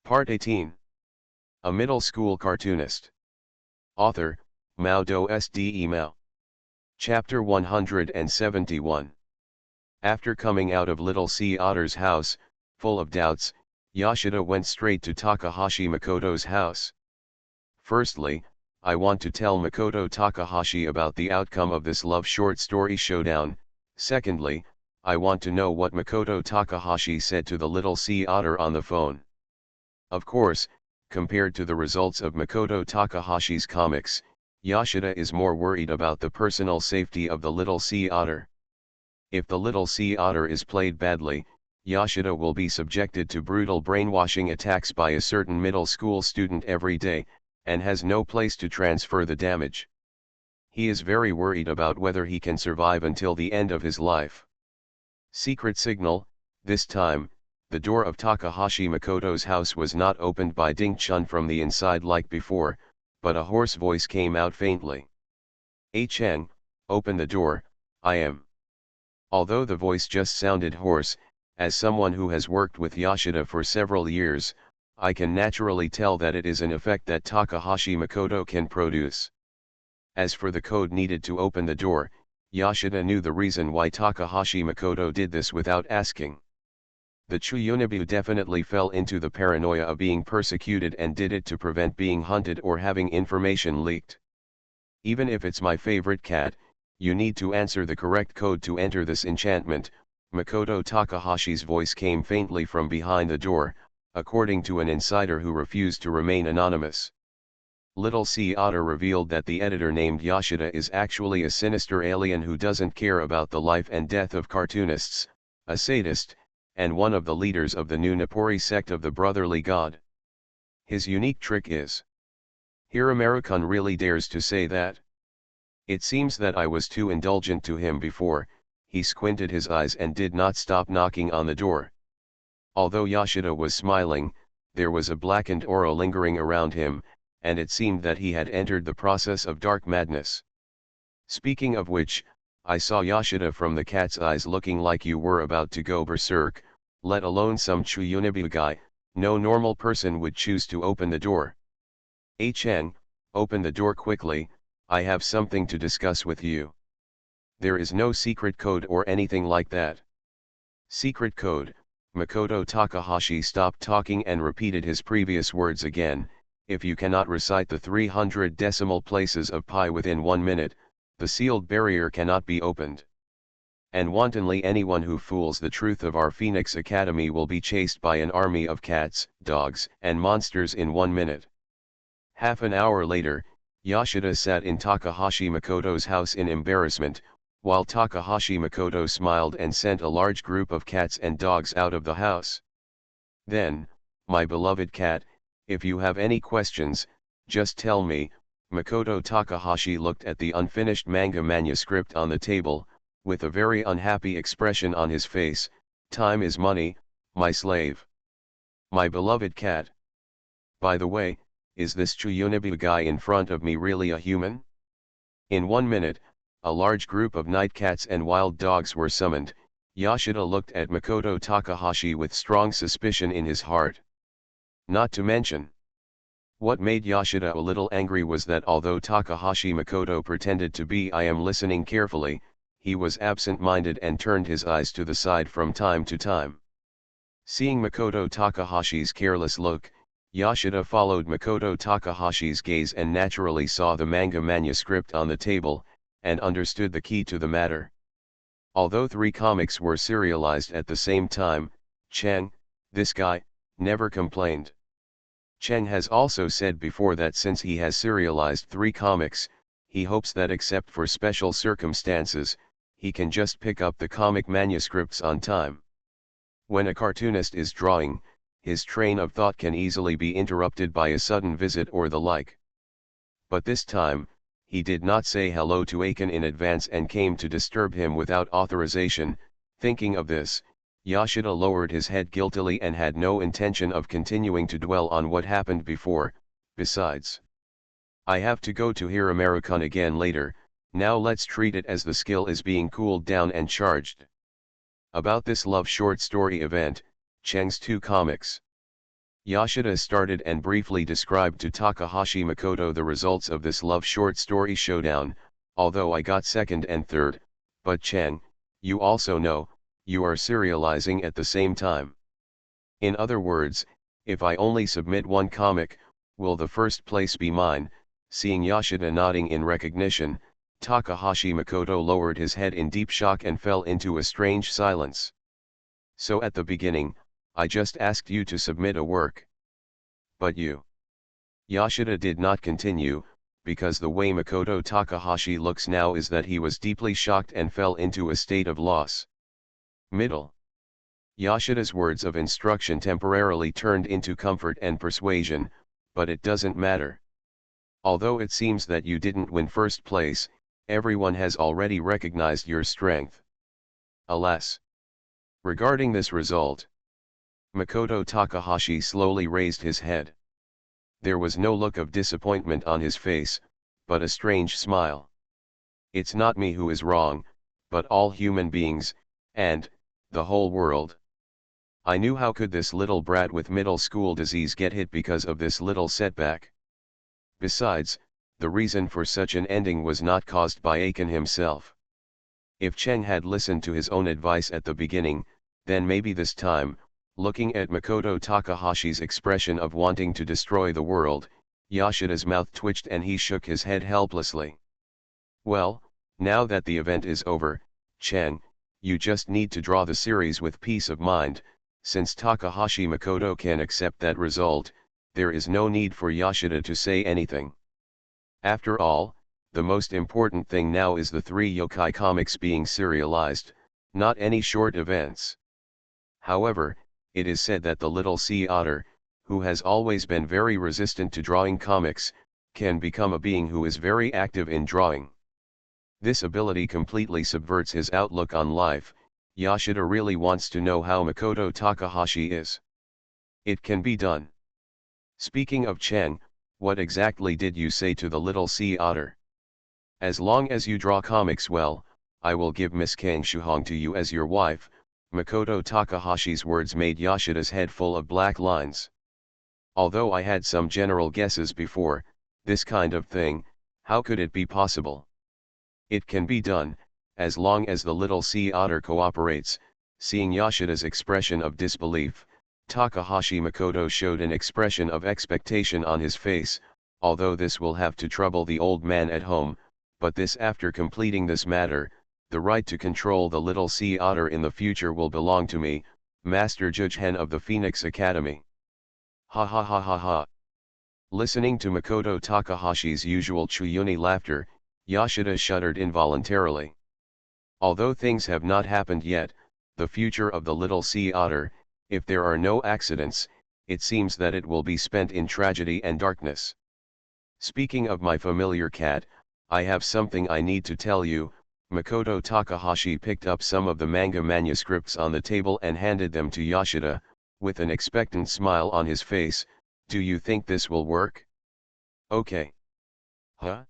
Part 18. A middle school cartoonist. Author, Mao Do Sde Mao. Chapter 171. After coming out of Little Sea Otter's house, full of doubts, Yoshida went straight to Takahashi Makoto's house. Firstly, I want to tell Makoto Takahashi about the outcome of this love short story showdown. Secondly, I want to know what Makoto Takahashi said to the Little Sea Otter on the phone. Of course, compared to the results of Makoto Takahashi's comics, Yoshida is more worried about the personal safety of the Little Sea Otter. If the Little Sea Otter is played badly, Yoshida will be subjected to brutal brainwashing attacks by a certain middle school student every day, and has no place to transfer the damage. He is very worried about whether he can survive until the end of his life. Secret signal. This time, the door of Takahashi Makoto's house was not opened by Ding Chun from the inside like before, but a hoarse voice came out faintly. "Cheng, open the door, I am." Although the voice just sounded hoarse, as someone who has worked with Yoshida for several years, I can naturally tell that it is an effect that Takahashi Makoto can produce. As for the code needed to open the door, Yoshida knew the reason why Takahashi Makoto did this without asking. The Chuyunobu definitely fell into the paranoia of being persecuted and did it to prevent being hunted or having information leaked. "Even if it's my favorite cat, you need to answer the correct code to enter this enchantment." Makoto Takahashi's voice came faintly from behind the door, according to an insider who refused to remain anonymous. Little Sea Otter revealed that the editor named Yoshida is actually a sinister alien who doesn't care about the life and death of cartoonists, a sadist, and one of the leaders of the new Nippori sect of the Brotherly God. His unique trick is. Hiramarukun really dares to say that? It seems that I was too indulgent to him before. He squinted his eyes and did not stop knocking on the door. Although Yoshida was smiling, there was a blackened aura lingering around him, and it seemed that he had entered the process of dark madness. "Speaking of which, I saw Yoshida from the cat's eyes looking like you were about to go berserk, let alone some Chuyunobu guy. No normal person would choose to open the door." "Cheng, open the door quickly, I have something to discuss with you." "There is no secret code or anything like that." "Secret code." Makoto Takahashi stopped talking and repeated his previous words again. "If you cannot recite the 300 decimal places of pi within 1 minute, the sealed barrier cannot be opened. And wantonly anyone who fools the truth of our Phoenix Academy will be chased by an army of cats, dogs, and monsters in 1 minute." Half an hour later, Yoshida sat in Takahashi Makoto's house in embarrassment, while Takahashi Makoto smiled and sent a large group of cats and dogs out of the house. "Then, my beloved cat, if you have any questions, just tell me." Makoto Takahashi looked at the unfinished manga manuscript on the table, with a very unhappy expression on his face. "Time is money, my slave." "My beloved cat. By the way, is this Chuyunobu guy in front of me really a human?" In 1 minute, a large group of night cats and wild dogs were summoned. Yoshida looked at Makoto Takahashi with strong suspicion in his heart. Not to mention, what made Yoshida a little angry was that although Takahashi Makoto pretended to be "I am listening carefully," he was absent-minded and turned his eyes to the side from time to time. Seeing Makoto Takahashi's careless look, Yoshida followed Makoto Takahashi's gaze and naturally saw the manga manuscript on the table, and understood the key to the matter. Although 3 comics were serialized at the same time, Cheng, this guy, never complained. Cheng has also said before that since he has serialized 3 comics, he hopes that except for special circumstances, he can just pick up the comic manuscripts on time. When a cartoonist is drawing, his train of thought can easily be interrupted by a sudden visit or the like. But this time, he did not say hello to Aiken in advance and came to disturb him without authorization. Thinking of this, Yoshida lowered his head guiltily and had no intention of continuing to dwell on what happened before. Besides, I have to go to Hiramarukun again later. Now let's treat it as the skill is being cooled down and charged. About this love short story event, Cheng's 2 comics. Yoshida started and briefly described to Takahashi Makoto the results of this love short story showdown, although I got second and third, but Chen, you also know, you are serializing at the same time. In other words, if I only submit one comic, will the first place be mine? Seeing Yoshida nodding in recognition, Takahashi Makoto lowered his head in deep shock and fell into a strange silence. So at the beginning, I just asked you to submit a work. But you. Yoshida did not continue, because the way Makoto Takahashi looks now is that he was deeply shocked and fell into a state of loss. Middle. Yoshida's words of instruction temporarily turned into comfort and persuasion, but it doesn't matter. Although it seems that you didn't win first place, everyone has already recognized your strength. Alas. Regarding this result, Makoto Takahashi slowly raised his head. There was no look of disappointment on his face, but a strange smile. It's not me who is wrong, but all human beings, and the whole world. I knew how could this little brat with middle school disease get hit because of this little setback. Besides, the reason for such an ending was not caused by Aiken himself. If Chen had listened to his own advice at the beginning, then maybe this time, looking at Makoto Takahashi's expression of wanting to destroy the world, Yoshida's mouth twitched and he shook his head helplessly. Well, now that the event is over, Chen, you just need to draw the series with peace of mind. Since Takahashi Makoto can accept that result, there is no need for Yoshida to say anything. After all, the most important thing now is the 3 yokai comics being serialized, not any short events. However, it is said that the little sea otter, who has always been very resistant to drawing comics, can become a being who is very active in drawing. This ability completely subverts his outlook on life. Yoshida really wants to know how Makoto Takahashi is. It can be done. Speaking of Chen, what exactly did you say to the little sea otter? As long as you draw comics well, I will give Miss Kang Shuhong to you as your wife. Makoto Takahashi's words made Yoshida's head full of black lines. Although I had some general guesses before, this kind of thing, how could it be possible? It can be done, as long as the little sea otter cooperates. Seeing Yoshida's expression of disbelief, Takahashi Makoto showed an expression of expectation on his face, although this will have to trouble the old man at home, but this after completing this matter, the right to control the little sea otter in the future will belong to me, Master Judge Hen of the Phoenix Academy. Ha ha ha ha ha. Listening to Makoto Takahashi's usual Chuyuni laughter, Yoshida shuddered involuntarily. Although things have not happened yet, the future of the little sea otter, if there are no accidents, it seems that it will be spent in tragedy and darkness. Speaking of my familiar cat, I have something I need to tell you. Makoto Takahashi picked up some of the manga manuscripts on the table and handed them to Yoshida, with an expectant smile on his face. Do you think this will work? Okay. Huh?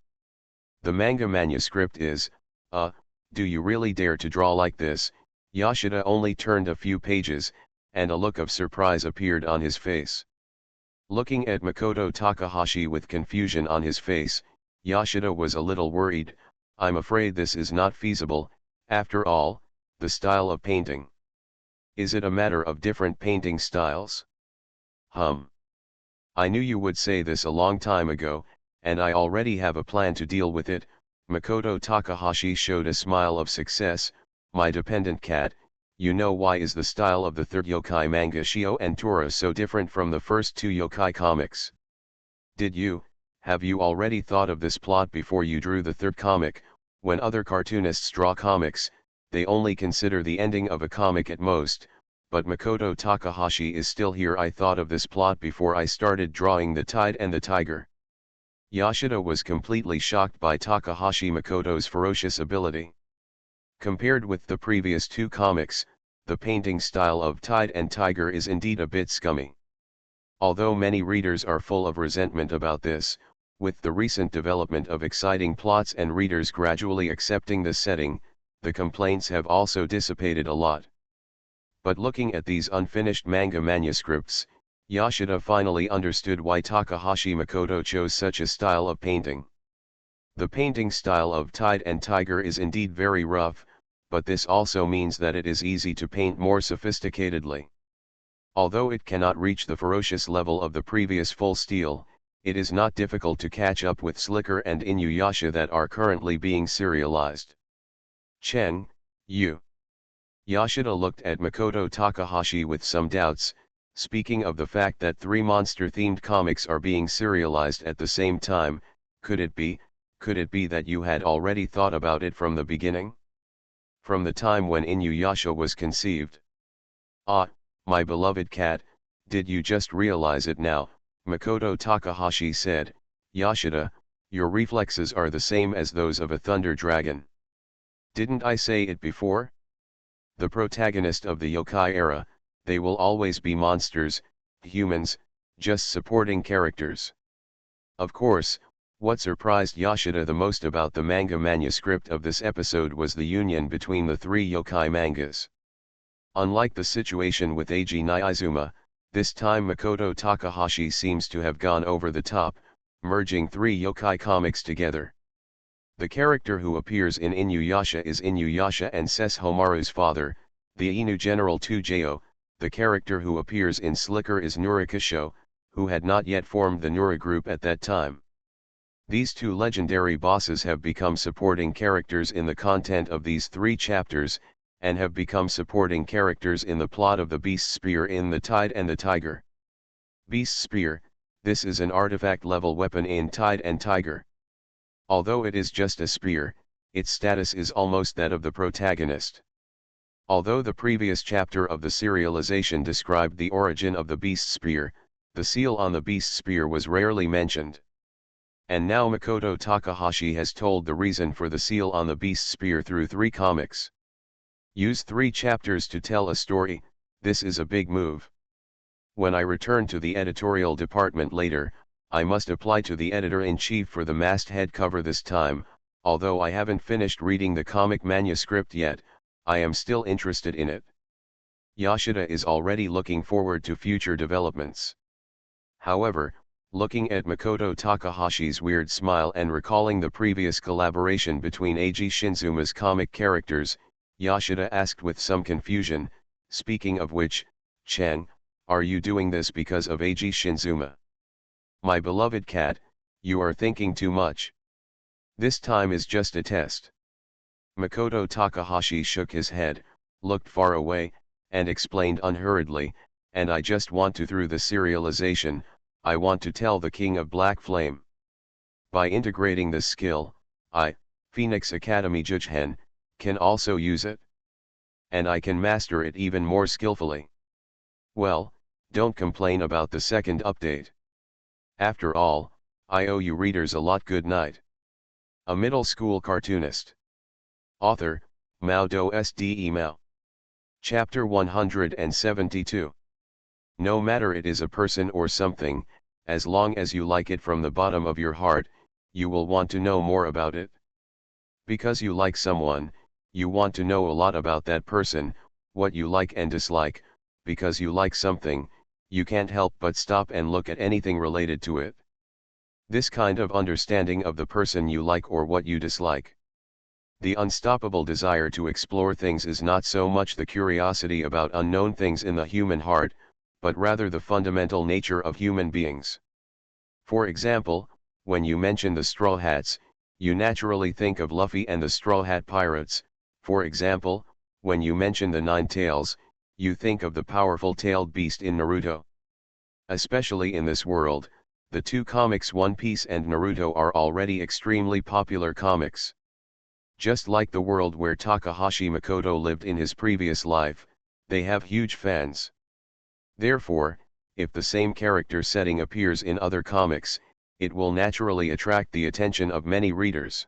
The manga manuscript is, do you really dare to draw like this? Yoshida only turned a few pages, and a look of surprise appeared on his face. Looking at Makoto Takahashi with confusion on his face, Yoshida was a little worried. I'm afraid this is not feasible. After all, the style of painting. Is it a matter of different painting styles? I knew you would say this a long time ago, and I already have a plan to deal with it. Makoto Takahashi showed a smile of success. My dependent cat, you know why is the style of the third yokai manga Shio and Tora so different from the first 2 yokai comics? Have you already thought of this plot before you drew the third comic? When other cartoonists draw comics, they only consider the ending of a comic at most, but Makoto Takahashi is still here. I thought of this plot before I started drawing the Tide and the Tiger. Yoshida was completely shocked by Takahashi Makoto's ferocious ability. Compared with the previous 2 comics, the painting style of Tide and Tiger is indeed a bit scummy. Although many readers are full of resentment about this, with the recent development of exciting plots and readers gradually accepting the setting, the complaints have also dissipated a lot. But looking at these unfinished manga manuscripts, Yoshida finally understood why Takahashi Makoto chose such a style of painting. The painting style of Tide and Tiger is indeed very rough, but this also means that it is easy to paint more sophisticatedly. Although it cannot reach the ferocious level of the previous Full Steel, it is not difficult to catch up with Slicker and Inuyasha that are currently being serialized. Chen, Yu. Yoshida looked at Makoto Takahashi with some doubts, speaking of the fact that 3 monster-themed comics are being serialized at the same time. Could it be that you had already thought about it from the beginning? From the time when Inuyasha was conceived? Ah, my beloved cat, did you just realize it now? Makoto Takahashi said. Yoshida, your reflexes are the same as those of a thunder dragon. Didn't I say it before? The protagonist of the yokai era, they will always be monsters, humans, just supporting characters. Of course, what surprised Yoshida the most about the manga manuscript of this episode was the union between the 3 yokai mangas. Unlike the situation with Eiji Niizuma, this time Makoto Takahashi seems to have gone over the top, merging 3 yokai comics together. The character who appears in Inuyasha is Inuyasha and Sesshomaru's father, the Inu General Tujeo. The character who appears in Slicker is Nurikisho, who had not yet formed the Nura group at that time. These 2 legendary bosses have become supporting characters in the content of these 3 chapters, and have become supporting characters in the plot of the Beast Spear in The Tide and the Tiger. Beast Spear, this is an artifact-level weapon in Tide and Tiger. Although it is just a spear, its status is almost that of the protagonist. Although the previous chapter of the serialization described the origin of the Beast Spear, the seal on the Beast Spear was rarely mentioned. And now Makoto Takahashi has told the reason for the seal on the Beast Spear through 3 comics. Use 3 chapters to tell a story, this is a big move. When I return to the editorial department later, I must apply to the editor-in-chief for the masthead cover this time. Although I haven't finished reading the comic manuscript yet, I am still interested in it. Yoshida is already looking forward to future developments. However, looking at Makoto Takahashi's weird smile and recalling the previous collaboration between Eiji Shinzuma's comic characters, Yoshida asked with some confusion, speaking of which, Chen, are you doing this because of Eiji Shinzuma? My beloved cat, you are thinking too much. This time is just a test. Makoto Takahashi shook his head, looked far away, and explained unhurriedly, and I just want to through the serialization, I want to tell the King of Black Flame. By integrating this skill, I, Phoenix Academy Jujhen, can also use it. And I can master it even more skillfully. Well, don't complain about the second update. After all, I owe you readers a lot. Good night. A middle school cartoonist. Author, Mao Do Sde Mao. Chapter 172. No matter it is a person or something, as long as you like it from the bottom of your heart, you will want to know more about it. Because you like someone, you want to know a lot about that person, what you like and dislike. Because you like something, you can't help but stop and look at anything related to it. This kind of understanding of the person you like or what you dislike. The unstoppable desire to explore things is not so much the curiosity about unknown things in the human heart, but rather the fundamental nature of human beings. For example, when you mention the Straw Hats, you naturally think of Luffy and the Straw Hat Pirates. For example, when you mention the Nine Tails, you think of the powerful tailed beast in Naruto. Especially in this world, the 2 comics One Piece and Naruto are already extremely popular comics. Just like the world where Takahashi Makoto lived in his previous life, they have huge fans. Therefore, if the same character setting appears in other comics, it will naturally attract the attention of many readers.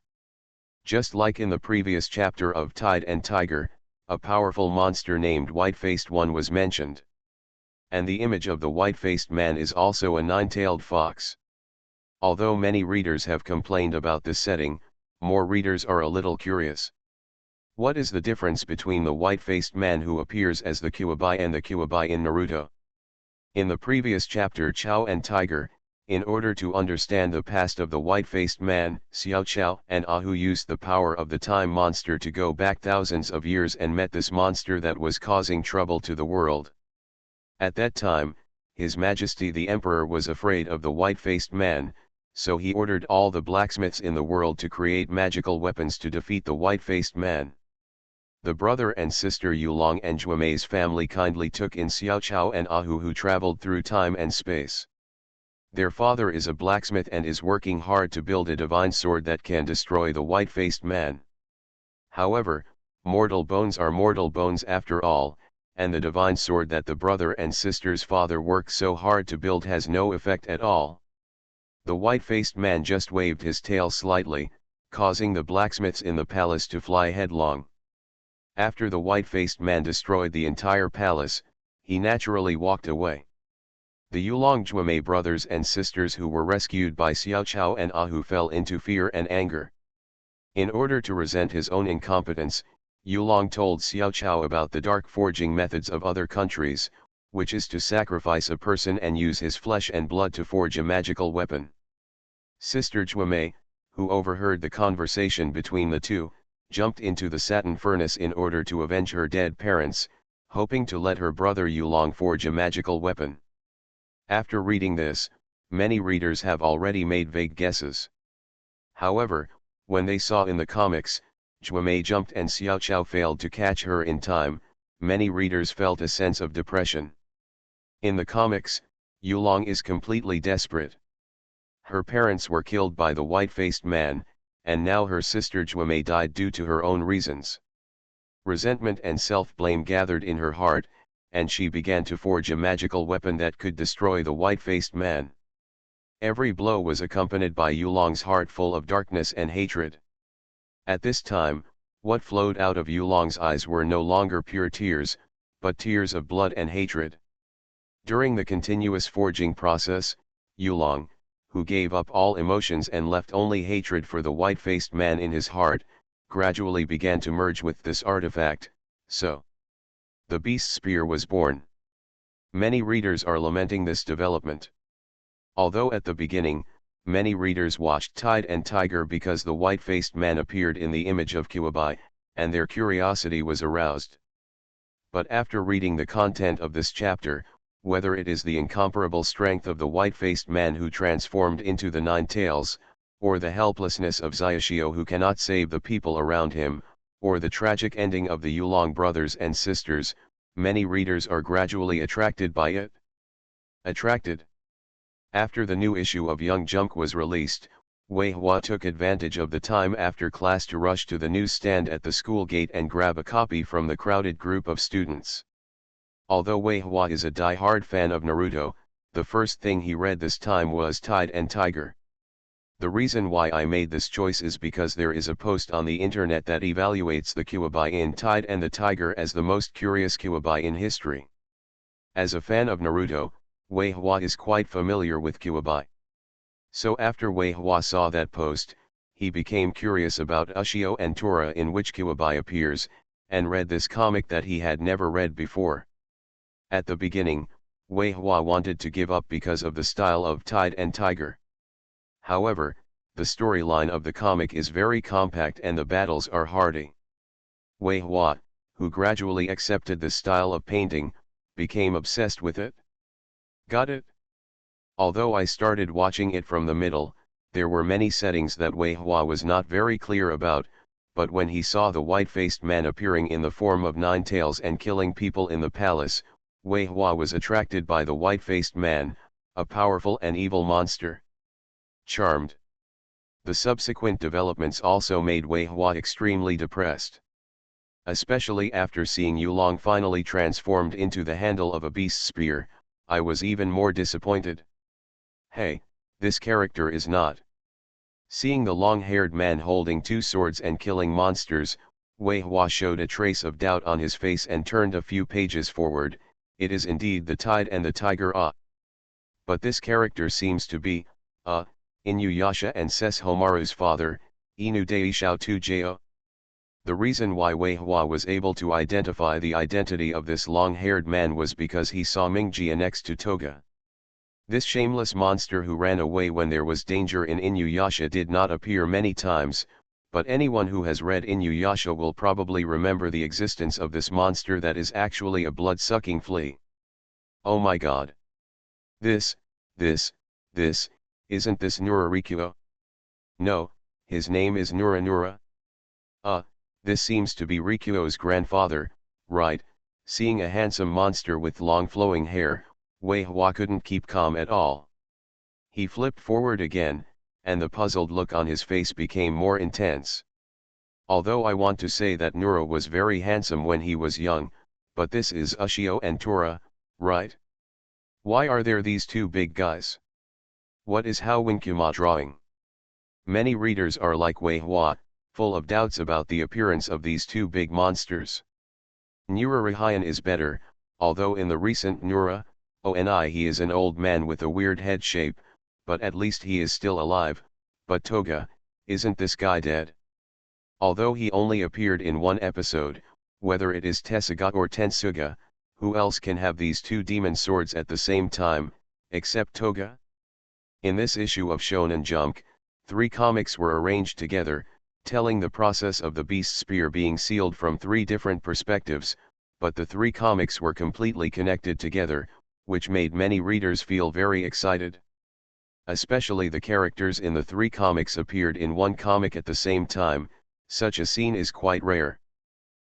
Just like in the previous chapter of Tide and Tiger, a powerful monster named White-Faced One was mentioned. And the image of the white-faced man is also a 9-tailed fox. Although many readers have complained about this setting, more readers are a little curious. What is the difference between the white-faced man who appears as the Kyuubi and the Kyuubi in Naruto? In the previous chapter Chow and Tiger, in order to understand the past of the white-faced man, Xiao Chow and Ahu used the power of the time monster to go back thousands of years and met this monster that was causing trouble to the world. At that time, His Majesty the Emperor was afraid of the white-faced man, so he ordered all the blacksmiths in the world to create magical weapons to defeat the white-faced man. The brother and sister Yulong and Juemei's family kindly took in Xiao Chow and Ahu, who traveled through time and space. Their father is a blacksmith and is working hard to build a divine sword that can destroy the white-faced man. However, mortal bones are mortal bones after all, and the divine sword that the brother and sister's father worked so hard to build has no effect at all. The white-faced man just waved his tail slightly, causing the blacksmiths in the palace to fly headlong. After the white-faced man destroyed the entire palace, he naturally walked away. The Yulong Juemei brothers and sisters who were rescued by Xiao Chow and Ahu fell into fear and anger. In order to resent his own incompetence, Yulong told Xiao Chow about the dark forging methods of other countries, which is to sacrifice a person and use his flesh and blood to forge a magical weapon. Sister Juemei, who overheard the conversation between the two, jumped into the satin furnace in order to avenge her dead parents, hoping to let her brother Yulong forge a magical weapon. After reading this, many readers have already made vague guesses. However, when they saw in the comics, Juemei jumped and Xiao Chow failed to catch her in time, many readers felt a sense of depression. In the comics, Yulong is completely desperate. Her parents were killed by the white-faced man, and now her sister Juemei died due to her own reasons. Resentment and self-blame gathered in her heart, and she began to forge a magical weapon that could destroy the white-faced man. Every blow was accompanied by Yulong's heart full of darkness and hatred. At this time, what flowed out of Yulong's eyes were no longer pure tears, but tears of blood and hatred. During the continuous forging process, Yulong, who gave up all emotions and left only hatred for the white-faced man in his heart, gradually began to merge with this artifact, so the beast spear was born. Many readers are lamenting this development. Although at the beginning, many readers watched Tide and Tiger because the white-faced man appeared in the image of Kuwabai, and their curiosity was aroused. But after reading the content of this chapter, whether it is the incomparable strength of the white-faced man who transformed into the Nine Tails, or the helplessness of Xiaoxiu who cannot save the people around him, or the tragic ending of the Yulong brothers and sisters, many readers are gradually attracted by it. Attracted. After the new issue of Young Jump was released, Wei Hua took advantage of the time after class to rush to the newsstand at the school gate and grab a copy from the crowded group of students. Although Wei Hua is a die-hard fan of Naruto, the first thing he read this time was Tide and Tiger. The reason why I made this choice is because there is a post on the internet that evaluates the Kuwabai in Tide and the Tiger as the most curious Kuwabai in history. As a fan of Naruto, Wei Hua is quite familiar with Kuwabai. So after Wei Hua saw that post, he became curious about Ushio and Tora in which Kuwabai appears, and read this comic that he had never read before. At the beginning, Wei Hua wanted to give up because of the style of Tide and Tiger. However, the storyline of the comic is very compact and the battles are hearty. Wei Hua, who gradually accepted the style of painting, became obsessed with it. Got it? Although I started watching it from the middle, there were many settings that Wei Hua was not very clear about, but when he saw the white-faced man appearing in the form of Nine Tails and killing people in the palace, Wei Hua was attracted by the white-faced man, a powerful and evil monster. Charmed. The subsequent developments also made Wei Hua extremely depressed. Especially after seeing Yulong finally transformed into the handle of a beast spear, I was even more disappointed. Hey, this character is not. Seeing the long-haired man holding two swords and killing monsters, Wei Hua showed a trace of doubt on his face and turned a few pages forward. It is indeed the Tide and the Tiger. But this character seems to be, Inuyasha and Sesshomaru's father, Inu Daishao Tujeo. The reason why Wei Hua was able to identify the identity of this long-haired man was because he saw Mingjia next to Toga. This shameless monster who ran away when there was danger in Inuyasha did not appear many times, but anyone who has read Inuyasha will probably remember the existence of this monster that is actually a blood-sucking flea. Oh my god. This, isn't this Nurarikuo? No, his name is Nuranura. This seems to be Rikuo's grandfather, right? Seeing a handsome monster with long flowing hair, Wei Hua couldn't keep calm at all. He flipped forward again, and the puzzled look on his face became more intense. Although I want to say that Nura was very handsome when he was young, but this is Ushio and Tora, right? Why are there these two big guys? What is Hao Winkuma drawing? Many readers are like Wei Hua, full of doubts about the appearance of these two big monsters. Nura is better, although in the recent Nura, Oni he is an old man with a weird head shape, but at least he is still alive. But Toga, isn't this guy dead? Although he only appeared in one episode, whether it is Tesuga or Tensuga, who else can have these two demon swords at the same time, except Toga? In this issue of Shonen Jump, 3 comics were arranged together, telling the process of the beast spear being sealed from 3 different perspectives, but the 3 comics were completely connected together, which made many readers feel very excited. Especially the characters in the 3 comics appeared in one comic at the same time. Such a scene is quite rare.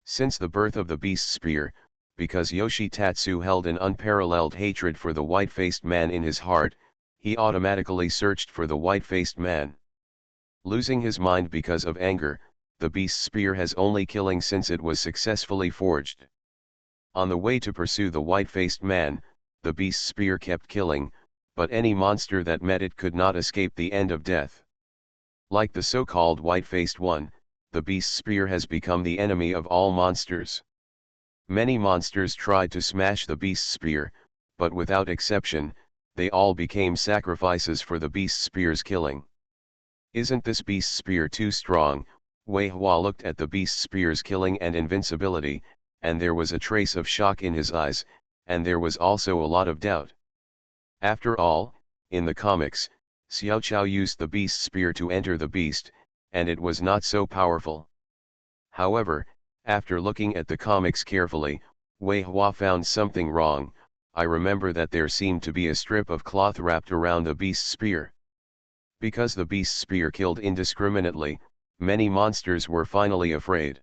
Since the birth of the beast spear, because Yoshitatsu held an unparalleled hatred for the white-faced man in his heart, he automatically searched for the white-faced man. Losing his mind because of anger, the beast spear has only killing since it was successfully forged. On the way to pursue the white-faced man, the beast spear kept killing, but any monster that met it could not escape the end of death. Like the so-called white-faced one, the beast spear has become the enemy of all monsters. Many monsters tried to smash the beast spear, but without exception, they all became sacrifices for the beast spear's killing. Isn't this beast spear too strong? Wei Hua looked at the beast spear's killing and invincibility, and there was a trace of shock in his eyes, and there was also a lot of doubt. After all, in the comics, Xiao Chao used the beast spear to enter the beast, and it was not so powerful. However, after looking at the comics carefully, Wei Hua found something wrong. I remember that there seemed to be a strip of cloth wrapped around the beast spear. Because the beast spear killed indiscriminately, many monsters were finally afraid.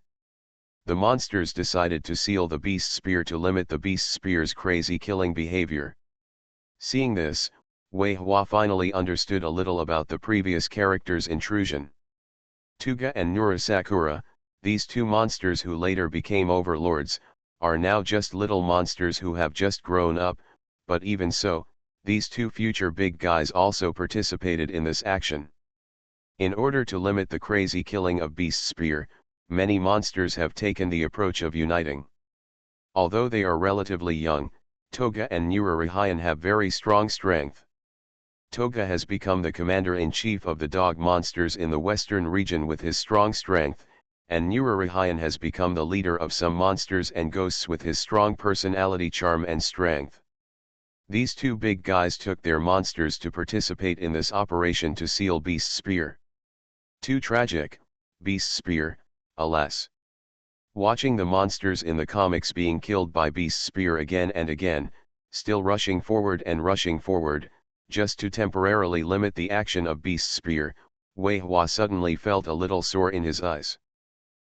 The monsters decided to seal the beast spear to limit the beast spear's crazy killing behavior. Seeing this, Wei Hua finally understood a little about the previous character's intrusion. Tuga and Nurasakura, these 2 monsters who later became overlords, are now just little monsters who have just grown up, but even so, these 2 future big guys also participated in this action. In order to limit the crazy killing of beast spear, many monsters have taken the approach of uniting. Although they are relatively young, Toga and Nurarihayan have very strong strength. Toga has become the commander-in-chief of the dog monsters in the western region with his strong strength, and Nurarihayan has become the leader of some monsters and ghosts with his strong personality, charm and strength. These 2 big guys took their monsters to participate in this operation to seal Beast Spear. Too tragic, Beast Spear, alas. Watching the monsters in the comics being killed by Beast Spear again and again, still rushing forward, just to temporarily limit the action of Beast Spear, Wei Hua suddenly felt a little sore in his eyes.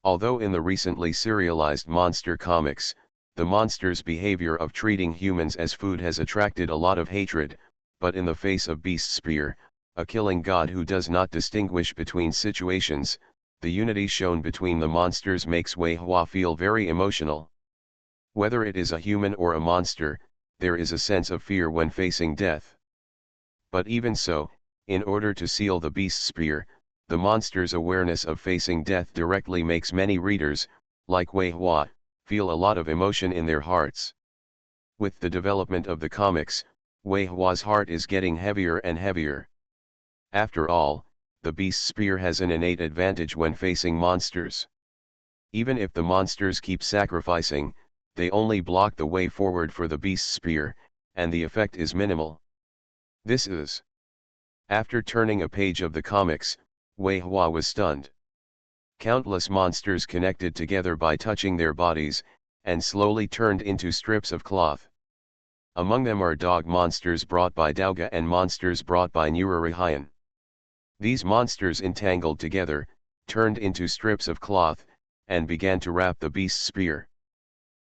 Although in the recently serialized monster comics, the monster's behavior of treating humans as food has attracted a lot of hatred, but in the face of Beast Spear, a killing god who does not distinguish between situations, the unity shown between the monsters makes Wei Hua feel very emotional. Whether it is a human or a monster, there is a sense of fear when facing death. But even so, in order to seal the Beast Spear, the monster's awareness of facing death directly makes many readers, like Wei Hua, feel a lot of emotion in their hearts. With the development of the comics, Wei Hua's heart is getting heavier and heavier. After all, the Beast Spear has an innate advantage when facing monsters. Even if the monsters keep sacrificing, they only block the way forward for the beast's spear, and the effect is minimal. This is. After turning a page of the comics, Wei Hua was stunned. Countless monsters connected together by touching their bodies, and slowly turned into strips of cloth. Among them are dog monsters brought by Dauga and monsters brought by Nurarihayan. These monsters entangled together, turned into strips of cloth, and began to wrap the beast's spear.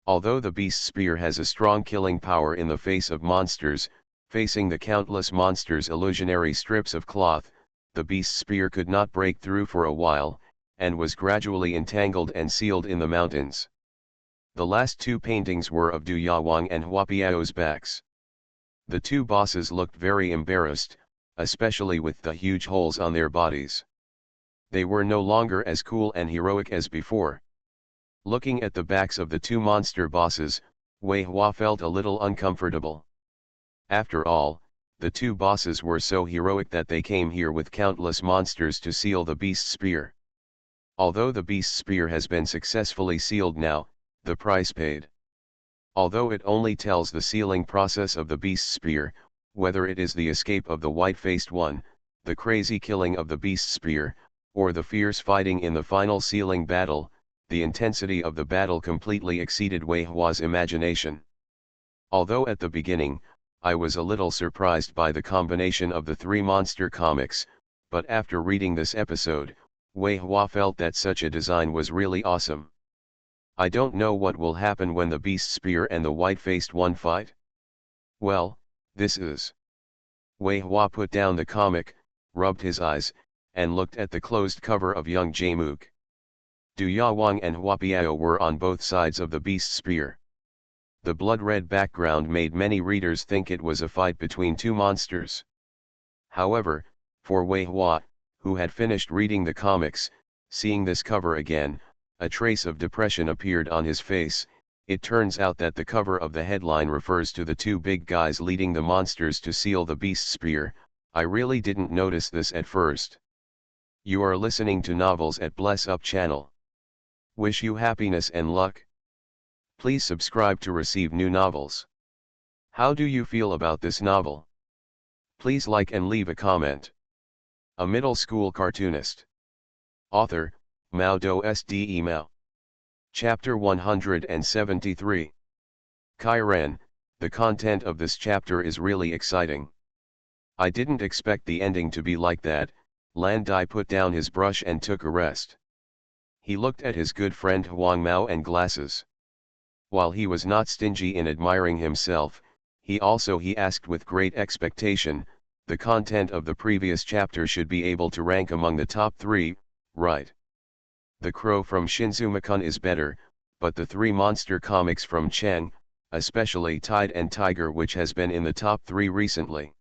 Although the beast's spear has a strong killing power in the face of monsters, facing the countless monsters' illusionary strips of cloth, the beast's spear could not break through for a while, and was gradually entangled and sealed in the mountains. The last two paintings were of Du Yawang and Huapiao's backs. The two bosses looked very embarrassed, especially with the huge holes on their bodies. They were no longer as cool and heroic as before. Looking at the backs of the two monster bosses, Wei Hua felt a little uncomfortable. After all, the two bosses were so heroic that they came here with countless monsters to seal the beast's spear. Although the beast's spear has been successfully sealed now, the price paid. Although it only tells the sealing process of the beast's spear, whether it is the escape of the white-faced one, the crazy killing of the beast's spear, or the fierce fighting in the final sealing battle, the intensity of the battle completely exceeded Wei Hua's imagination. Although at the beginning, I was a little surprised by the combination of the three monster comics, but after reading this episode, Wei Hua felt that such a design was really awesome. I don't know what will happen when the beast's spear and the white-faced one fight. Well, this is. Wei Hua put down the comic, rubbed his eyes, and looked at the closed cover of Young Jaemook. Du Yawang and Huapiao were on both sides of the beast's spear. The blood-red background made many readers think it was a fight between two monsters. However, for Wei Hua, who had finished reading the comics, seeing this cover again, a trace of depression appeared on his face. It turns out that the cover of the headline refers to the two big guys leading the monsters to seal the beast's spear. I really didn't notice this at first. You are listening to Novels at Bless Up channel. Wish you happiness and luck. Please subscribe to receive new novels. How do you feel about this novel? Please like and leave a comment. A middle school cartoonist. Author, MaleProtagonist. Mao. Chapter 173. Kairan, the content of this chapter is really exciting. I didn't expect the ending to be like that. Lan Dai put down his brush and took a rest. He looked at his good friend Huang Mao and glasses. While he was not stingy in admiring himself, he asked with great expectation, the content of the previous chapter should be able to rank among the top 3, right? The Crow from Shinzuma-kun is better, but the three monster comics from Cheng, especially Tide and Tiger, which has been in the top 3 recently.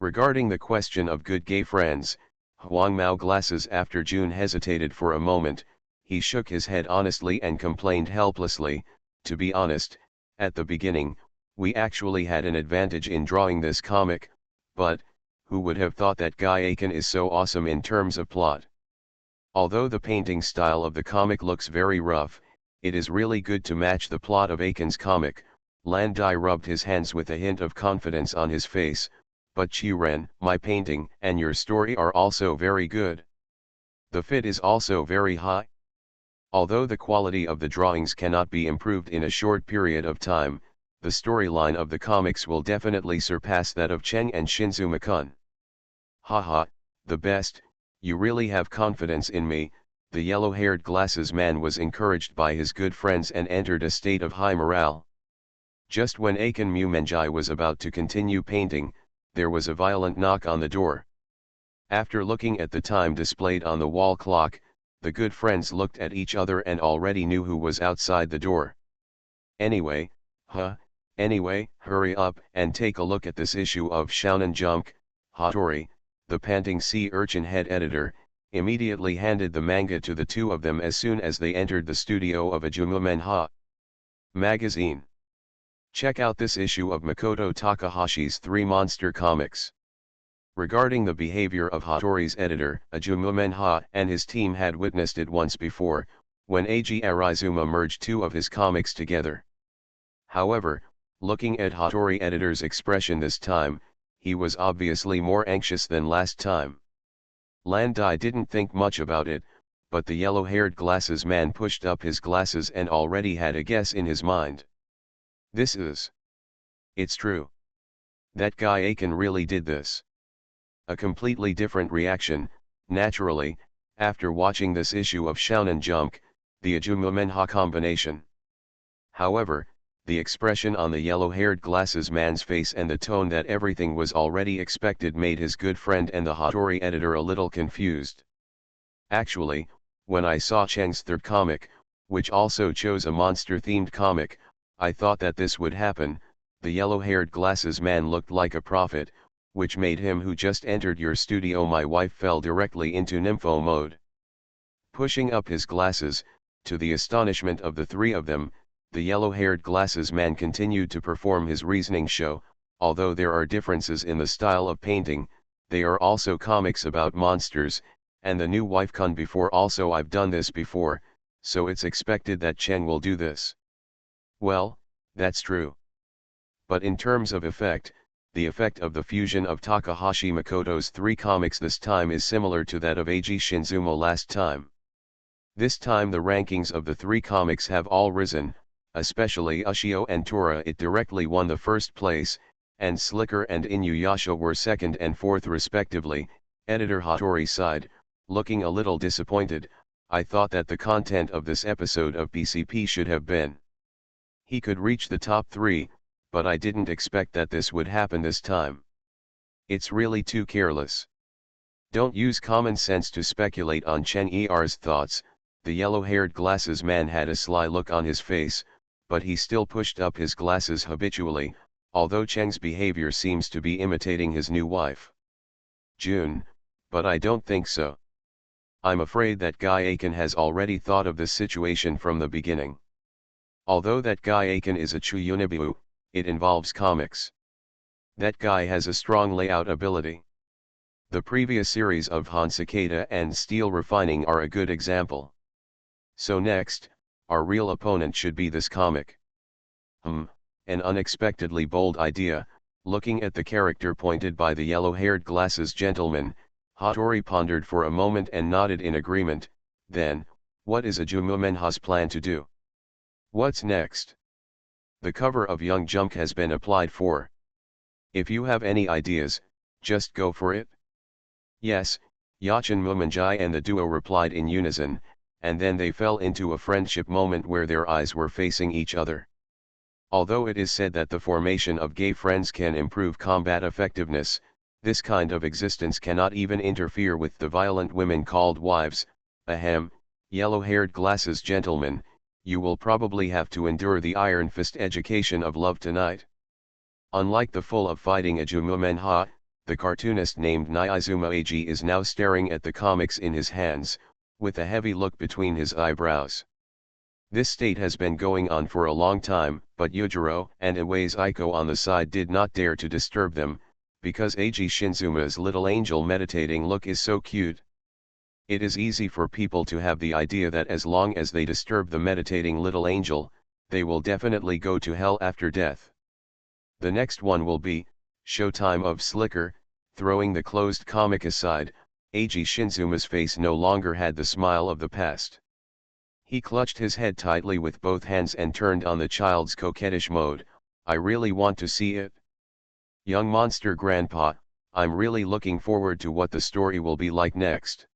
Regarding the question of good gay friends, Huang Mao glasses after June hesitated for a moment. He shook his head honestly and complained helplessly, to be honest, at the beginning, we actually had an advantage in drawing this comic, but, who would have thought that Guy Aiken is so awesome in terms of plot? Although the painting style of the comic looks very rough, it is really good to match the plot of Aiken's comic. Lan Dai rubbed his hands with a hint of confidence on his face, but Qiren, my painting and your story are also very good. The fit is also very high. Although the quality of the drawings cannot be improved in a short period of time, the storyline of the comics will definitely surpass that of Cheng and Shinzuma-kun. Haha, the best, you really have confidence in me. The yellow-haired glasses man was encouraged by his good friends and entered a state of high morale. Just when Aiken Mumenjai was about to continue painting, there was a violent knock on the door. After looking at the time displayed on the wall clock, the good friends looked at each other and already knew who was outside the door. Anyway, hurry up and take a look at this issue of Shonen Jump. Hattori, the panting sea urchin head editor, immediately handed the manga to the two of them as soon as they entered the studio of Ajumumenha magazine. Check out this issue of Makoto Takahashi's Three Monster Comics. Regarding the behavior of Hattori's editor, Ajumumenha and his team had witnessed it once before, when Eiji Arizuma merged two of his comics together. However, looking at Hattori editor's expression this time, he was obviously more anxious than last time. Landai didn't think much about it, but the yellow-haired glasses man pushed up his glasses and already had a guess in his mind. This is... It's true. That guy Aiken really did this. A completely different reaction, naturally, after watching this issue of Shounen Jump, the Ajumumenha combination. However, the expression on the yellow-haired glasses man's face and the tone that everything was already expected made his good friend and the Hattori editor a little confused. Actually, when I saw Cheng's third comic, which also chose a monster-themed comic, I thought that this would happen. The yellow-haired glasses man looked like a prophet, which made him who just entered your studio. My wife fell directly into nympho mode. Pushing up his glasses, to the astonishment of the three of them, the yellow-haired glasses man continued to perform his reasoning show. Although there are differences in the style of painting, they are also comics about monsters, and the new wife come before also. I've done this before, so it's expected that Cheng will do this. Well, that's true. But in terms of effect, the effect of the fusion of Takahashi Makoto's three comics this time is similar to that of Eiji Shinzuma last time. This time the rankings of the three comics have all risen, especially Ushio and Tora. It directly won the first place, and Slicker and Inuyasha were second and fourth respectively. Editor Hattori sighed, looking a little disappointed. I thought that the content of this episode of PCP should have been. He could reach the top 3, but I didn't expect that this would happen this time. It's really too careless. Don't use common sense to speculate on Chen Er's thoughts. The yellow-haired glasses man had a sly look on his face, but he still pushed up his glasses habitually, although Cheng's behavior seems to be imitating his new wife. June, but I don't think so. I'm afraid that Guy Aiken has already thought of this situation from the beginning. Although that Guy Aiken is a Chuyunibu, it involves comics. That guy has a strong layout ability. The previous series of Hansekata and Steel Refining are a good example. So next, our real opponent should be this comic. An unexpectedly bold idea. Looking at the character pointed by the yellow-haired glasses gentleman, Hattori pondered for a moment and nodded in agreement. Then, what is Ajumumenha's plan to do? What's next? The cover of Young Jump has been applied for. If you have any ideas, just go for it. Yes, Yachin Mumanjai and the duo replied in unison, and then they fell into a friendship moment where their eyes were facing each other. Although it is said that the formation of gay friends can improve combat effectiveness, this kind of existence cannot even interfere with the violent women called wives. Ahem, yellow-haired glasses gentlemen, you will probably have to endure the iron fist education of love tonight. Unlike the full of fighting Ajumumenha, the cartoonist named Nyaizuma Eiji is now staring at the comics in his hands, with a heavy look between his eyebrows. This state has been going on for a long time, but Yujiro and Iwai's Aiko on the side did not dare to disturb them, because Eiji Shinzuma's little angel meditating look is so cute. It is easy for people to have the idea that as long as they disturb the meditating little angel, they will definitely go to hell after death. The next one will be Showtime of Slicker. Throwing the closed comic aside, Eiji Shinzuma's face no longer had the smile of the past. He clutched his head tightly with both hands and turned on the child's coquettish mode. I really want to see it. Young monster grandpa, I'm really looking forward to what the story will be like next.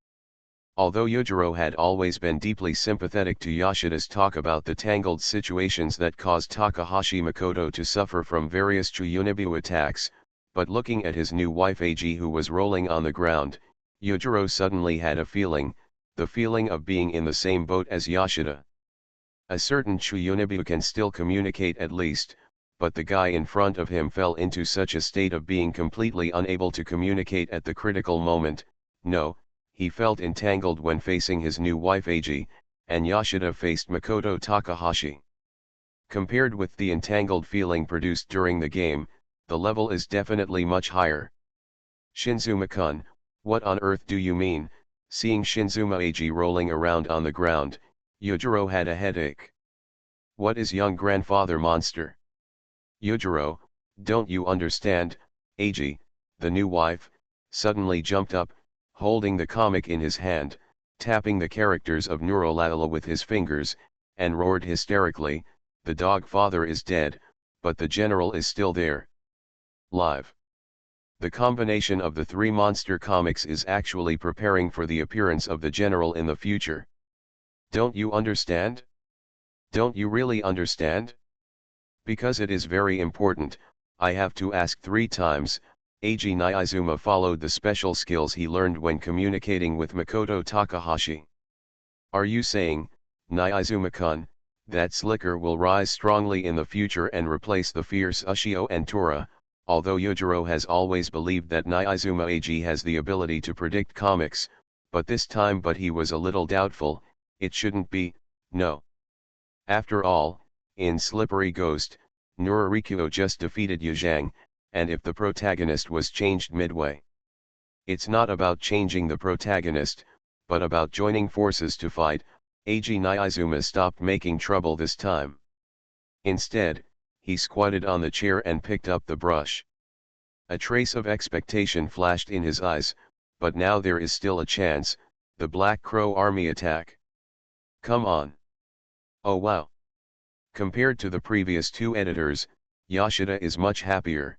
Although Yujiro had always been deeply sympathetic to Yashida's talk about the tangled situations that caused Takahashi Makoto to suffer from various Chuyunibu attacks, but looking at his new wife Eiji who was rolling on the ground, Yujiro suddenly had a feeling, the feeling of being in the same boat as Yashida. A certain Chuyunibu can still communicate at least, but the guy in front of him fell into such a state of being completely unable to communicate at the critical moment. No, he felt entangled when facing his new wife Eiji, and Yashida faced Makoto Takahashi. Compared with the entangled feeling produced during the game, the level is definitely much higher. Shinzuma-kun, what on earth do you mean? Seeing Shinzuma Eiji rolling around on the ground, Yujiro had a headache. What is young grandfather monster? Yujiro, don't you understand? Eiji, the new wife, suddenly jumped up, holding the comic in his hand, tapping the characters of Neurolala with his fingers, and roared hysterically, the dog father is dead, but the general is still there. Live. The combination of the three monster comics is actually preparing for the appearance of the general in the future. Don't you understand? Don't you really understand? Because it is very important, I have to ask 3 times. Eiji Nyaizuma followed the special skills he learned when communicating with Makoto Takahashi. Are you saying, Nyaizuma-kun, that Slicker will rise strongly in the future and replace the fierce Ushio and Tora, although Yujiro has always believed that Nyaizuma Eiji has the ability to predict comics, but he was a little doubtful, it shouldn't be, no. After all, in Slippery Ghost, Nurarikuo just defeated Yuzhang, and if the protagonist was changed midway. It's not about changing the protagonist, but about joining forces to fight. Eiji Nyaizuma stopped making trouble this time. Instead, he squatted on the chair and picked up the brush. A trace of expectation flashed in his eyes, but now there is still a chance, the Black Crow army attack. Come on. Oh wow. Compared to the previous 2 editors, Yoshida is much happier.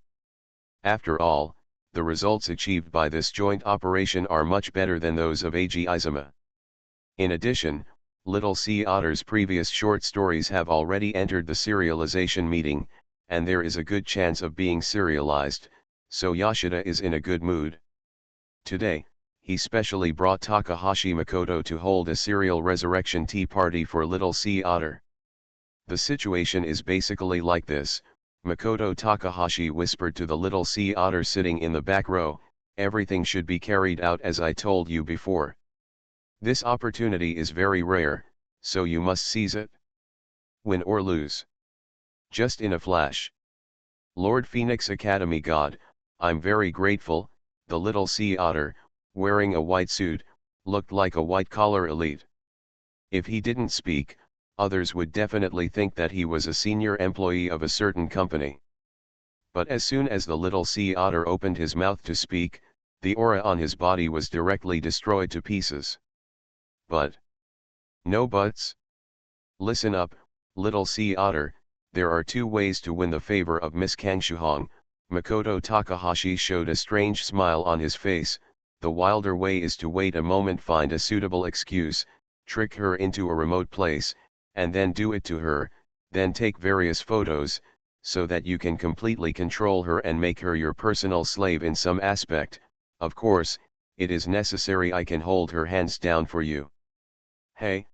After all, the results achieved by this joint operation are much better than those of Eiji Izuma. In addition, Little Sea Otter's previous short stories have already entered the serialization meeting, and there is a good chance of being serialized, so Yoshida is in a good mood. Today, he specially brought Takahashi Makoto to hold a serial resurrection tea party for Little Sea Otter. The situation is basically like this. Makoto Takahashi whispered to the Little Sea Otter sitting in the back row, everything should be carried out as I told you before. This opportunity is very rare, so you must seize it. Win or lose. Just in a flash. Lord Phoenix Academy God, I'm very grateful. The Little Sea Otter, wearing a white suit, looked like a white-collar elite. If he didn't speak, others would definitely think that he was a senior employee of a certain company. But as soon as the Little Sea Otter opened his mouth to speak, the aura on his body was directly destroyed to pieces. But. No buts. Listen up, Little Sea Otter, there are 2 ways to win the favor of Miss Kangshuhong. Makoto Takahashi showed a strange smile on his face. The wilder way is to wait a moment, find a suitable excuse, trick her into a remote place, and then do it to her, then take various photos, so that you can completely control her and make her your personal slave in some aspect. Of course, it is necessary I can hold her hands down for you. Hey,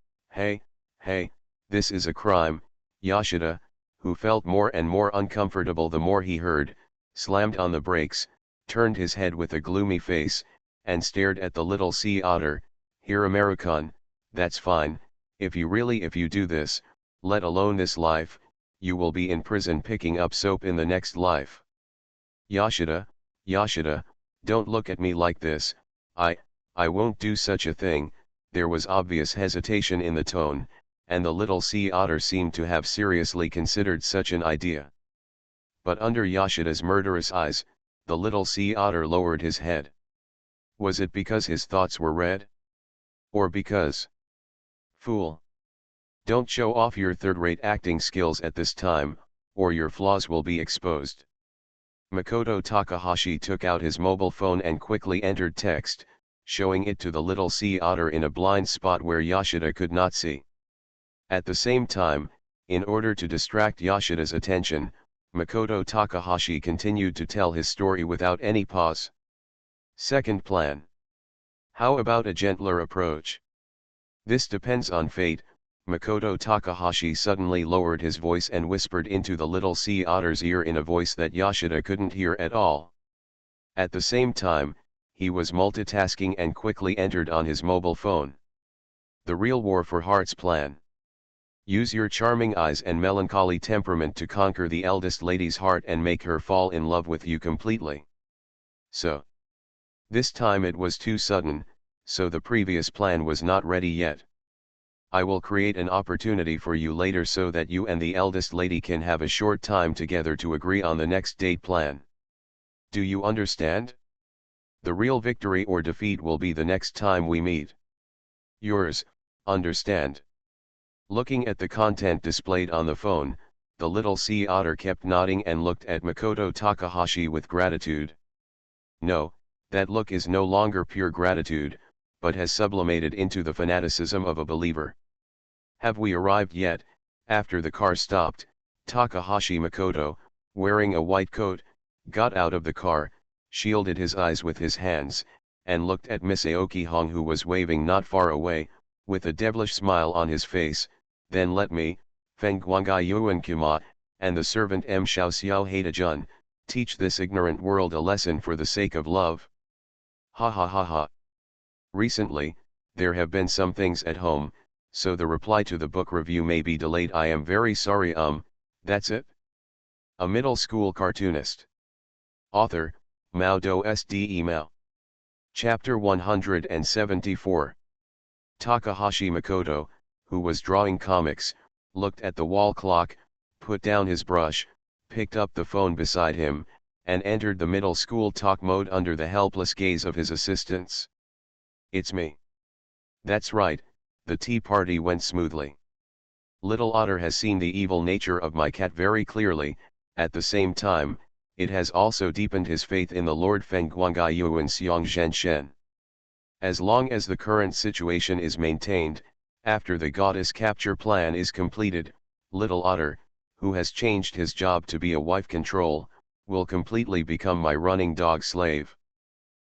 this is a crime. Yoshida, who felt more and more uncomfortable the more he heard, slammed on the brakes, turned his head with a gloomy face, and stared at the Little Sea Otter. Here American, that's fine. If you do this, let alone this life, you will be in prison picking up soap in the next life. Yoshida, don't look at me like this. I won't do such a thing. There was obvious hesitation in the tone, and the Little Sea Otter seemed to have seriously considered such an idea. But under Yoshida's murderous eyes, the Little Sea Otter lowered his head. Was it because his thoughts were read? Or because... Fool! Don't show off your third-rate acting skills at this time, or your flaws will be exposed. Makoto Takahashi took out his mobile phone and quickly entered text, showing it to the Little Sea Otter in a blind spot where Yoshida could not see. At the same time, in order to distract Yoshida's attention, Makoto Takahashi continued to tell his story without any pause. Second plan. How about a gentler approach? This depends on fate. Makoto Takahashi suddenly lowered his voice and whispered into the Little Sea Otter's ear in a voice that Yoshida couldn't hear at all. At the same time, he was multitasking and quickly entered on his mobile phone. The Real War for Hearts plan. Use your charming eyes and melancholy temperament to conquer the eldest lady's heart and make her fall in love with you completely. So. This time it was too sudden, so the previous plan was not ready yet. I will create an opportunity for you later so that you and the eldest lady can have a short time together to agree on the next date plan. Do you understand? The real victory or defeat will be the next time we meet. Yours, understand? Looking at the content displayed on the phone, the little sea otter kept nodding and looked at Makoto Takahashi with gratitude. No, that look is no longer pure gratitude, but has sublimated into the fanaticism of a believer. Have we arrived yet? After the car stopped, Takahashi Makoto, wearing a white coat, got out of the car, shielded his eyes with his hands, and looked at Miss Aoki Hong, who was waving not far away, with a devilish smile on his face. Then let me, Feng Guangai Yuan Kuma, and the servant M. Xiao Xiao Haida Jun, teach this ignorant world a lesson for the sake of love. Ha ha ha ha. Recently, there have been some things at home, so the reply to the book review may be delayed. I am very sorry. That's it? A middle school cartoonist. Author, Mao Do SD Email. Chapter 174. Takahashi Makoto, who was drawing comics, looked at the wall clock, put down his brush, picked up the phone beside him, and entered the middle school talk mode under the helpless gaze of his assistants. It's me. That's right, the tea party went smoothly. Little Otter has seen the evil nature of my cat very clearly. At the same time, it has also deepened his faith in the Lord Feng Guangai Yuan Xiang Zhen Shen. As long as the current situation is maintained, after the goddess capture plan is completed, Little Otter, who has changed his job to be a wife control, will completely become my running dog slave.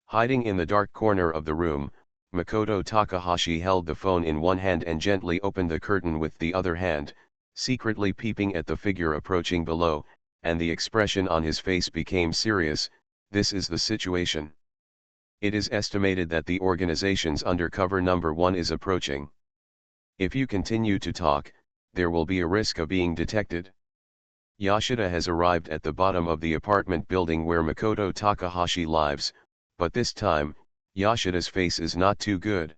Hiding in the dark corner of the room, Makoto Takahashi held the phone in one hand and gently opened the curtain with the other hand, secretly peeping at the figure approaching below, and the expression on his face became serious. This is the situation. It is estimated that the organization's undercover number 1 is approaching. If you continue to talk, there will be a risk of being detected. Yoshida has arrived at the bottom of the apartment building where Makoto Takahashi lives, but this time, Yoshida's face is not too good.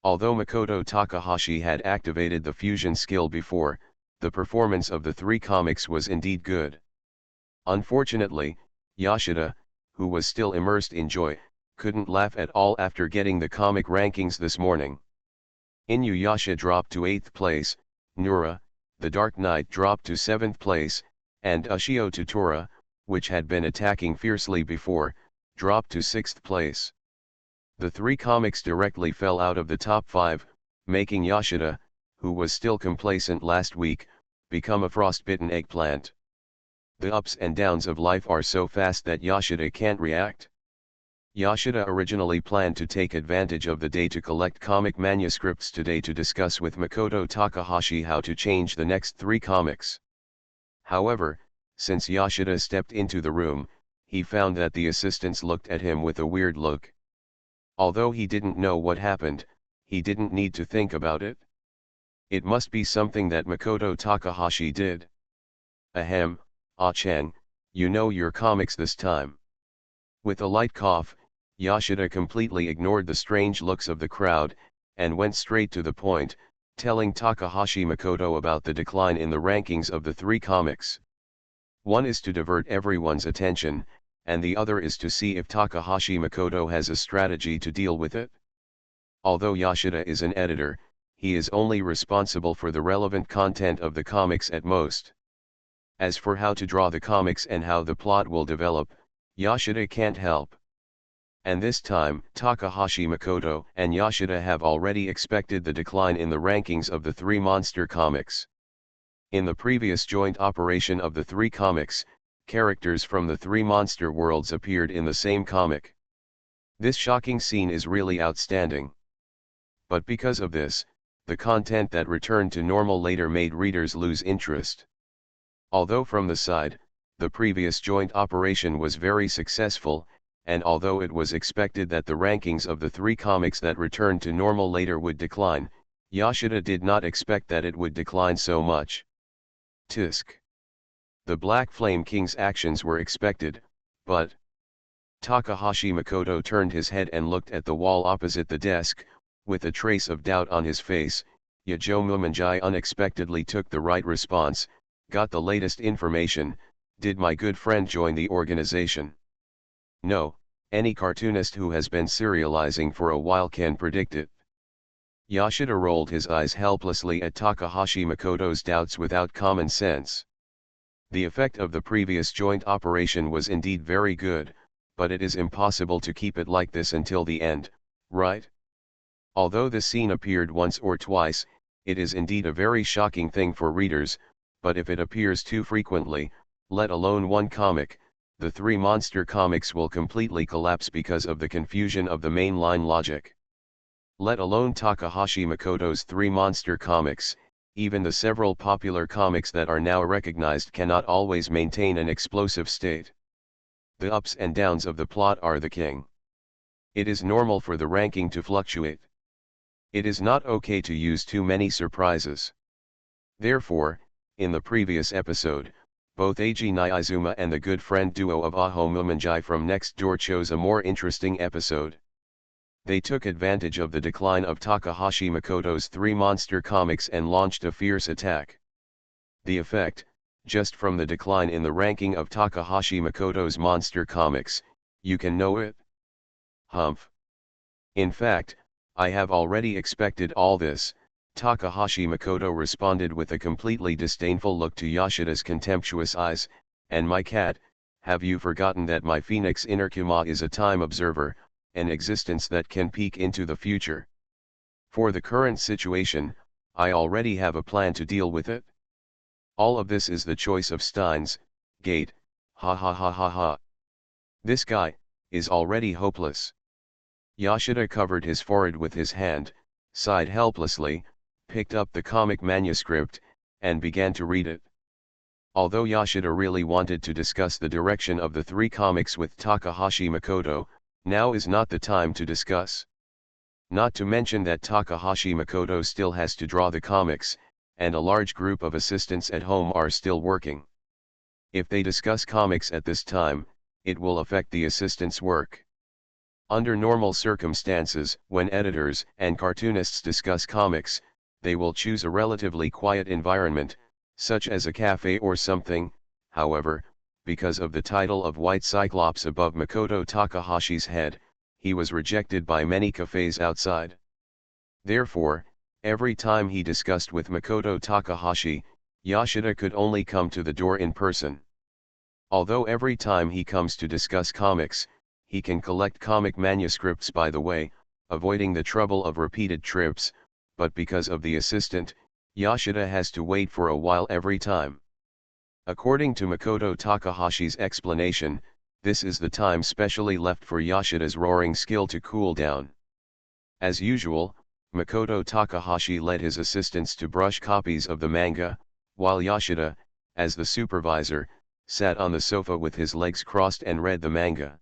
Although Makoto Takahashi had activated the fusion skill before, the performance of the 3 comics was indeed good. Unfortunately, Yoshida, who was still immersed in joy, couldn't laugh at all after getting the comic rankings this morning. Inuyasha dropped to 8th place, Nura, The Dark Knight dropped to 7th place, and Ushio Tutora, which had been attacking fiercely before, dropped to 6th place. The 3 comics directly fell out of the top 5, making Yoshida, who was still complacent last week, become a frostbitten eggplant. The ups and downs of life are so fast that Yoshida can't react. Yoshida originally planned to take advantage of the day to collect comic manuscripts today to discuss with Makoto Takahashi how to change the next 3 comics. However, since Yoshida stepped into the room, he found that the assistants looked at him with a weird look. Although he didn't know what happened, he didn't need to think about it. It must be something that Makoto Takahashi did. Ahem, Ah-chan, you know your comics this time. With a light cough, Yoshida completely ignored the strange looks of the crowd, and went straight to the point, telling Takahashi Makoto about the decline in the rankings of the 3 comics. One is to divert everyone's attention, and the other is to see if Takahashi Makoto has a strategy to deal with it. Although Yoshida is an editor, he is only responsible for the relevant content of the comics at most. As for how to draw the comics and how the plot will develop, Yoshida can't help. And this time, Takahashi Makoto and Yoshida have already expected the decline in the rankings of the 3 monster comics. In the previous joint operation of the 3 comics, characters from the 3 monster worlds appeared in the same comic. This shocking scene is really outstanding. But because of this, the content that returned to normal later made readers lose interest. Although from the side, the previous joint operation was very successful, and although it was expected that the rankings of the 3 comics that returned to normal later would decline, Yoshida did not expect that it would decline so much. Tisk. The Black Flame King's actions were expected, but Takahashi Makoto turned his head and looked at the wall opposite the desk, with a trace of doubt on his face. Yajo Mumanjai unexpectedly took the right response, got the latest information. Did my good friend join the organization? No, any cartoonist who has been serializing for a while can predict it. Yoshida rolled his eyes helplessly at Takahashi Makoto's doubts without common sense. The effect of the previous joint operation was indeed very good, but it is impossible to keep it like this until the end, right? Although the scene appeared once or twice, it is indeed a very shocking thing for readers, but if it appears too frequently, let alone one comic, the three monster comics will completely collapse because of the confusion of the mainline logic. Let alone Takahashi Makoto's three monster comics, even the several popular comics that are now recognized cannot always maintain an explosive state. The ups and downs of the plot are the king. It is normal for the ranking to fluctuate. It is not okay to use too many surprises. Therefore, in the previous episode, both Eiji Nyaizuma and the good friend duo of Aho Mumanjai from next door chose a more interesting episode. They took advantage of the decline of Takahashi Makoto's three monster comics and launched a fierce attack. The effect, just from the decline in the ranking of Takahashi Makoto's monster comics, you can know it? Humph. In fact, I have already expected all this. Takahashi Makoto responded with a completely disdainful look to Yoshida's contemptuous eyes, and my cat, have you forgotten that my phoenix Inarkuma is a time observer, an existence that can peek into the future? For the current situation, I already have a plan to deal with it. All of this is the choice of Steins Gate, ha ha ha ha ha. This guy is already hopeless. Yoshida covered his forehead with his hand, sighed helplessly, picked up the comic manuscript, and began to read it. Although Yoshida really wanted to discuss the direction of the three comics with Takahashi Makoto, now is not the time to discuss. Not to mention that Takahashi Makoto still has to draw the comics, and a large group of assistants at home are still working. If they discuss comics at this time, it will affect the assistants' work. Under normal circumstances, when editors and cartoonists discuss comics, they will choose a relatively quiet environment, such as a cafe or something. However, because of the title of White Cyclops above Makoto Takahashi's head, he was rejected by many cafes outside. Therefore, every time he discussed with Makoto Takahashi, Yoshida could only come to the door in person. Although every time he comes to discuss comics, he can collect comic manuscripts by the way, avoiding the trouble of repeated trips, but because of the assistant, Yoshida has to wait for a while every time. According to Makoto Takahashi's explanation, this is the time specially left for Yoshida's roaring skill to cool down. As usual, Makoto Takahashi led his assistants to brush copies of the manga, while Yoshida, as the supervisor, sat on the sofa with his legs crossed and read the manga.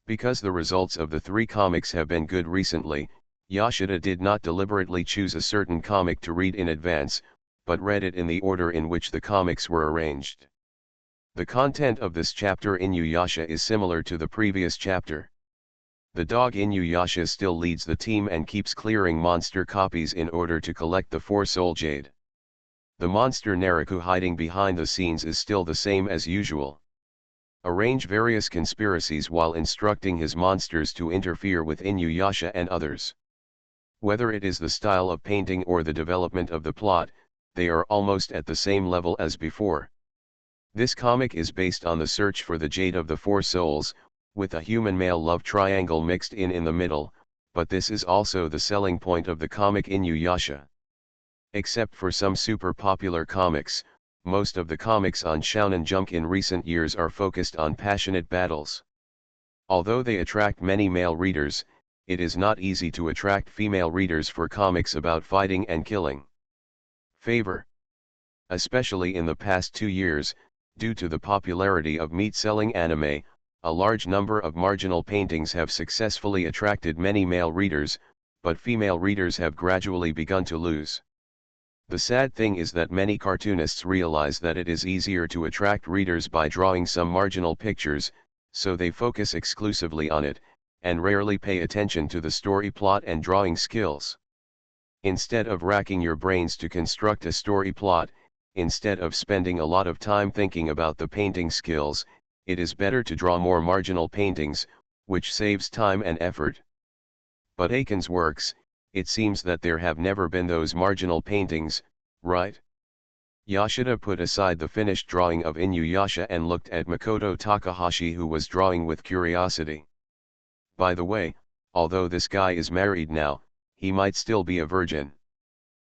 Because the results of the three comics have been good recently, Yoshida did not deliberately choose a certain comic to read in advance, but read it in the order in which the comics were arranged. The content of this chapter in Inuyasha is similar to the previous chapter. The dog Inuyasha still leads the team and keeps clearing monster copies in order to collect the 4 soul jade. The monster Naraku hiding behind the scenes is still the same as usual. Arrange various conspiracies while instructing his monsters to interfere with Inuyasha and others. Whether it is the style of painting or the development of the plot, they are almost at the same level as before. This comic is based on the search for the Jade of the 4 Souls, with a human-male love triangle mixed in the middle, but this is also the selling point of the comic Inuyasha. Except for some super popular comics, most of the comics on Shonen Jump in recent years are focused on passionate battles. Although they attract many male readers, it is not easy to attract female readers for comics about fighting and killing. Favor. Especially in the past 2 years, due to the popularity of meat-selling anime, a large number of marginal paintings have successfully attracted many male readers, but female readers have gradually begun to lose. The sad thing is that many cartoonists realize that it is easier to attract readers by drawing some marginal pictures, so they focus exclusively on it, and rarely pay attention to the story plot and drawing skills. Instead of racking your brains to construct a story plot, instead of spending a lot of time thinking about the painting skills, it is better to draw more marginal paintings, which saves time and effort. But Aiken's works, it seems that there have never been those marginal paintings, right? Yoshida put aside the finished drawing of Inuyasha and looked at Makoto Takahashi, who was drawing with curiosity. By the way, although this guy is married now, he might still be a virgin.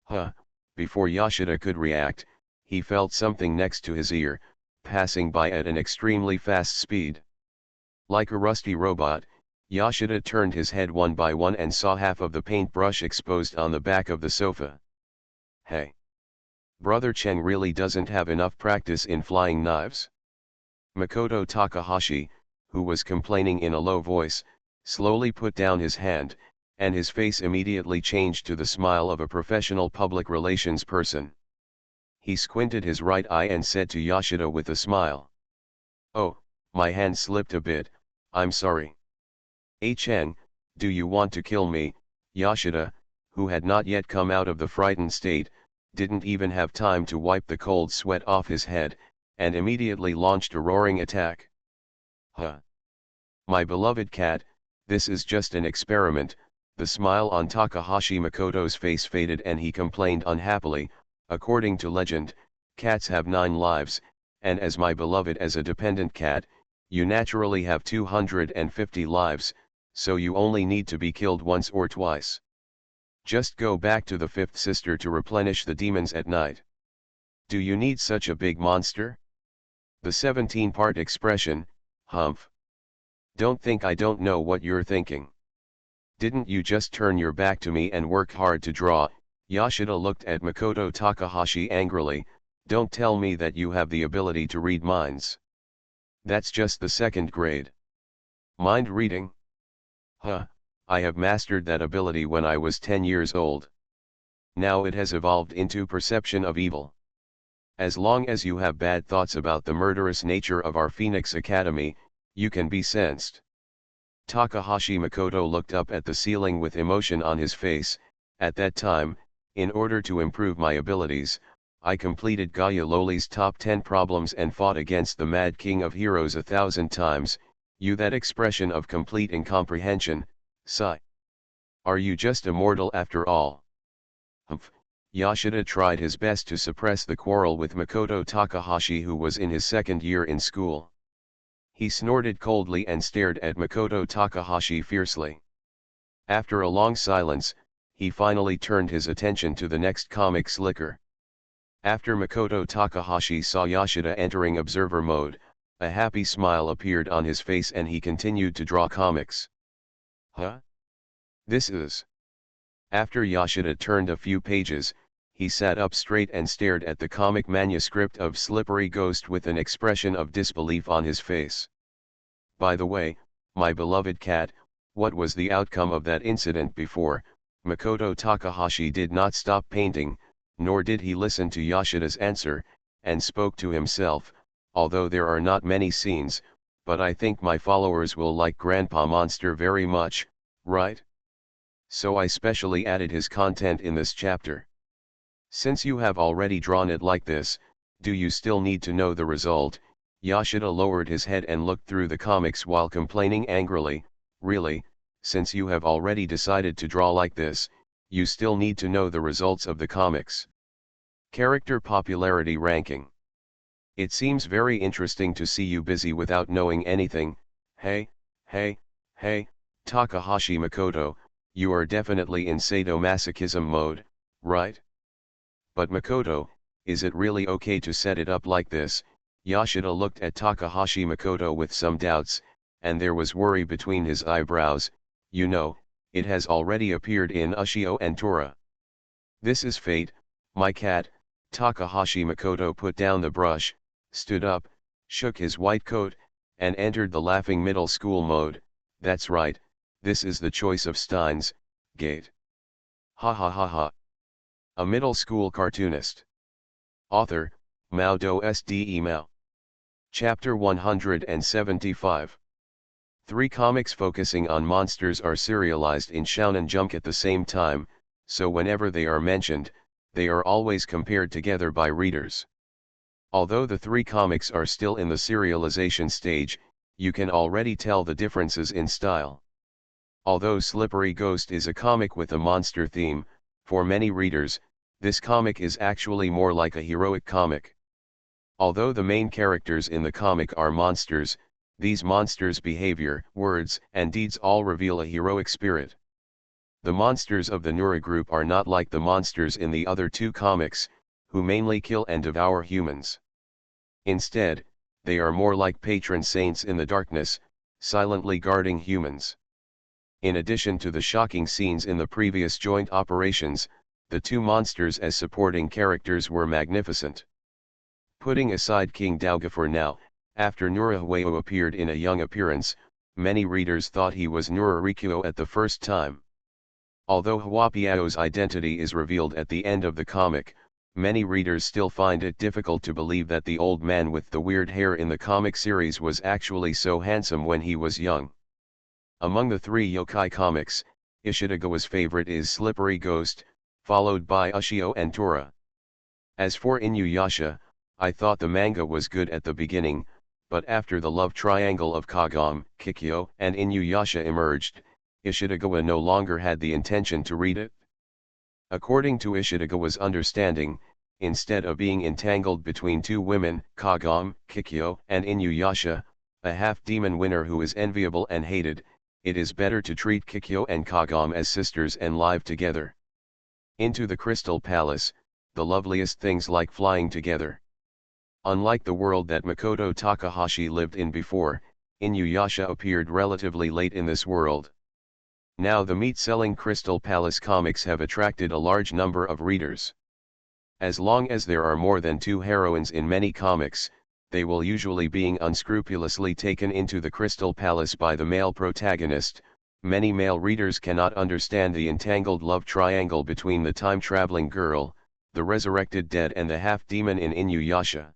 Huh, before Yoshida could react, he felt something next to his ear, passing by at an extremely fast speed. Like a rusty robot, Yoshida turned his head one by one and saw half of the paintbrush exposed on the back of the sofa. Hey! Brother Chen really doesn't have enough practice in flying knives. Makoto Takahashi, who was complaining in a low voice, slowly put down his hand, and his face immediately changed to the smile of a professional public relations person. He squinted his right eye and said to Yoshida with a smile, "Oh, my hand slipped a bit, I'm sorry." "Chen, do you want to kill me?" Yoshida, who had not yet come out of the frightened state, didn't even have time to wipe the cold sweat off his head, and immediately launched a roaring attack. "Huh! My beloved cat, this is just an experiment." The smile on Takahashi Makoto's face faded and he complained unhappily, "According to legend, cats have 9 lives, and as my beloved as a dependent cat, you naturally have 250 lives, so you only need to be killed once or twice. Just go back to the 5th sister to replenish the demons at night. Do you need such a big monster?" The 17-part expression, humph. Don't think I don't know what you're thinking. Didn't you just turn your back to me and work hard to draw? Yoshida looked at Makoto Takahashi angrily. Don't tell me that you have the ability to read minds. That's just the 2nd grade. Mind reading? Huh, I have mastered that ability when I was 10 years old. Now it has evolved into perception of evil. As long as you have bad thoughts about the murderous nature of our Phoenix Academy, you can be sensed. Takahashi Makoto looked up at the ceiling with emotion on his face. At that time, in order to improve my abilities, I completed Gaia Loli's top 10 problems and fought against the Mad King of Heroes 1,000 times. You, that expression of complete incomprehension, sigh. Are you just a mortal after all? Humph. Yoshida tried his best to suppress the quarrel with Makoto Takahashi, who was in his 2nd year in school. He snorted coldly and stared at Makoto Takahashi fiercely. After a long silence, he finally turned his attention to the next comic slicker. After Makoto Takahashi saw Yoshida entering observer mode, a happy smile appeared on his face and he continued to draw comics. Huh? This is... After Yoshida turned a few pages, he sat up straight and stared at the comic manuscript of Slippery Ghost with an expression of disbelief on his face. By the way, my beloved cat, what was the outcome of that incident before? Makoto Takahashi did not stop painting, nor did he listen to Yoshida's answer, and spoke to himself, although there are not many scenes, but I think my followers will like Grandpa Monster very much, right? So I specially added his content in this chapter. Since you have already drawn it like this, do you still need to know the result? Yoshida lowered his head and looked through the comics while complaining angrily, really, since you have already decided to draw like this, you still need to know the results of the comics. Character popularity ranking. It seems very interesting to see you busy without knowing anything. Hey, Takahashi Makoto, you are definitely in sadomasochism mode, right? But Makoto, is it really okay to set it up like this? Yoshida looked at Takahashi Makoto with some doubts, and there was worry between his eyebrows. You know, it has already appeared in Ushio and Tora. This is fate, my cat. Takahashi Makoto put down the brush, stood up, shook his white coat, and entered the laughing middle school mode. That's right, this is the choice of Stein's Gate. Ha ha ha ha. A middle school cartoonist. Author, Mao Do Sde Mao. Chapter 175. 3 comics focusing on monsters are serialized in Shonen Jump at the same time, so whenever they are mentioned, they are always compared together by readers. Although the three comics are still in the serialization stage, you can already tell the differences in style. Although Slippery Ghost is a comic with a monster theme, for many readers, this comic is actually more like a heroic comic. Although the main characters in the comic are monsters, these monsters' behavior, words, and deeds all reveal a heroic spirit. The monsters of the Nura group are not like the monsters in the other two comics, who mainly kill and devour humans. Instead, they are more like patron saints in the darkness, silently guarding humans. In addition to the shocking scenes in the previous joint operations, the two monsters as supporting characters were magnificent. Putting aside King Dauga for now, after Nura Huayo appeared in a young appearance, many readers thought he was Nura Rikuo at the first time. Although Huapiao's identity is revealed at the end of the comic, many readers still find it difficult to believe that the old man with the weird hair in the comic series was actually so handsome when he was young. Among the three yokai comics, Ishidagawa's favorite is Slippery Ghost, followed by Ushio and Tora. As for Inuyasha, I thought the manga was good at the beginning, but after the love triangle of Kagome, Kikyo, and Inuyasha emerged, Ishidagawa no longer had the intention to read it. According to Ishidagawa's understanding, instead of being entangled between two women, Kagome, Kikyo, and Inuyasha, a half-demon winner who is enviable and hated, it is better to treat Kikyo and Kagome as sisters and live together. Into the Crystal Palace, the loveliest things like flying together. Unlike the world that Makoto Takahashi lived in before, Inuyasha appeared relatively late in this world. Now the meat-selling Crystal Palace comics have attracted a large number of readers. As long as there are more than two heroines in many comics, they will usually being unscrupulously taken into the Crystal Palace by the male protagonist. Many male readers cannot understand the entangled love triangle between the time-traveling girl, the resurrected dead and the half-demon in Inuyasha.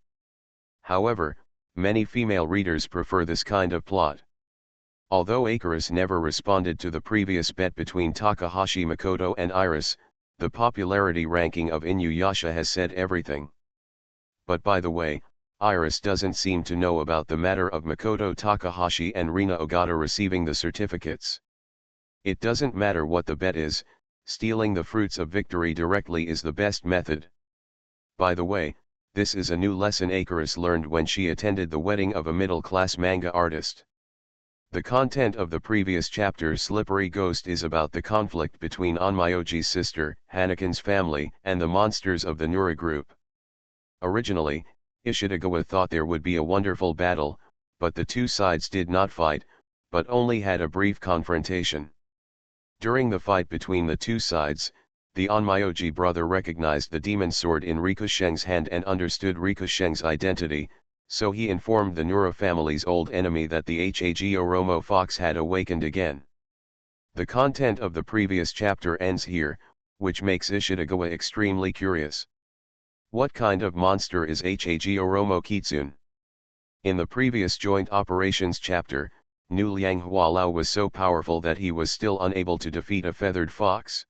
However, many female readers prefer this kind of plot. Although Icarus never responded to the previous bet between Takahashi Makoto and Iris, the popularity ranking of Inuyasha has said everything. But by the way, Iris doesn't seem to know about the matter of Makoto Takahashi and Rina Ogata receiving the certificates. It doesn't matter what the bet is, stealing the fruits of victory directly is the best method. By the way, this is a new lesson Icarus learned when she attended the wedding of a middle-class manga artist. The content of the previous chapter Slippery Ghost is about the conflict between Onmyoji's sister, Hanakin's family, and the monsters of the Nura group. Originally, Ishidagawa thought there would be a wonderful battle, but the two sides did not fight, but only had a brief confrontation. During the fight between the two sides, the Onmyoji brother recognized the demon sword in Rikusheng's hand and understood Rikusheng's identity, so he informed the Nura family's old enemy that the Hag Oromo fox had awakened again. The content of the previous chapter ends here, which makes Ishidagawa extremely curious. What kind of monster is Hag Oromo Kitsune? In the previous joint operations chapter, Nu Liang Hualao was so powerful that he was still unable to defeat a feathered fox.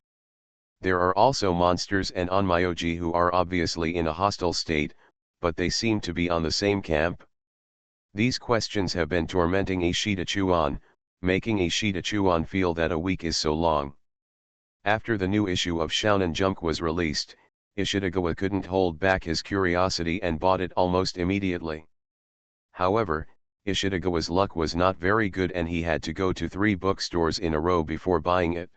There are also monsters and Onmyoji who are obviously in a hostile state, but they seem to be on the same camp. These questions have been tormenting Ishida Chuan, making Ishida Chuan feel that a week is so long. After the new issue of Shonen Jump was released, Ishidagawa couldn't hold back his curiosity and bought it almost immediately. However, Ishidagawa's luck was not very good and he had to go to 3 bookstores in a row before buying it.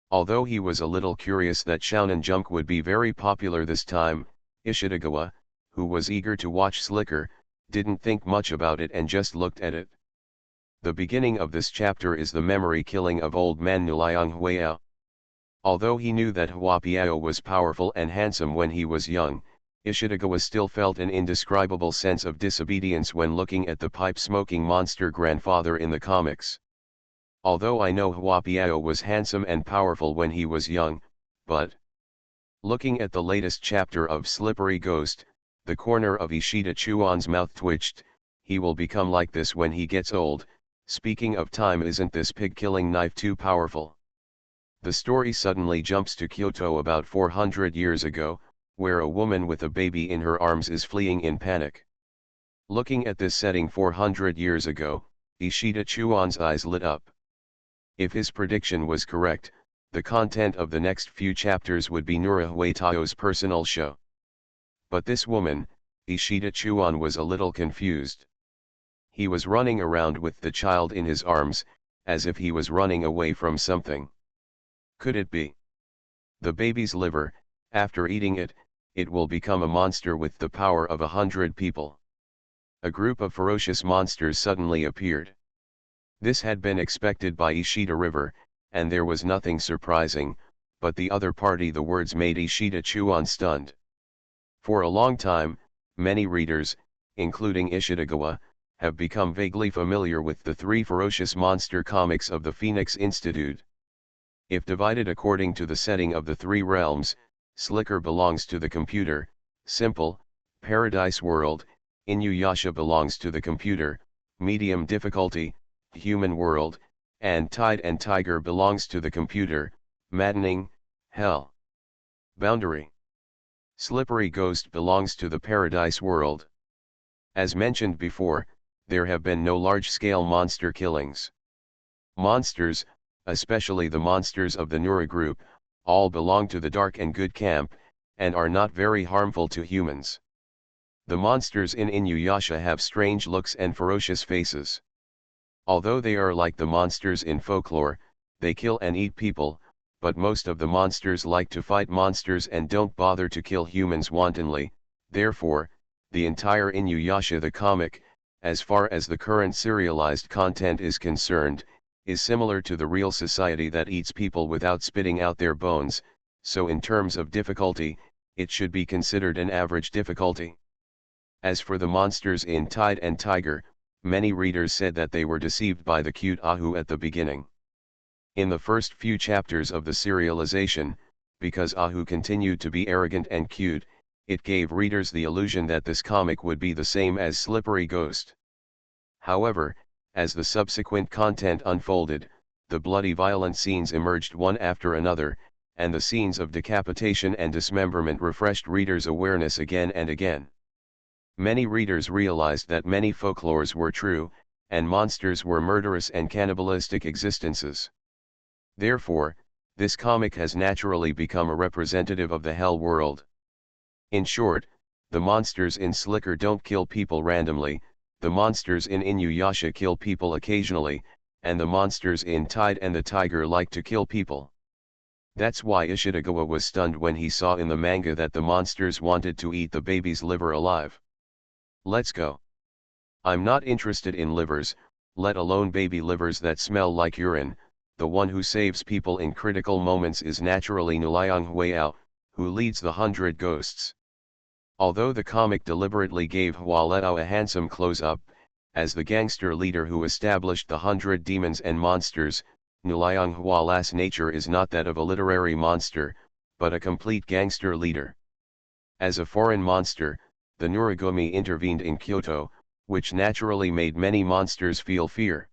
Although he was a little curious that Shonen Jump would be very popular this time, Ishidagawa, who was eager to watch Slicker, didn't think much about it and just looked at it. The beginning of this chapter is the memory killing of old man Nuliang Huayao. Although he knew that Huapiao was powerful and handsome when he was young, Ishidagawa still felt an indescribable sense of disobedience when looking at the pipe-smoking monster grandfather in the comics. Although I know Huapiao was handsome and powerful when he was young, but looking at the latest chapter of Slippery Ghost, the corner of Ishida Chuan's mouth twitched. He will become like this when he gets old. Speaking of time, isn't this pig-killing knife too powerful? The story suddenly jumps to Kyoto about 400 years ago, where a woman with a baby in her arms is fleeing in panic. Looking at this setting 400 years ago, Ishida Chuan's eyes lit up. If his prediction was correct, the content of the next few chapters would be Nura Huetao's personal show. But this woman, Ishida Chuan, was a little confused. He was running around with the child in his arms, as if he was running away from something. Could it be the baby's liver? After eating it, it will become a monster with the power of 100 people. A group of ferocious monsters suddenly appeared. This had been expected by Ishida River, and there was nothing surprising, but the other party, the words made Ishida Chuan stunned. For a long time, many readers, including Ishidagawa, have become vaguely familiar with the three ferocious monster comics of the Phoenix Institute. If divided according to the setting of the three realms, Slicker belongs to the computer, simple, Paradise World, Inuyasha belongs to the computer, medium difficulty, human world, and Tide and Tiger belongs to the computer, maddening, hell. Boundary. Slippery Ghost belongs to the Paradise World. As mentioned before, there have been no large-scale monster killings. Monsters, especially the monsters of the Nura group, all belong to the dark and good camp, and are not very harmful to humans. The monsters in Inuyasha have strange looks and ferocious faces. Although they are like the monsters in folklore, they kill and eat people, but most of the monsters like to fight monsters and don't bother to kill humans wantonly. Therefore, the entire Inuyasha the comic, as far as the current serialized content is concerned, is similar to the real society that eats people without spitting out their bones, so in terms of difficulty, it should be considered an average difficulty. As for the monsters in Tide and Tiger, many readers said that they were deceived by the cute Ahu at the beginning. In the first few chapters of the serialization, because Ahu continued to be arrogant and cute, it gave readers the illusion that this comic would be the same as Slippery Ghost. However, as the subsequent content unfolded, the bloody violent scenes emerged one after another, and the scenes of decapitation and dismemberment refreshed readers' awareness again and again. Many readers realized that many folklores were true, and monsters were murderous and cannibalistic existences. Therefore, this comic has naturally become a representative of the hell world. In short, the monsters in Slicker don't kill people randomly, the monsters in Inuyasha kill people occasionally, and the monsters in Tide and the Tiger like to kill people. That's why Ishidagawa was stunned when he saw in the manga that the monsters wanted to eat the baby's liver alive. Let's go. I'm not interested in livers, let alone baby livers that smell like urine. The one who saves people in critical moments is naturally Nuliang Huayao, who leads the 100 Ghosts. Although the comic deliberately gave Hualao a handsome close-up, as the gangster leader who established the 100 demons and monsters, Nuliang Huala's nature is not that of a literary monster, but a complete gangster leader. As a foreign monster, the Nuragumi intervened in Kyoto, which naturally made many monsters feel fear.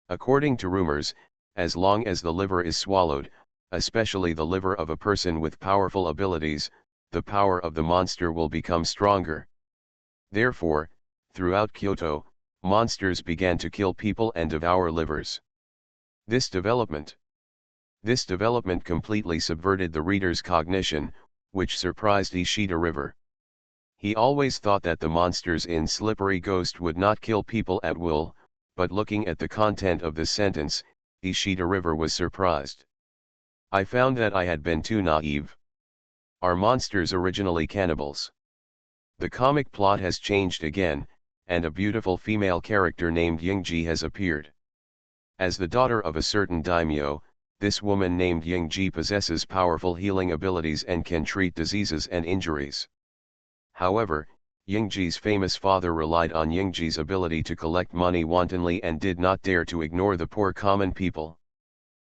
According to rumors, as long as the liver is swallowed, especially the liver of a person with powerful abilities, the power of the monster will become stronger. Therefore, throughout Kyoto, monsters began to kill people and devour livers. This development completely subverted the reader's cognition, which surprised Ishida River. He always thought that the monsters in Slippery Ghost would not kill people at will, but looking at the content of this sentence, Ishida River was surprised. I found that I had been too naive. Are monsters originally cannibals? The comic plot has changed again, and a beautiful female character named Yingji has appeared. As the daughter of a certain daimyo, this woman named Yingji possesses powerful healing abilities and can treat diseases and injuries. However, Yingji's famous father relied on Yingji's ability to collect money wantonly and did not dare to ignore the poor common people.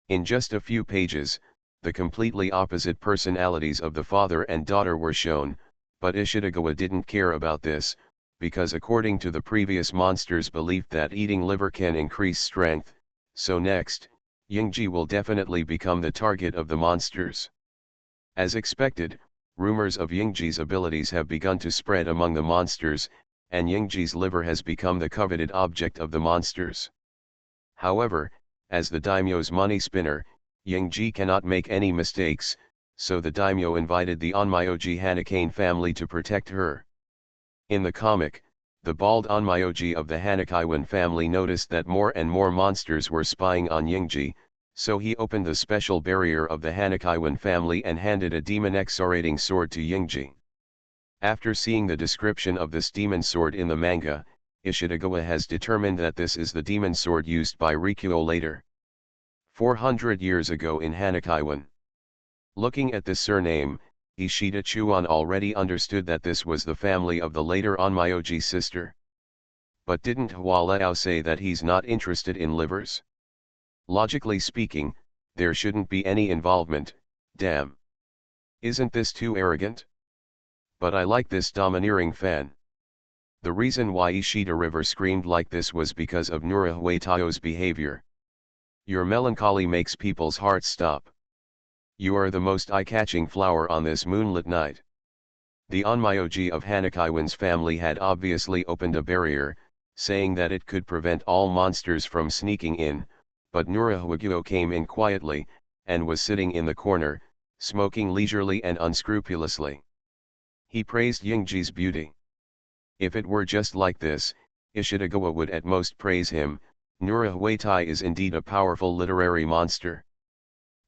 In just a few pages, the completely opposite personalities of the father and daughter were shown, but Ishidagawa didn't care about this, because according to the previous monster's belief that eating liver can increase strength, so next, Yingji will definitely become the target of the monsters. As expected, rumors of Yingji's abilities have begun to spread among the monsters, and Yingji's liver has become the coveted object of the monsters. However, as the daimyo's money spinner, Yingji cannot make any mistakes, so the daimyo invited the Onmyoji Hanakane family to protect her. In the comic, the bald Onmyoji of the Hanakaiwan family noticed that more and more monsters were spying on Yingji, so he opened the special barrier of the Hanakaiwan family and handed a demon-exorating sword to Yingji. After seeing the description of this demon sword in the manga, Ishitagawa has determined that this is the demon sword used by Rikuo later. 400 years ago in Hanakaiwan. Looking at this surname, Ishida Chuan already understood that this was the family of the later Onmyoji sister. But didn't Hualao say that he's not interested in livers? Logically speaking, there shouldn't be any involvement, damn. Isn't this too arrogant? But I like this domineering fan. The reason why Ishida River screamed like this was because of Nura Huetao's behavior. Your melancholy makes people's hearts stop. You are the most eye-catching flower on this moonlit night. The Onmyoji of Hanakaiwan's family had obviously opened a barrier, saying that it could prevent all monsters from sneaking in, but Nura Huaguo came in quietly, and was sitting in the corner, smoking leisurely and unscrupulously. He praised Yingji's beauty. If it were just like this, Ishitagawa would at most praise him. Nura Huetai is indeed a powerful literary monster.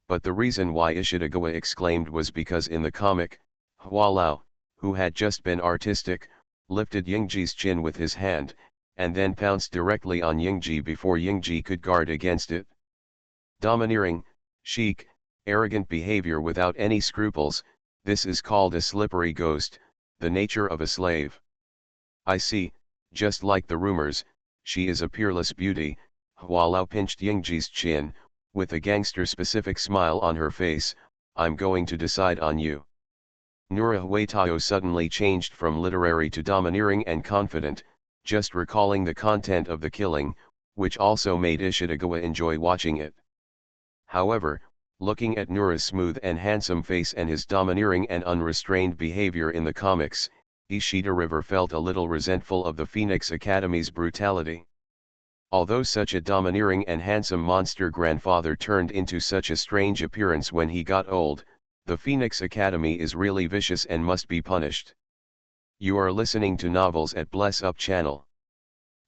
But the reason why Ishitagawa exclaimed was because in the comic, Hualao, who had just been artistic, lifted Yingji's chin with his hand, and then pounced directly on Yingji before Yingji could guard against it. Domineering, chic, arrogant behavior without any scruples, this is called a slippery ghost, the nature of a slave. I see, just like the rumors, she is a peerless beauty. Hualao pinched Yingji's chin, with a gangster-specific smile on her face. I'm going to decide on you. Nura Huetao suddenly changed from literary to domineering and confident, just recalling the content of the killing, which also made Ishitagawa enjoy watching it. However, looking at Nura's smooth and handsome face and his domineering and unrestrained behavior in the comics, Ishida River felt a little resentful of the Phoenix Academy's brutality. Although such a domineering and handsome monster grandfather turned into such a strange appearance when he got old, the Phoenix Academy is really vicious and must be punished. You are listening to Novels at Bless Up channel.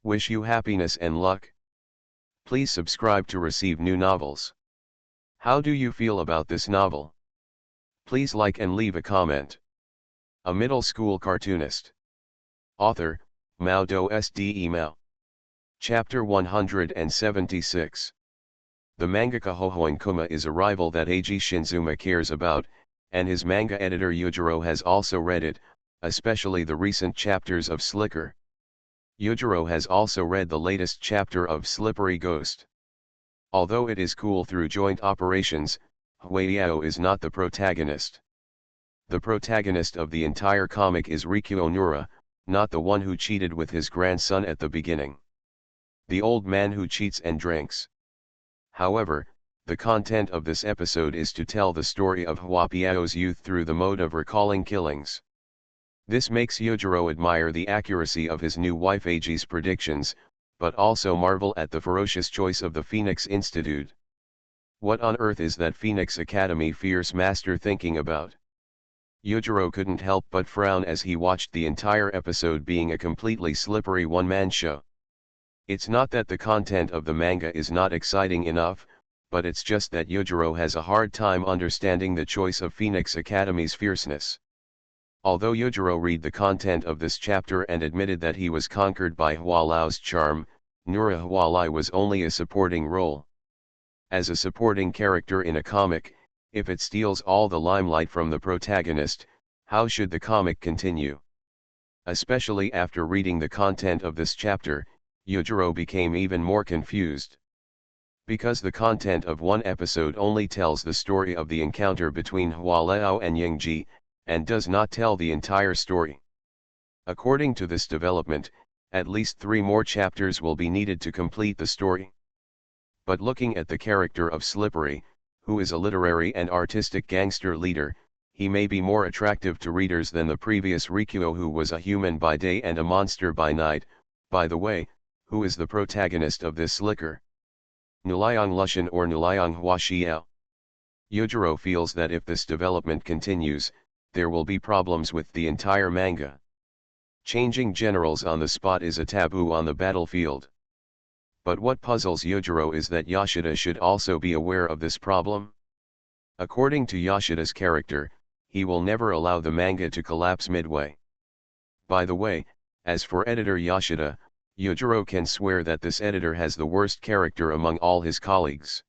Wish you happiness and luck. Please subscribe to receive new novels. How do you feel about this novel? Please like and leave a comment. A middle school cartoonist. Author, Mao Do Sde Mao. Chapter 176. The mangaka Hohoin Kuma is a rival that Eiji Shinzuma cares about, and his manga editor Yujiro has also read it, especially the recent chapters of Slicker. Yujiro has also read the latest chapter of Slippery Ghost. Although it is cool through joint operations, Hueyao is not the protagonist. The protagonist of the entire comic is Rikuo Nura, not the one who cheated with his grandson at the beginning. The old man who cheats and drinks. However, the content of this episode is to tell the story of Huapiao's youth through the mode of recalling killings. This makes Yujiro admire the accuracy of his new wife Eiji's predictions, but also marvel at the ferocious choice of the Phoenix Institute. What on earth is that Phoenix Academy fierce master thinking about? Yujiro couldn't help but frown as he watched the entire episode being a completely slippery one-man show. It's not that the content of the manga is not exciting enough, but it's just that Yujiro has a hard time understanding the choice of Phoenix Academy's fierceness. Although Yujiro read the content of this chapter and admitted that he was conquered by Hualao's charm, Nura Hualai was only a supporting role. As a supporting character in a comic, if it steals all the limelight from the protagonist, how should the comic continue? Especially after reading the content of this chapter, Yujiro became even more confused. Because the content of one episode only tells the story of the encounter between Hualao and Yingji, and does not tell the entire story. According to this development, at least 3 more chapters will be needed to complete the story. But looking at the character of Slippery, who is a literary and artistic gangster leader, he may be more attractive to readers than the previous Rikuo, who was a human by day and a monster by night. By the way, who is the protagonist of this slicker? Nuliang Lushan or Nuliang Huaxiao? Yujiro feels that if this development continues, there will be problems with the entire manga. Changing generals on the spot is a taboo on the battlefield. But what puzzles Yujiro is that Yoshida should also be aware of this problem. According to Yoshida's character, he will never allow the manga to collapse midway. By the way, as for editor Yoshida, Yujiro can swear that this editor has the worst character among all his colleagues.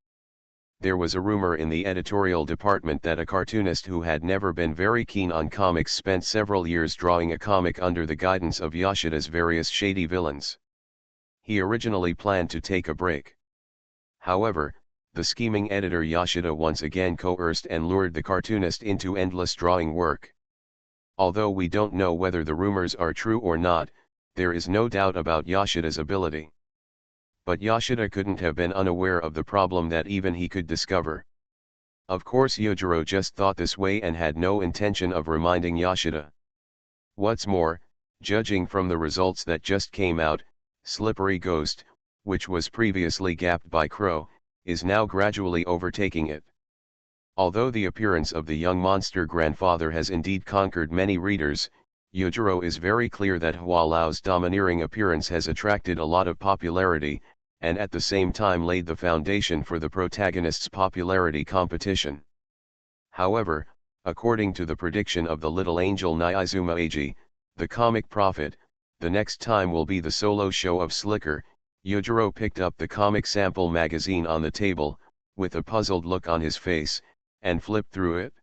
There was a rumor in the editorial department that a cartoonist who had never been very keen on comics spent several years drawing a comic under the guidance of Yoshida's various shady villains. He originally planned to take a break. However, the scheming editor Yoshida once again coerced and lured the cartoonist into endless drawing work. Although we don't know whether the rumors are true or not, there is no doubt about Yoshida's ability. But Yoshida couldn't have been unaware of the problem that even he could discover. Of course Yujiro just thought this way and had no intention of reminding Yoshida. What's more, judging from the results that just came out, Slippery Ghost, which was previously gapped by Crow, is now gradually overtaking it. Although the appearance of the young monster grandfather has indeed conquered many readers, Yujiro is very clear that Hua Lao's domineering appearance has attracted a lot of popularity, and at the same time laid the foundation for the protagonist's popularity competition. However, according to the prediction of the little angel Nyizuma Eiji, the comic prophet, the next time will be the solo show of Slicker. Yujiro picked up the comic sample magazine on the table, with a puzzled look on his face, and flipped through it.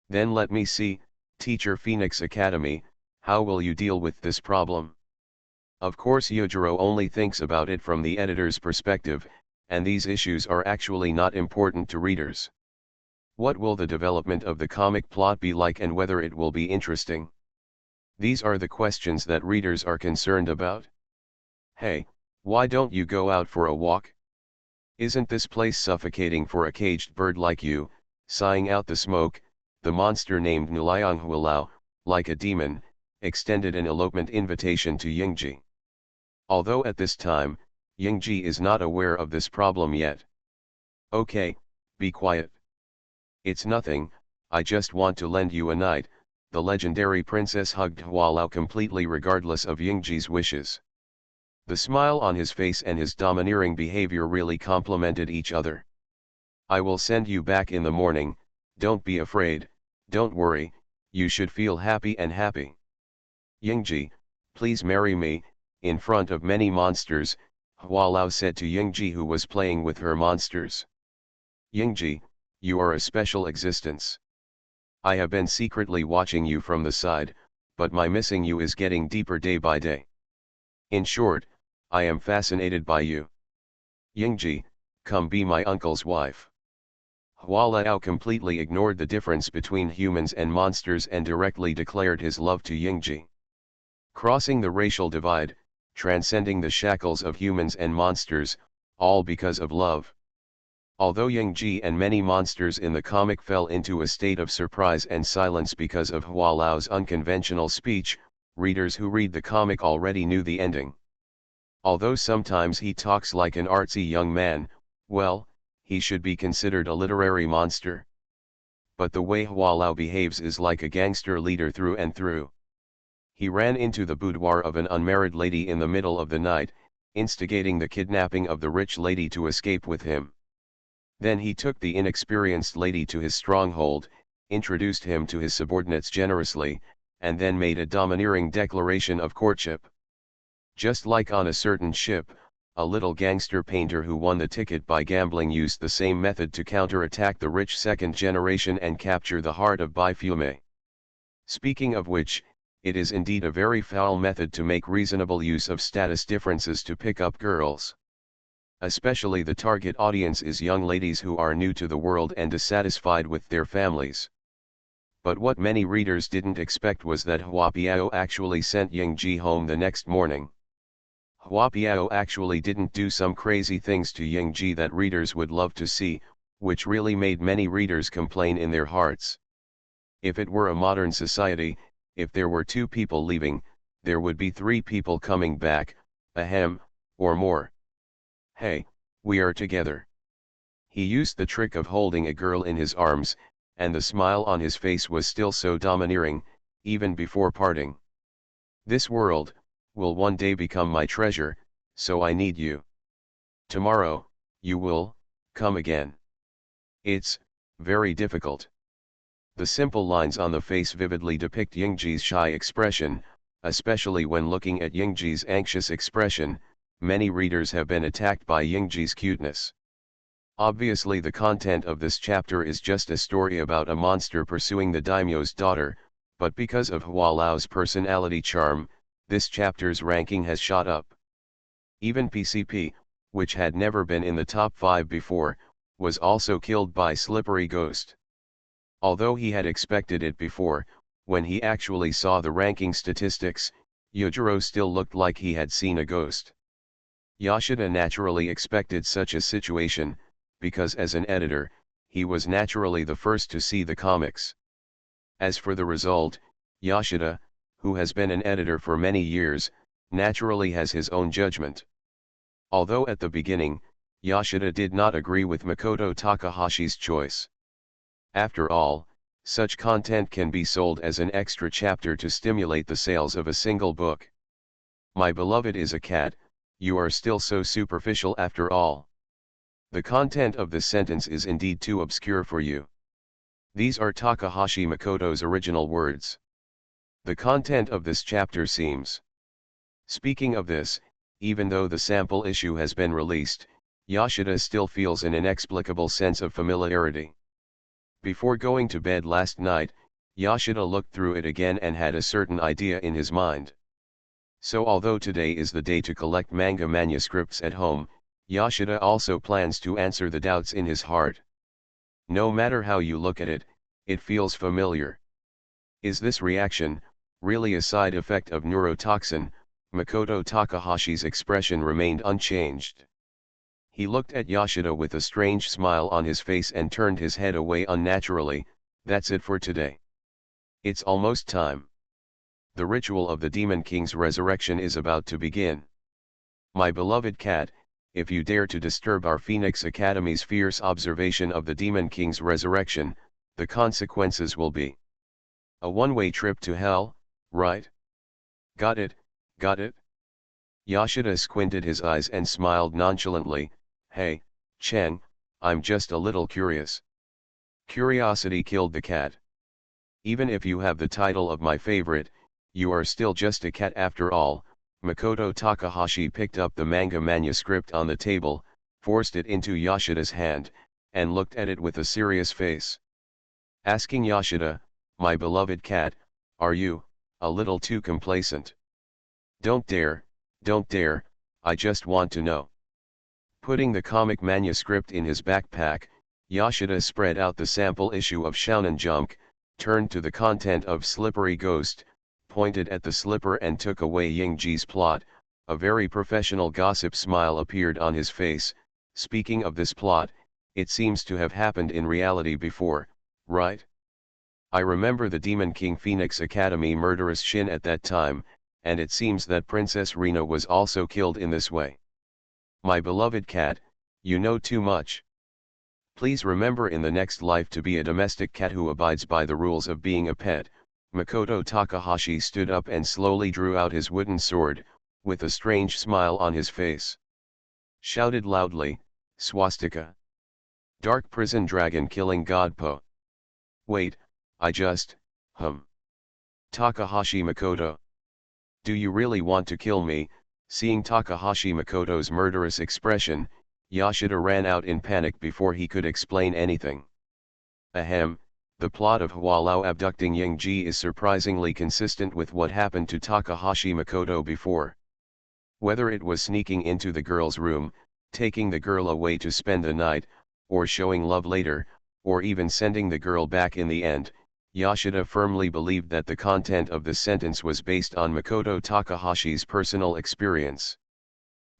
Then let me see, Teacher Phoenix Academy, how will you deal with this problem? Of course Yujiro only thinks about it from the editor's perspective, and these issues are actually not important to readers. What will the development of the comic plot be like and whether it will be interesting? These are the questions that readers are concerned about. Hey, why don't you go out for a walk? Isn't this place suffocating for a caged bird like you? Sighing out the smoke, the monster named Nuliang Hualao, like a demon, extended an elopement invitation to Yingji. Although at this time, Yingji is not aware of this problem yet. Okay, be quiet. It's nothing, I just want to lend you a night. The legendary princess hugged Hualao completely regardless of Yingji's wishes. The smile on his face and his domineering behavior really complemented each other. I will send you back in the morning, don't be afraid, don't worry, you should feel happy and happy. Yingji, please marry me. In front of many monsters, Hualao said to Yingji, who was playing with her monsters. Yingji, you are a special existence. I have been secretly watching you from the side, but my missing you is getting deeper day by day. In short, I am fascinated by you. Yingji, come be my uncle's wife. Hualao completely ignored the difference between humans and monsters and directly declared his love to Yingji. Crossing the racial divide, transcending the shackles of humans and monsters, all because of love. Although Yingji and many monsters in the comic fell into a state of surprise and silence because of Hualao's unconventional speech, readers who read the comic already knew the ending. Although sometimes he talks like an artsy young man, well, he should be considered a literary monster. But the way Hualao behaves is like a gangster leader through and through. He ran into the boudoir of an unmarried lady in the middle of the night, instigating the kidnapping of the rich lady to escape with him. Then he took the inexperienced lady to his stronghold, introduced him to his subordinates generously, and then made a domineering declaration of courtship. Just like on a certain ship, a little gangster painter who won the ticket by gambling used the same method to counterattack the rich second generation and capture the heart of Bai Fume. Speaking of which, it is indeed a very foul method to make reasonable use of status differences to pick up girls. Especially the target audience is young ladies who are new to the world and dissatisfied with their families. But what many readers didn't expect was that Huapiao actually sent Yingji home the next morning. Huapiao actually didn't do some crazy things to Yingji that readers would love to see, which really made many readers complain in their hearts. If it were a modern society, if there were 2 people leaving, there would be 3 people coming back, ahem, or more. Hey, we are together. He used the trick of holding a girl in his arms, and the smile on his face was still so domineering, even before parting. This world will one day become my treasure, so I need you. Tomorrow, you will come again. It's very difficult. The simple lines on the face vividly depict Yingji's shy expression, especially when looking at Yingji's anxious expression. Many readers have been attacked by Yingji's cuteness. Obviously, the content of this chapter is just a story about a monster pursuing the daimyo's daughter, but because of Hua Lao's personality charm, this chapter's ranking has shot up. Even PCP, which had never been in the top 5 before, was also killed by Slippery Ghost. Although he had expected it before, when he actually saw the ranking statistics, Yujiro still looked like he had seen a ghost. Yoshida naturally expected such a situation, because as an editor, he was naturally the first to see the comics. As for the result, Yoshida, who has been an editor for many years, naturally has his own judgment. Although at the beginning, Yoshida did not agree with Makoto Takahashi's choice. After all, such content can be sold as an extra chapter to stimulate the sales of a single book. My beloved is a cat, you are still so superficial after all. The content of this sentence is indeed too obscure for you. These are Takahashi Makoto's original words. The content of this chapter seems. Speaking of this, even though the sample issue has been released, Yoshida still feels an inexplicable sense of familiarity. Before going to bed last night, Yoshida looked through it again and had a certain idea in his mind. So although today is the day to collect manga manuscripts at home, Yoshida also plans to answer the doubts in his heart. No matter how you look at it, it feels familiar. Is this reaction really a side effect of neurotoxin? Makoto Takahashi's expression remained unchanged. He looked at Yoshida with a strange smile on his face and turned his head away unnaturally. That's it for today. It's almost time. The ritual of the Demon King's resurrection is about to begin. My beloved cat, if you dare to disturb our Phoenix Academy's fierce observation of the Demon King's resurrection, the consequences will be a one-way trip to hell, right? Got it, got it? Yoshida squinted his eyes and smiled nonchalantly. Hey, Chen, I'm just a little curious. Curiosity killed the cat. Even if you have the title of my favorite, you are still just a cat after all. Makoto Takahashi picked up the manga manuscript on the table, forced it into Yoshida's hand, and looked at it with a serious face. Asking Yoshida, my beloved cat, are you a little too complacent? Don't dare, I just want to know. Putting the comic manuscript in his backpack, Yoshida spread out the sample issue of Shonen Jump, turned to the content of Slippery Ghost, pointed at the slipper and took away Yingji's plot. A very professional gossip smile appeared on his face. Speaking of this plot, it seems to have happened in reality before, right? I remember the Demon King Phoenix Academy murderous Shin at that time, and it seems that Princess Rina was also killed in this way. My beloved cat, you know too much. Please remember in the next life to be a domestic cat who abides by the rules of being a pet. Makoto Takahashi stood up and slowly drew out his wooden sword, with a strange smile on his face. Shouted loudly, swastika. Dark prison dragon killing god Po. Wait, Takahashi Makoto. Do you really want to kill me? Seeing Takahashi Makoto's murderous expression, Yoshida ran out in panic before he could explain anything. Ahem, the plot of Hualao abducting Yingji is surprisingly consistent with what happened to Takahashi Makoto before. Whether it was sneaking into the girl's room, taking the girl away to spend the night, or showing love later, or even sending the girl back in the end, Yoshida firmly believed that the content of the sentence was based on Makoto Takahashi's personal experience.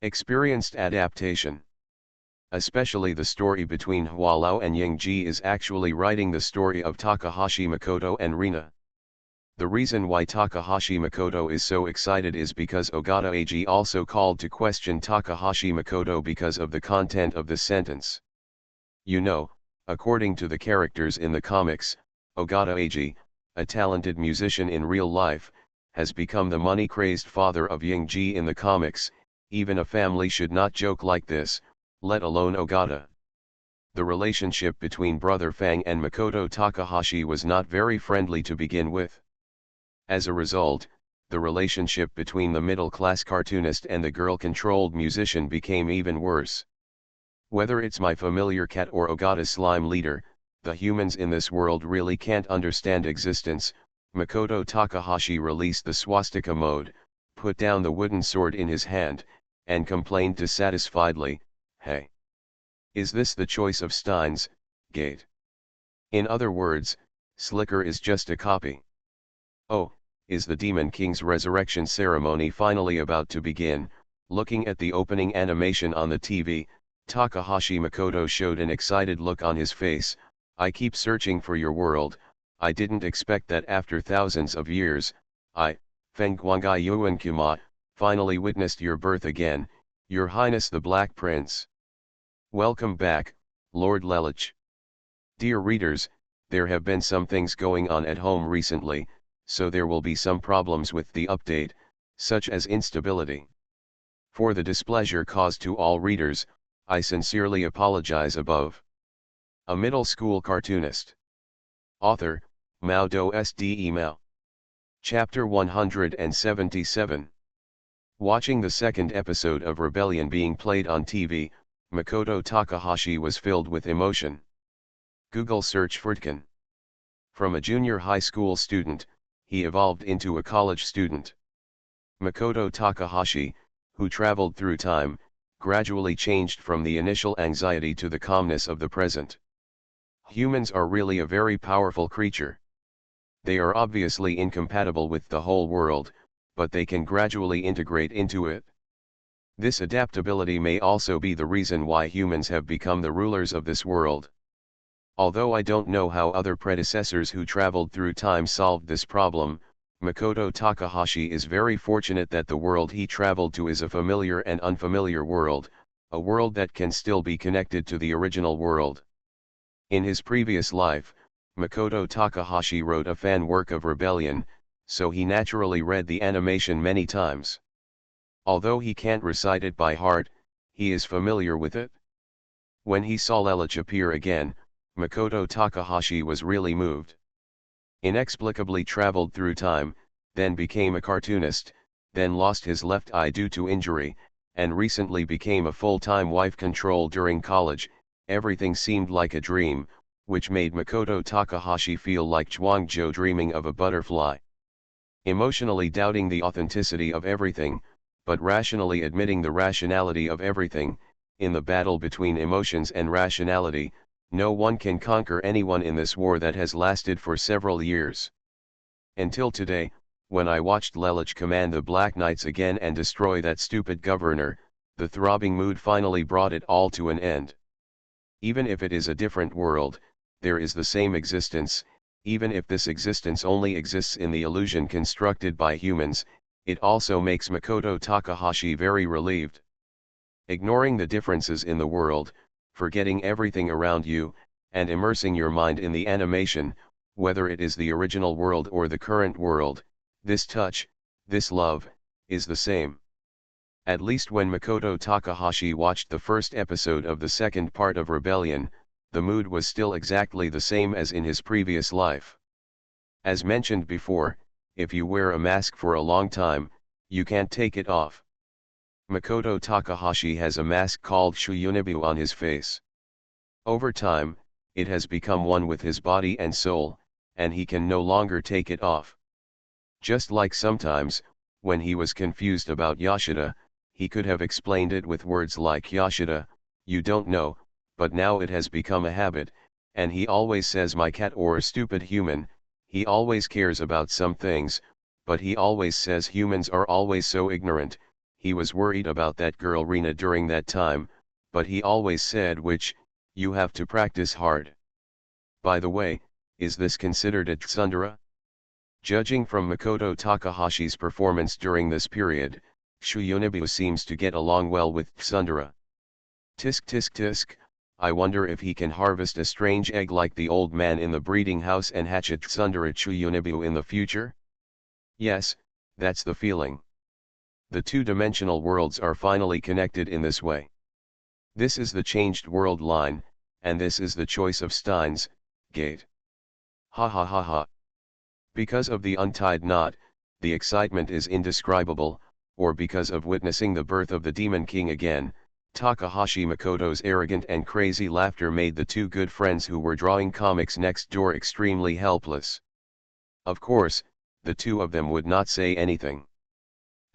Experienced adaptation. Especially the story between Hualao and Yingji is actually writing the story of Takahashi Makoto and Rina. The reason why Takahashi Makoto is so excited is because Ogata Ag also called to question Takahashi Makoto because of the content of this sentence. You know, according to the characters in the comics, Ogata Ag, a talented musician in real life, has become the money-crazed father of Yingji in the comics. Even a family should not joke like this, let alone Ogata. The relationship between brother Fang and Makoto Takahashi was not very friendly to begin with. As a result, the relationship between the middle-class cartoonist and the girl-controlled musician became even worse. Whether it's my familiar cat or Ogata's slime leader, the humans in this world really can't understand existence. Makoto Takahashi released the swastika mode, put down the wooden sword in his hand, and complained dissatisfiedly, "Hey! Is this the choice of Steins Gate? In other words, Slicker is just a copy. Oh, is the Demon King's resurrection ceremony finally about to begin?" Looking at the opening animation on the TV, Takahashi Makoto showed an excited look on his face. "I keep searching for your world. I didn't expect that after thousands of years, I, Fengguangai Yuan-kuma, finally witnessed your birth again, Your Highness the Black Prince. Welcome back, Lord Lelich." Dear readers, there have been some things going on at home recently, so there will be some problems with the update, such as instability. For the displeasure caused to all readers, I sincerely apologize above. A middle school cartoonist. Author, Mao Do Sde Mao. Chapter 177. Watching the second episode of Rebellion being played on TV, Makoto Takahashi was filled with emotion. Google search Furtkin. From a junior high school student, he evolved into a college student. Makoto Takahashi, who traveled through time, gradually changed from the initial anxiety to the calmness of the present. Humans are really a very powerful creature. They are obviously incompatible with the whole world, but they can gradually integrate into it. This adaptability may also be the reason why humans have become the rulers of this world. Although I don't know how other predecessors who traveled through time solved this problem, Makoto Takahashi is very fortunate that the world he traveled to is a familiar and unfamiliar world, a world that can still be connected to the original world. In his previous life, Makoto Takahashi wrote a fan work of Rebellion, so he naturally read the animation many times. Although he can't recite it by heart, he is familiar with it. When he saw Lelich appear again, Makoto Takahashi was really moved. Inexplicably traveled through time, then became a cartoonist, then lost his left eye due to injury, and recently became a full-time wife control during college. Everything seemed like a dream, which made Makoto Takahashi feel like Zhuangzhou dreaming of a butterfly. Emotionally doubting the authenticity of everything, but rationally admitting the rationality of everything, in the battle between emotions and rationality, no one can conquer anyone in this war that has lasted for several years. Until today, when I watched Lelich command the Black Knights again and destroy that stupid governor, the throbbing mood finally brought it all to an end. Even if it is a different world, there is the same existence. Even if this existence only exists in the illusion constructed by humans, it also makes Makoto Takahashi very relieved. Ignoring the differences in the world, forgetting everything around you, and immersing your mind in the animation, whether it is the original world or the current world, this touch, this love, is the same. At least when Makoto Takahashi watched the first episode of the second part of Rebellion, the mood was still exactly the same as in his previous life. As mentioned before, if you wear a mask for a long time, you can't take it off. Makoto Takahashi has a mask called Shuyunibu on his face. Over time, it has become one with his body and soul, and he can no longer take it off. Just like sometimes, when he was confused about Yoshida, he could have explained it with words like Yoshida, you don't know, but now it has become a habit, and he always says my cat or a stupid human. He always cares about some things, but he always says humans are always so ignorant. he was worried about that girl Rina during that time, but he always said which, you have to practice hard. By the way, is this considered a tsundere? Judging from Makoto Takahashi's performance during this period, Shuyonibu seems to get along well with tsundere. Tisk tisk tisk, I wonder if he can harvest a strange egg like the old man in the breeding house and hatch a tsundere Shuyonibu in the future? Yes, that's the feeling. The two-dimensional worlds are finally connected in this way. This is the changed world line, and this is the choice of Stein's gate. Ha ha ha ha. Because of the untied knot, the excitement is indescribable, or because of witnessing the birth of the Demon King again, Takahashi Makoto's arrogant and crazy laughter made the two good friends who were drawing comics next door extremely helpless. Of course, the two of them would not say anything.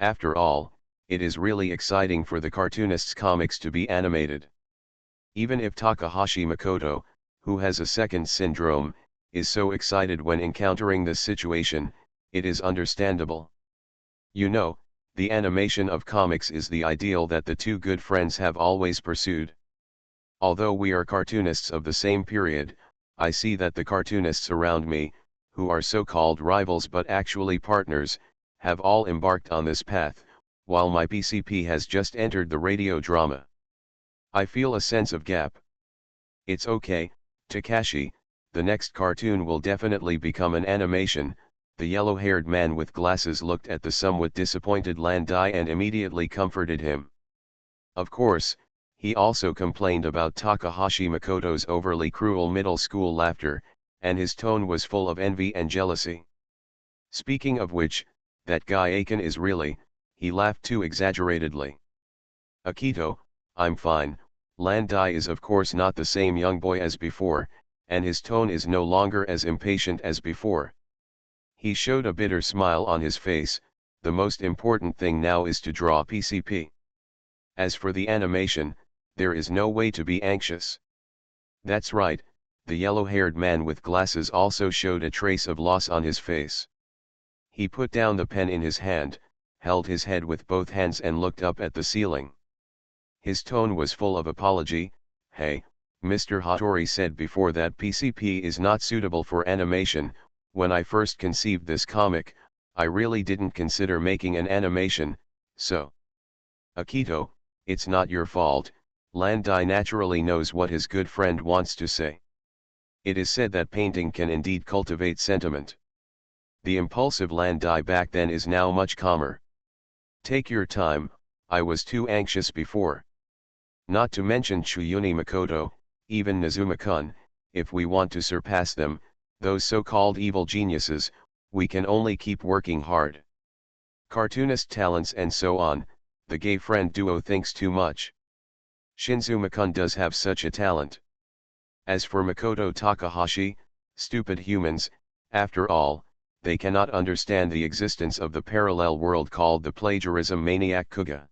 After all, it is really exciting for the cartoonist's comics to be animated. Even if Takahashi Makoto, who has a second syndrome, is so excited when encountering this situation, it is understandable. You know, the animation of comics is the ideal that the two good friends have always pursued. Although we are cartoonists of the same period, I see that the cartoonists around me, who are so-called rivals but actually partners, have all embarked on this path, while my PCP has just entered the radio drama. I feel a sense of gap. It's okay, Takashi, the next cartoon will definitely become an animation. The yellow-haired man with glasses looked at the somewhat disappointed Landai and immediately comforted him. Of course, he also complained about Takahashi Makoto's overly cruel middle school laughter, and his tone was full of envy and jealousy. Speaking of which, that guy Aiken is really, he laughed too exaggeratedly. Akito, I'm fine. Landai is of course not the same young boy as before, and his tone is no longer as impatient as before. He showed a bitter smile on his face. The most important thing now is to draw PCP. As for the animation, there is no way to be anxious. That's right, the yellow-haired man with glasses also showed a trace of loss on his face. He put down the pen in his hand, held his head with both hands and looked up at the ceiling. His tone was full of apology. Hey, Mr. Hattori said before that PCP is not suitable for animation. When I first conceived this comic, I really didn't consider making an animation, so. Akito, it's not your fault. Landai naturally knows what his good friend wants to say. It is said that painting can indeed cultivate sentiment. The impulsive Landai back then is now much calmer. Take your time, I was too anxious before. Not to mention Chuyuni Makoto, even Nazuma-kun, if we want to surpass them, those so-called evil geniuses, we can only keep working hard. Cartoonist talents and so on, the gay friend duo thinks too much. Shinzuma-kun does have such a talent. As for Makoto Takahashi, stupid humans, after all, they cannot understand the existence of the parallel world called the plagiarism maniac Kuga.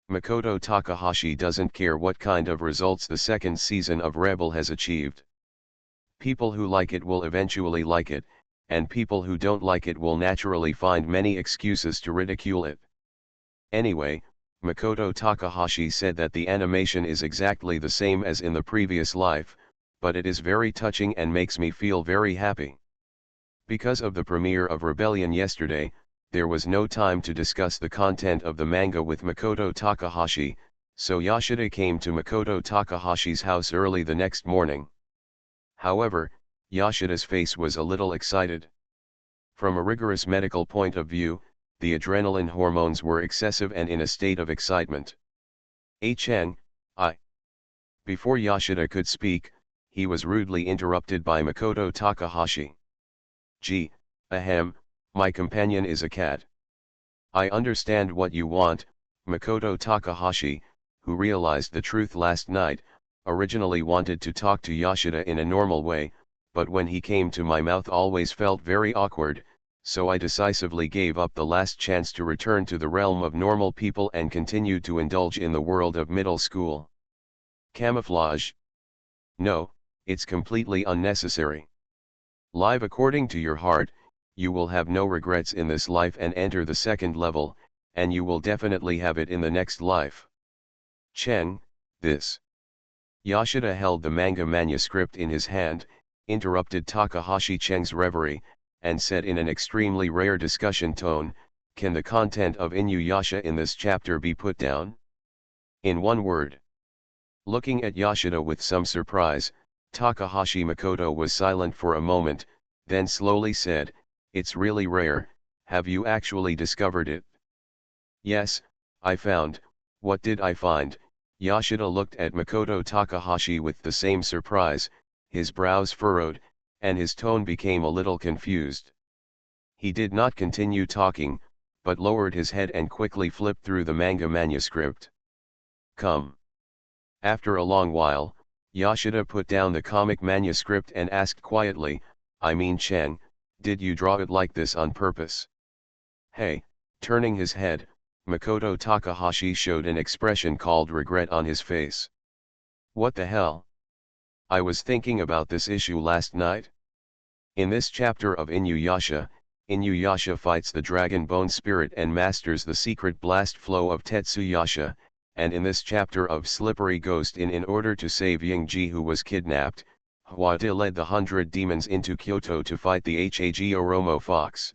Makoto Takahashi doesn't care what kind of results the second season of Rebel has achieved. People who like it will eventually like it, and people who don't like it will naturally find many excuses to ridicule it. Anyway, Makoto Takahashi said that the animation is exactly the same as in the previous life, but it is very touching and makes me feel very happy. Because of the premiere of Rebellion yesterday, there was no time to discuss the content of the manga with Makoto Takahashi, so Yoshida came to Makoto Takahashi's house early the next morning. However, Yoshida's face was a little excited. From a rigorous medical point of view, the adrenaline hormones were excessive and in a state of excitement. Before Yoshida could speak, he was rudely interrupted by Makoto Takahashi. Gee, ahem, my companion is a cat. I understand what you want. Makoto Takahashi, who realized the truth last night, originally wanted to talk to Yoshida in a normal way, but when he came to my mouth always felt very awkward, so I decisively gave up the last chance to return to the realm of normal people and continued to indulge in the world of middle school. Camouflage? No, it's completely unnecessary. Live according to your heart, you will have no regrets in this life and enter the second level, and you will definitely have it in the next life. Cheng, this. Yoshida held the manga manuscript in his hand, interrupted Takahashi Cheng's reverie, and said in an extremely rare discussion tone, "Can the content of Inuyasha in this chapter be put down?" In one word. Looking at Yoshida with some surprise, Takahashi Makoto was silent for a moment, then slowly said, "It's really rare, have you actually discovered it?" "Yes, I found." "What did I find?" Yoshida looked at Makoto Takahashi with the same surprise, his brows furrowed, and his tone became a little confused. He did not continue talking, but lowered his head and quickly flipped through the manga manuscript. "Come." After a long while, Yoshida put down the comic manuscript and asked quietly, "I mean Cheng, did you draw it like this on purpose?" "Hey," turning his head, Makoto Takahashi showed an expression called regret on his face. "What the hell? I was thinking about this issue last night." In this chapter of Inuyasha, Inuyasha fights the Dragon Bone Spirit and masters the secret blast flow of Tetsuyasha, and in this chapter of Slippery Ghost in order to save Yingji who was kidnapped, Hwada led the 100 demons into Kyoto to fight the Hag Oromo Fox.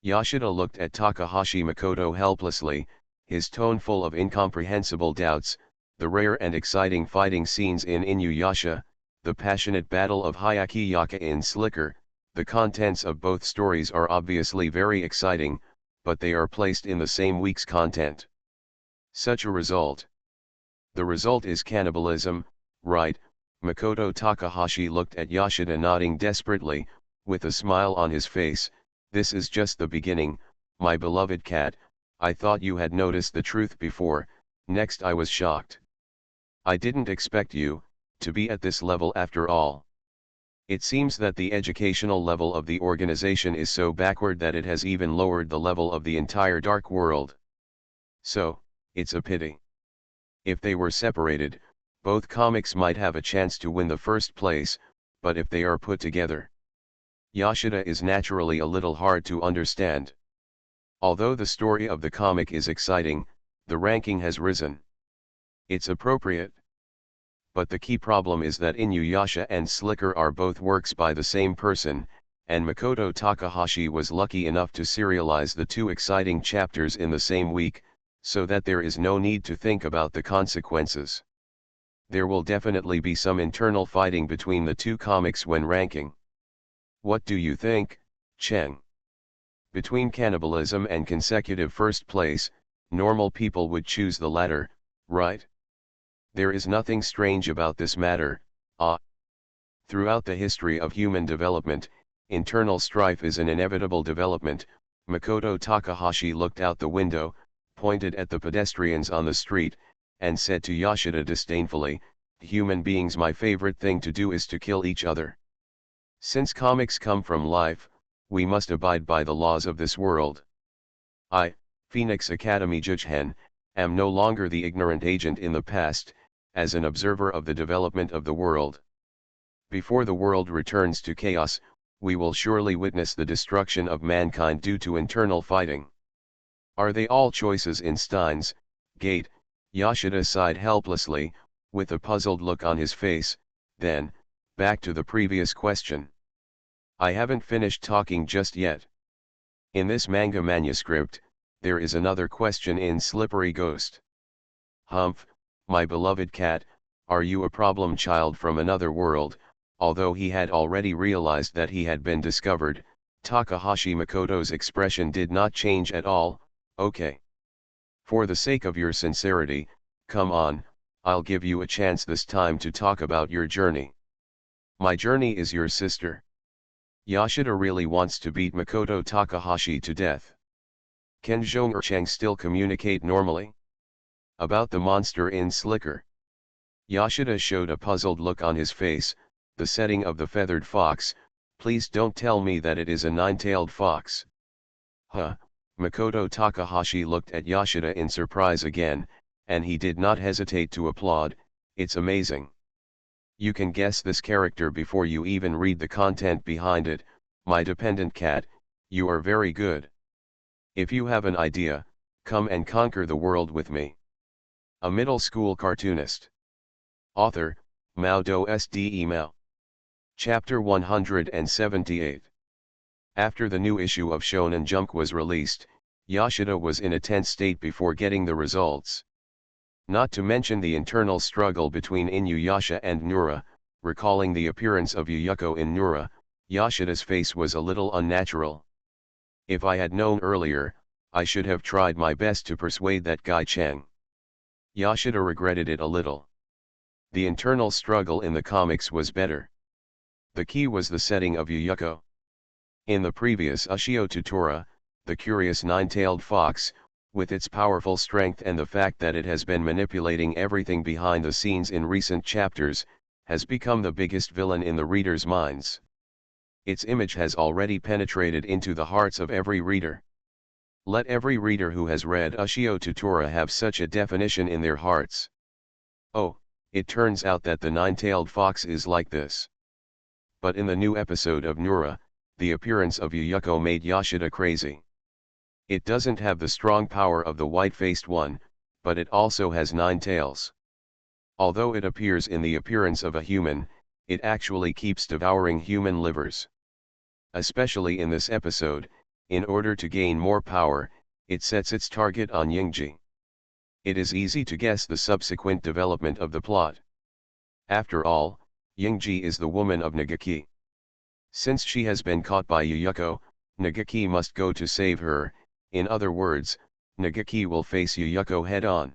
Yoshida looked at Takahashi Makoto helplessly, his tone full of incomprehensible doubts. The rare and exciting fighting scenes in Inuyasha, the passionate battle of Hyakiyaka in Slicker, the contents of both stories are obviously very exciting, but they are placed in the same week's content. Such a result. The result is cannibalism, right? Makoto Takahashi looked at Yoshida nodding desperately, with a smile on his face. "This is just the beginning, my beloved cat. I thought you had noticed the truth before." Next I was shocked. "I didn't expect you to be at this level after all. It seems that the educational level of the organization is so backward that it has even lowered the level of the entire dark world. So, it's a pity. If they were separated, both comics might have a chance to win the first place, but if they are put together." Yoshida is naturally a little hard to understand. Although the story of the comic is exciting, the ranking has risen. It's appropriate. But the key problem is that Inuyasha and Slicker are both works by the same person, and Makoto Takahashi was lucky enough to serialize the two exciting chapters in the same week, so that there is no need to think about the consequences. There will definitely be some internal fighting between the two comics when ranking. What do you think, Cheng? Between cannibalism and consecutive first place, normal people would choose the latter, right? There is nothing strange about this matter. Throughout the history of human development, internal strife is an inevitable development. Makoto Takahashi looked out the window, pointed at the pedestrians on the street, and said to Yoshida disdainfully, "Human beings, my favorite thing to do is to kill each other. Since comics come from life, we must abide by the laws of this world. I, Phoenix Academy Jujhen, am no longer the ignorant agent in the past, as an observer of the development of the world. Before the world returns to chaos, we will surely witness the destruction of mankind due to internal fighting." "Are they all choices in Steins Gate?" Yoshida sighed helplessly, with a puzzled look on his face. Then, back to the previous question. "I haven't finished talking just yet. In this manga manuscript, there is another question in Slippery Ghost. Humph, my beloved cat, are you a problem child from another world?" Although he had already realized that he had been discovered, Takahashi Makoto's expression did not change at all. "Okay. For the sake of your sincerity, come on, I'll give you a chance this time to talk about your journey." "My journey is your sister." Yoshida really wants to beat Makoto Takahashi to death. Can Zhong or Cheng still communicate normally? About the monster in Slicker. Yoshida showed a puzzled look on his face. "The setting of the feathered fox, please don't tell me that it is a nine-tailed fox." "Huh?" Makoto Takahashi looked at Yoshida in surprise again, and he did not hesitate to applaud. "It's amazing. You can guess this character before you even read the content behind it, my dependent cat. You are very good. If you have an idea, Come and conquer the world with me. A middle school cartoonist. Author, MaleProtagonist. Chapter 178. After the new issue of Shonen Jump was released, Yoshida was in a tense state before getting the results. Not to mention the internal struggle between Inuyasha and Nura. Recalling the appearance of Yuyuko in Nura, Yoshida's face was a little unnatural. If I had known earlier, I should have tried my best to persuade that guy Chang. Yoshida regretted it a little. The internal struggle in the comics was better. The key was the setting of Yuyuko. In the previous Ushio Tutora, the curious nine-tailed fox, with its powerful strength and the fact that it has been manipulating everything behind the scenes in recent chapters, has become the biggest villain in the readers' minds. Its image has already penetrated into the hearts of every reader. Let every reader who has read Ushio Tutora have such a definition in their hearts. Oh, it turns out that the nine-tailed fox is like this. But in the new episode of Nura, the appearance of Yuyuko made Yoshida crazy. It doesn't have the strong power of the white-faced one, but it also has 9 tails. Although it appears in the appearance of a human, it actually keeps devouring human livers. Especially in this episode, in order to gain more power, it sets its target on Yingji. It is easy to guess the subsequent development of the plot. After all, Yingji is the woman of Nagaki. Since she has been caught by Yuyuko, Nagaki must go to save her. In other words, Nagaki will face Yuyuko head-on.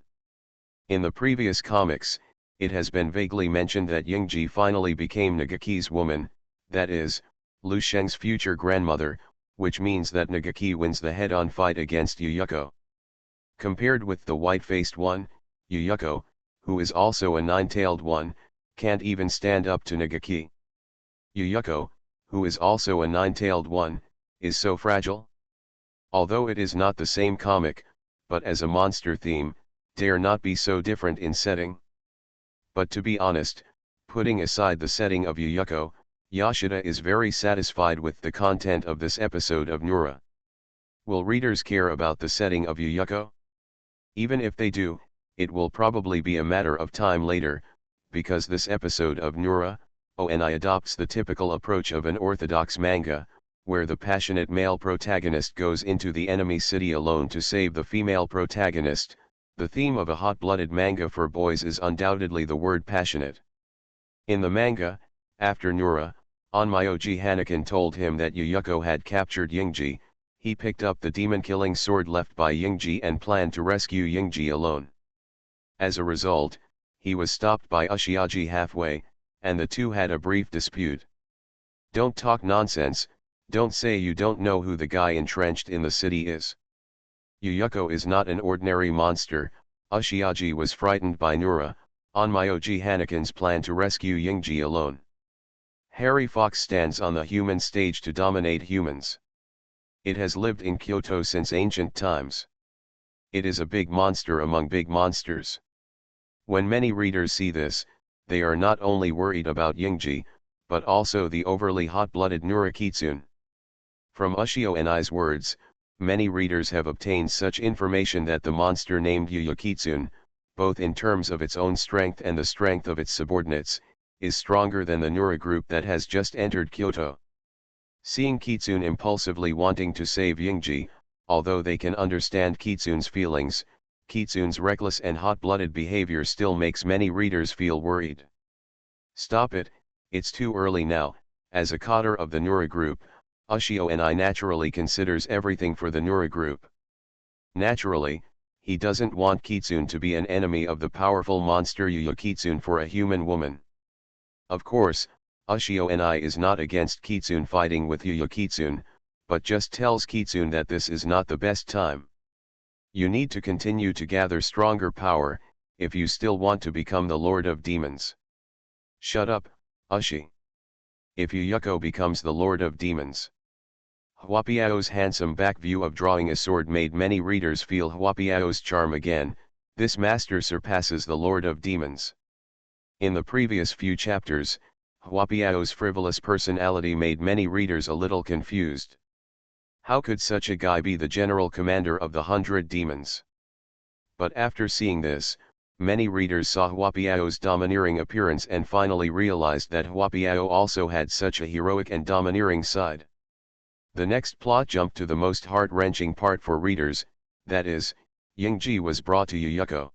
In the previous comics, it has been vaguely mentioned that Yingji finally became Nagaki's woman, that is, Lu Sheng's future grandmother, which means that Nagaki wins the head-on fight against Yuyuko. Compared with the white-faced one, Yuyuko, who is also a nine-tailed one, can't even stand up to Nagaki. Yuyuko, who is also a nine-tailed one, is so fragile. Although it is not the same comic, but as a monster theme, dare not be so different in setting. But to be honest, putting aside the setting of Yuyuko, Yoshida is very satisfied with the content of this episode of Nura. Will readers care about the setting of Yuyuko? Even if they do, it will probably be a matter of time later, because this episode of Nura, ONI adopts the typical approach of an orthodox manga, where the passionate male protagonist goes into the enemy city alone to save the female protagonist. The theme of a hot-blooded manga for boys is undoubtedly the word passionate. In the manga, after Nura, Onmyoji Hanakin told him that Yuyuko had captured Yingji. He picked up the demon-killing sword left by Yingji and planned to rescue Yingji alone. As a result, he was stopped by Ushiaji halfway, and the two had a brief dispute. Don't talk nonsense, don't say you don't know who the guy entrenched in the city is. Yuyuko is not an ordinary monster. Ushiaji was frightened by Nura, Onmyoji Hanakin's plan to rescue Yingji alone. Harry Fox stands on the human stage to dominate humans. It has lived in Kyoto since ancient times. It is a big monster among big monsters. When many readers see this, they are not only worried about Yingji, but also the overly hot-blooded Nura Kitsune. From Ushio Ni's words, many readers have obtained such information that the monster named Yuya Kitsune, both in terms of its own strength and the strength of its subordinates, is stronger than the Nura group that has just entered Kyoto. Seeing Kitsune impulsively wanting to save Yingji, although they can understand Kitsune's feelings, Kitsune's reckless and hot-blooded behavior still makes many readers feel worried. Stop it, it's too early now. As a cadre of the Nura group, Ushio Ni naturally considers everything for the Nura group. Naturally, he doesn't want Kitsune to be an enemy of the powerful monster Yuya Kitsune for a human woman. Of course, Ushio Ni is not against Kitsune fighting with Yuya Kitsune, but just tells Kitsune that this is not the best time. You need to continue to gather stronger power, if you still want to become the Lord of Demons. Shut up, Ushi. If Yuyuko becomes the Lord of Demons. Huapiao's handsome back view of drawing a sword made many readers feel Huapiao's charm again. This master surpasses the Lord of Demons. In the previous few chapters, Huapiao's frivolous personality made many readers a little confused. How could such a guy be the general commander of the 100 demons? But after seeing this, many readers saw Huapiao's domineering appearance and finally realized that Huapiao also had such a heroic and domineering side. The next plot jumped to the most heart-wrenching part for readers, that is, Yingji was brought to Yuyuko.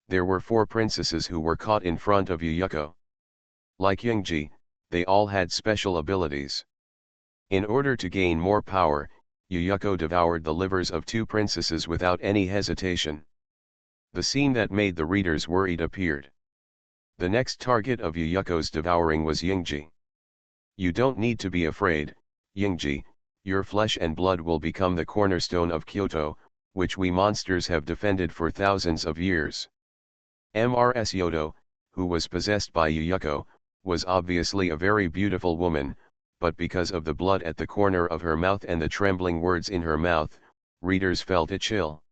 There were 4 princesses who were caught in front of Yuyuko. Like Yingji, they all had special abilities. In order to gain more power, Yuyuko devoured the livers of 2 princesses without any hesitation. The scene that made the readers worried appeared. The next target of Yuyuko's devouring was Yingji. You don't need to be afraid, Yingji, your flesh and blood will become the cornerstone of Kyoto, which we monsters have defended for thousands of years. Mrs. Yodo, who was possessed by Yuyuko, was obviously a very beautiful woman, but because of the blood at the corner of her mouth and the trembling words in her mouth, readers felt a chill.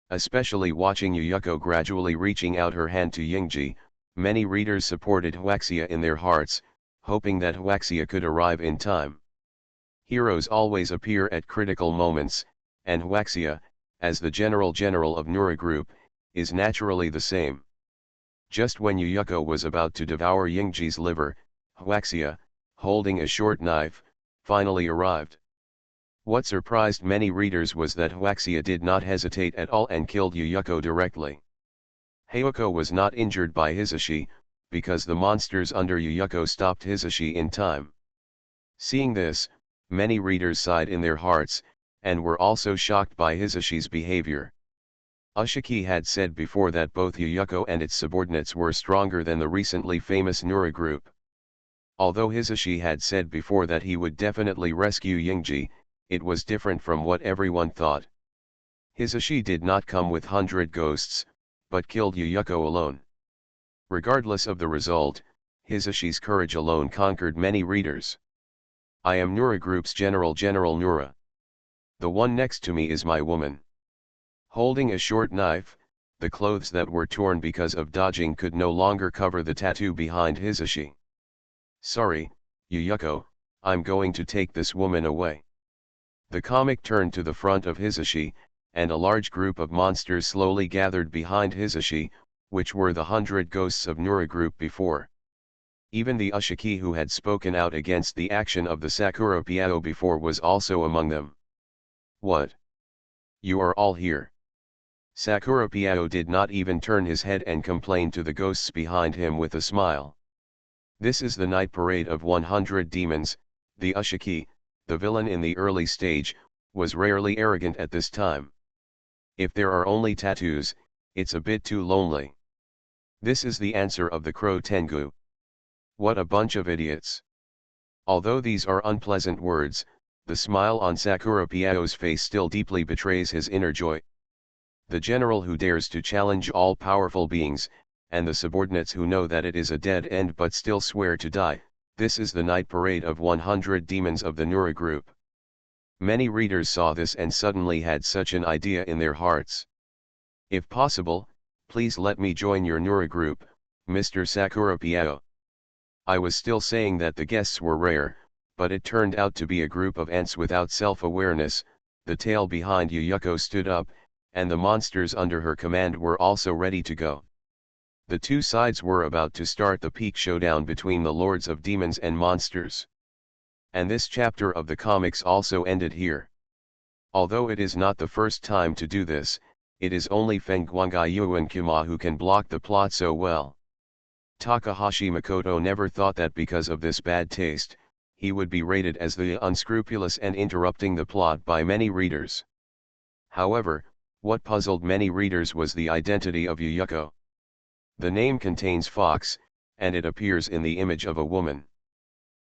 Especially watching Yuyuko gradually reaching out her hand to Yingji, many readers supported Huaxia in their hearts, hoping that Huaxia could arrive in time. Heroes always appear at critical moments, and Huaxia, as the general of Nura Group, is naturally the same. Just when Yuyuko was about to devour Yingji's liver, Huaxia, holding a short knife, finally arrived. What surprised many readers was that Huaxia did not hesitate at all and killed Yuyuko directly. Hayuko was not injured by Hisashi, because the monsters under Yuyuko stopped Hisashi in time. Seeing this, many readers sighed in their hearts, and were also shocked by Hisashi's behavior. Ushiki had said before that both Yuyuko and its subordinates were stronger than the recently famous Nura group. Although Hisashi had said before that he would definitely rescue Yingji, it was different from what everyone thought. Hisashi did not come with 100 ghosts, but killed Yuyuko alone. Regardless of the result, Hisashi's courage alone conquered many readers. I am Nura Group's General Nura. The one next to me is my woman. Holding a short knife, the clothes that were torn because of dodging could no longer cover the tattoo behind Hisashi. Sorry, Yuyuko, I'm going to take this woman away. The comic turned to the front of Hisashi, and a large group of monsters slowly gathered behind Hisashi, which were the 100 ghosts of Nura group before. Even the Ushiki who had spoken out against the action of the Sakura Piao before was also among them. What? You are all here. Sakura Piao did not even turn his head and complained to the ghosts behind him with a smile. This is the night parade of 100 demons. The Ushiki, the villain in the early stage, was rarely arrogant at this time. If there are only tattoos, it's a bit too lonely. This is the answer of the Crow Tengu. What a bunch of idiots. Although these are unpleasant words, the smile on Sakura Piao's face still deeply betrays his inner joy. The general who dares to challenge all powerful beings, and the subordinates who know that it is a dead end but still swear to die, this is the night parade of 100 demons of the Nura group. Many readers saw this and suddenly had such an idea in their hearts. If possible, please let me join your Nura group, Mr. Sakura Piao. I was still saying that the guests were rare, but it turned out to be a group of ants without self-awareness. The tail behind Yuyuko stood up, and the monsters under her command were also ready to go. The two sides were about to start the peak showdown between the lords of demons and monsters. And this chapter of the comics also ended here. Although it is not the first time to do this, it is only Feng Guangai Yuan Kuma who can block the plot so well. Takahashi Makoto never thought that because of this bad taste, he would be rated as the unscrupulous and interrupting the plot by many readers. However, what puzzled many readers was the identity of Yuyuko. The name contains fox, and it appears in the image of a woman.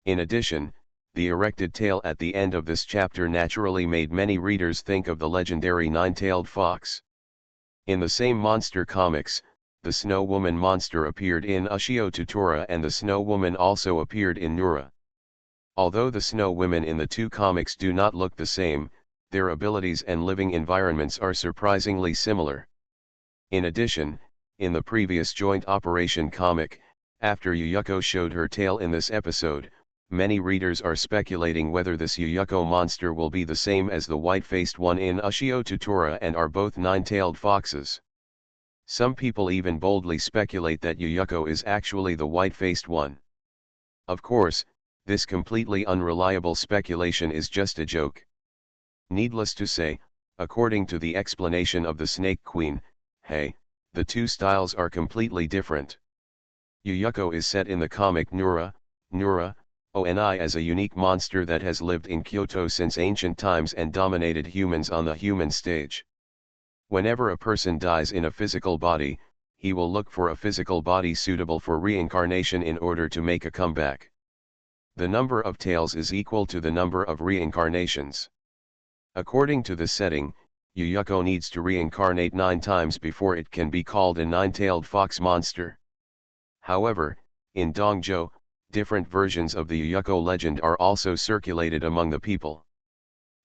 In addition, the erected tail at the end of this chapter naturally made many readers think of the legendary nine-tailed fox. In the same monster comics, the Snow Woman monster appeared in Ushio Tutora and the Snow Woman also appeared in Nura. Although the Snow Women in the two comics do not look the same, their abilities and living environments are surprisingly similar. In addition, in the previous Joint Operation comic, after Yuyuko showed her tail in this episode, many readers are speculating whether this Yuyuko monster will be the same as the white-faced one in Ushio Tutora and are both nine-tailed foxes. Some people even boldly speculate that Yuyuko is actually the white-faced one. Of course, this completely unreliable speculation is just a joke. Needless to say, according to the explanation of the Snake Queen, hey, the two styles are completely different. Yuyuko is set in the comic Nura, Oni as a unique monster that has lived in Kyoto since ancient times and dominated humans on the human stage. Whenever a person dies in a physical body, he will look for a physical body suitable for reincarnation in order to make a comeback. The number of tails is equal to the number of reincarnations. According to the setting, Yuyuko needs to reincarnate 9 times before it can be called a nine-tailed fox monster. However, in Dongjo, different versions of the Yuyuko legend are also circulated among the people.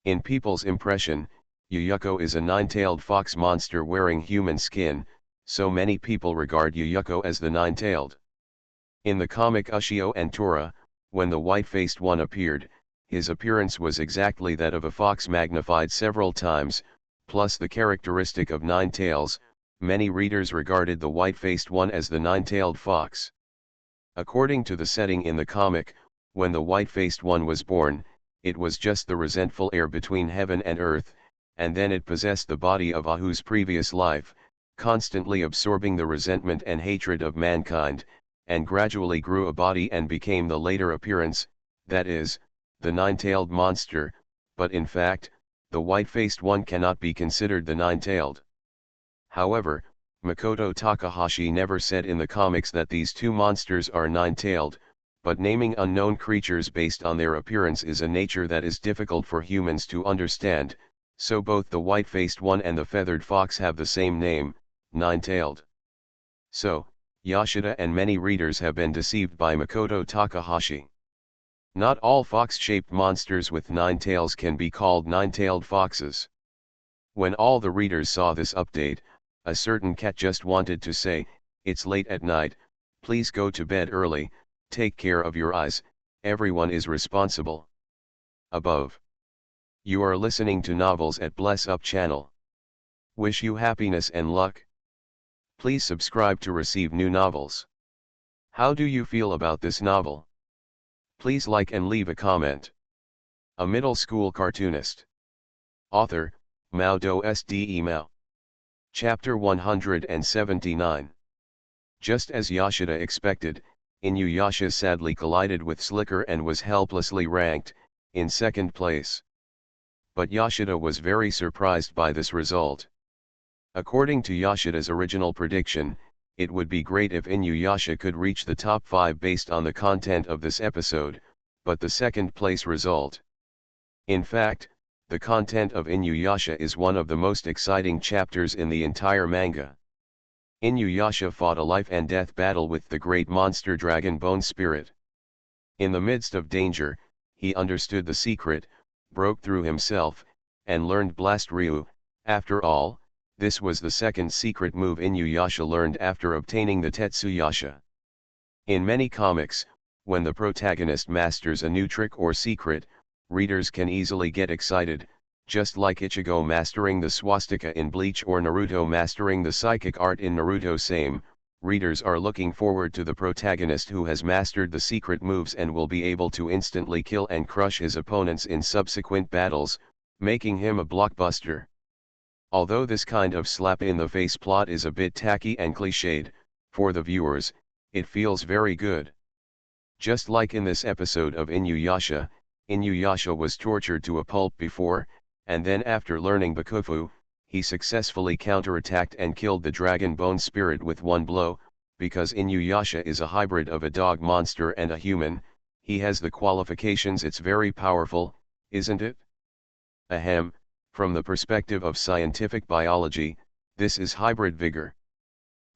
In people's impression, Yuyuko is a nine-tailed fox monster wearing human skin, so many people regard Yuyuko as the nine-tailed. In the comic Ushio and Tora, when the white-faced one appeared, his appearance was exactly that of a fox magnified several times, plus the characteristic of 9 tails. Many readers regarded the white-faced one as the nine-tailed fox. According to the setting in the comic, when the white-faced one was born, it was just the resentful heir between heaven and earth, and then it possessed the body of Ahu's previous life, constantly absorbing the resentment and hatred of mankind, and gradually grew a body and became the later appearance, that is, the nine-tailed monster, but in fact, the white-faced one cannot be considered the nine-tailed. However, Makoto Takahashi never said in the comics that these two monsters are nine-tailed, but naming unknown creatures based on their appearance is a nature that is difficult for humans to understand, so both the white-faced one and the feathered fox have the same name, nine-tailed. So, Yoshida and many readers have been deceived by Makoto Takahashi. Not all fox-shaped monsters with 9 tails can be called nine-tailed foxes. When all the readers saw this update, a certain cat just wanted to say, "It's late at night, please go to bed early, take care of your eyes, everyone is responsible." Above. You are listening to Novels at Bless Up channel. Wish you happiness and luck. Please subscribe to receive new novels. How do you feel about this novel? Please like and leave a comment. A middle school cartoonist. Author, MaleProtagonist. Chapter 179. Just as Yoshida expected, Inuyasha sadly collided with Slicker and was helplessly ranked, in second place. But Yoshida was very surprised by this result. According to Yoshida's original prediction, it would be great if Inuyasha could reach the top 5 based on the content of this episode, but the second place result. In fact, the content of Inuyasha is one of the most exciting chapters in the entire manga. Inuyasha fought a life and death battle with the great monster Dragon Bone Spirit. In the midst of danger, he understood the secret, broke through himself, and learned Blast Ryu. After all, this was the second secret move Inuyasha learned after obtaining the Tetsuyasha. In many comics, when the protagonist masters a new trick or secret, readers can easily get excited, just like Ichigo mastering the swastika in Bleach or Naruto mastering the psychic art in Naruto. Same, readers are looking forward to the protagonist who has mastered the secret moves and will be able to instantly kill and crush his opponents in subsequent battles, making him a blockbuster. Although this kind of slap-in-the-face plot is a bit tacky and cliched, for the viewers, it feels very good. Just like in this episode of Inuyasha, Inuyasha was tortured to a pulp before, and then after learning Bakufu, he successfully counterattacked and killed the Dragon Bone Spirit with one blow. Because Inuyasha is a hybrid of a dog monster and a human, he has the qualifications. It's very powerful, isn't it? Ahem. From the perspective of scientific biology, this is hybrid vigor.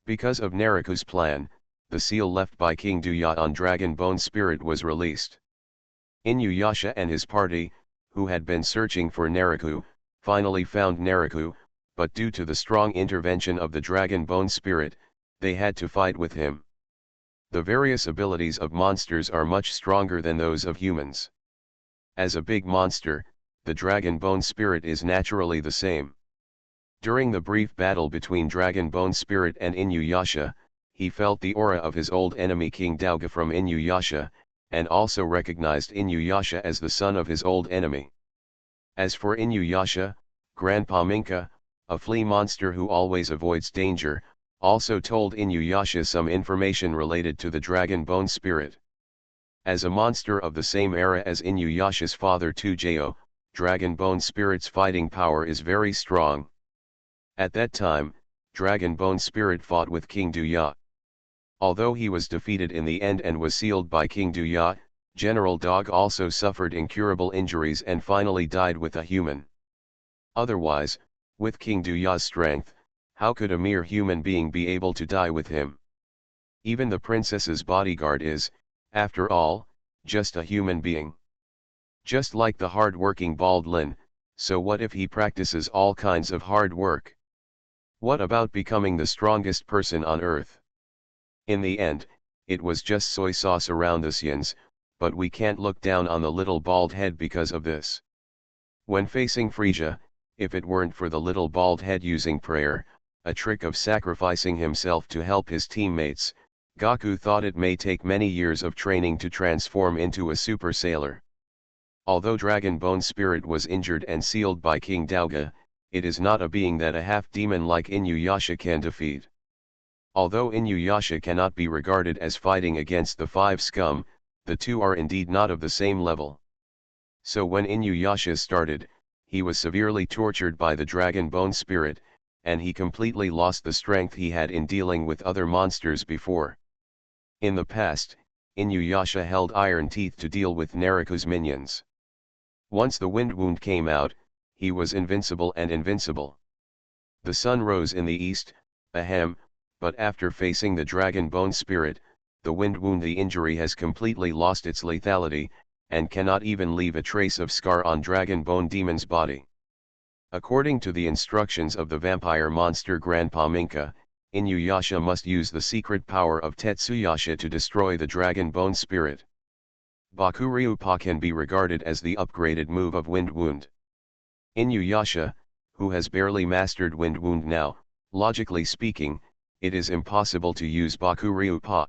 Because of Nariku's plan, the seal left by King Duya on Dragon Bone Spirit was released. Inuyasha and his party, who had been searching for Nariku, finally found Nariku, but due to the strong intervention of the Dragon Bone Spirit, they had to fight with him. The various abilities of monsters are much stronger than those of humans. As a big monster, the Dragon Bone Spirit is naturally the same. During the brief battle between Dragon Bone Spirit and Inuyasha, he felt the aura of his old enemy King Douga from Inuyasha, and also recognized Inuyasha as the son of his old enemy. As for Inuyasha, Grandpa Minka, a flea monster who always avoids danger, also told Inuyasha some information related to the Dragon Bone Spirit. As a monster of the same era as Inuyasha's father Tujao, Dragon Bone Spirit's fighting power is very strong. At that time, Dragon Bone Spirit fought with King Douya. Although he was defeated in the end and was sealed by King Douya, General Dog also suffered incurable injuries and finally died with a human. Otherwise, with King Douya's strength, how could a mere human being be able to die with him? Even the princess's bodyguard is, after all, just a human being. Just like the hard-working bald Lin, so what if he practices all kinds of hard work? What about becoming the strongest person on Earth? In the end, it was just soy sauce around the Xians, but we can't look down on the little bald head because of this. When facing Frisia, if it weren't for the little bald head using prayer, a trick of sacrificing himself to help his teammates, Gaku thought it may take many years of training to transform into a super sailor. Although Dragon Bone Spirit was injured and sealed by King Douga, it is not a being that a half-demon like Inuyasha can defeat. Although Inuyasha cannot be regarded as fighting against the five scum, the two are indeed not of the same level. So when Inuyasha started, he was severely tortured by the Dragon Bone Spirit, and he completely lost the strength he had in dealing with other monsters before. In the past, Inuyasha held iron teeth to deal with Nariku's minions. Once the wind wound came out, he was invincible and invincible. The sun rose in the east, ahem, but after facing the Dragon Bone Spirit, the wind wound the injury has completely lost its lethality, and cannot even leave a trace of scar on Dragon Bone Demon's body. According to the instructions of the vampire monster Grandpa Minka, Inuyasha must use the secret power of Tetsuyasha to destroy the Dragon Bone Spirit. Bakuryupa can be regarded as the upgraded move of Wind Wound. Inuyasha, who has barely mastered Wind Wound now, logically speaking, it is impossible to use Bakuryupa.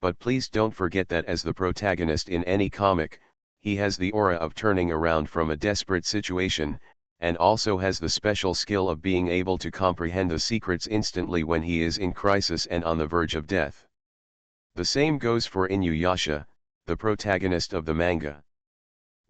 But please don't forget that as the protagonist in any comic, he has the aura of turning around from a desperate situation, and also has the special skill of being able to comprehend the secrets instantly when he is in crisis and on the verge of death. The same goes for Inuyasha, the protagonist of the manga.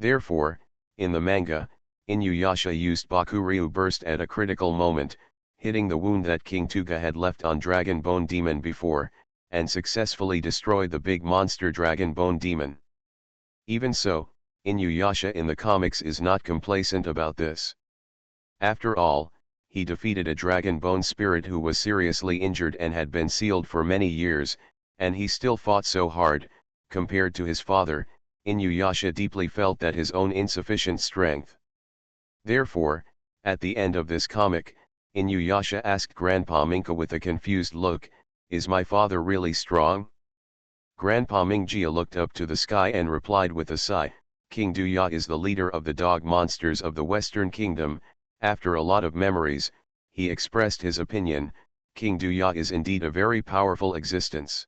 Therefore, in the manga, Inuyasha used Bakuryu Burst at a critical moment, hitting the wound that King Tuga had left on Dragon Bone Demon before, and successfully destroyed the big monster Dragon Bone Demon. Even so, Inuyasha in the comics is not complacent about this. After all, he defeated a Dragon Bone Spirit who was seriously injured and had been sealed for many years, and he still fought so hard. Compared to his father, Inuyasha deeply felt that his own insufficient strength. Therefore, at the end of this comic, Inuyasha asked Grandpa Minka with a confused look, "Is my father really strong?" Grandpa Mingjia looked up to the sky and replied with a sigh, "King Douya is the leader of the dog monsters of the Western Kingdom." After a lot of memories, he expressed his opinion, "King Douya is indeed a very powerful existence."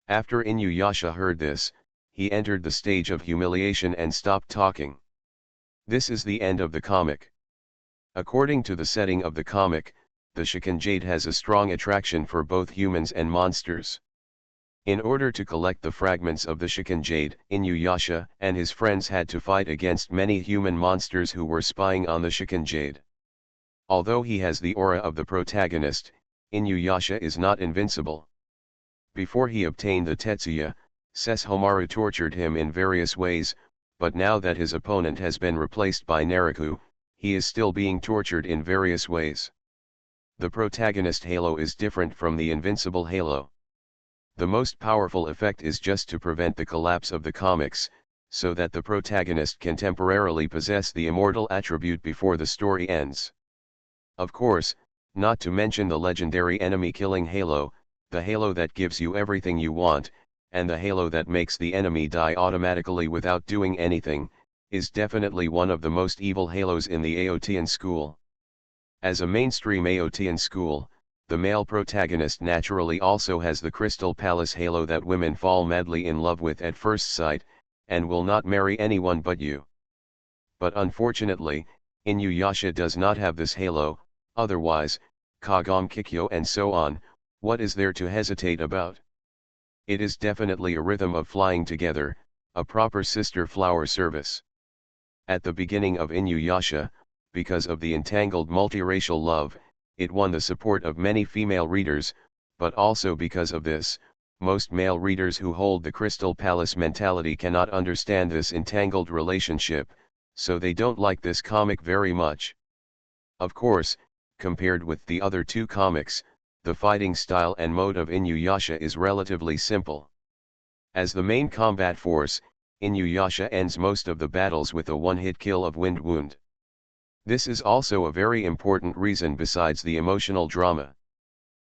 After Inuyasha heard this, he entered the stage of humiliation and stopped talking. This is the end of the comic. According to the setting of the comic, the Shikanjade has a strong attraction for both humans and monsters. In order to collect the fragments of the Shikanjade, Inuyasha and his friends had to fight against many human monsters who were spying on the Shikanjade. Although he has the aura of the protagonist, Inuyasha is not invincible. Before he obtained the Tetsuya, Sesshomaru tortured him in various ways, but now that his opponent has been replaced by Nariku, he is still being tortured in various ways. The protagonist halo is different from the invincible halo. The most powerful effect is just to prevent the collapse of the comics, so that the protagonist can temporarily possess the immortal attribute before the story ends. Of course, not to mention the legendary enemy killing halo, the halo that gives you everything you want, and the halo that makes the enemy die automatically without doing anything, is definitely one of the most evil halos in the AOTN school. As a mainstream AOTN school, the male protagonist naturally also has the Crystal Palace halo that women fall madly in love with at first sight, and will not marry anyone but you. But unfortunately, Inuyasha does not have this halo, otherwise, Kagome Kikyo and so on, what is there to hesitate about? It is definitely a rhythm of flying together, a proper sister flower service. At the beginning of Inuyasha, because of the entangled multiracial love, it won the support of many female readers, but also because of this, most male readers who hold the Crystal Palace mentality cannot understand this entangled relationship, so they don't like this comic very much. Of course, compared with the other two comics, the fighting style and mode of Inuyasha is relatively simple. As the main combat force, Inuyasha ends most of the battles with a one-hit kill of Wind Wound. This is also a very important reason besides the emotional drama.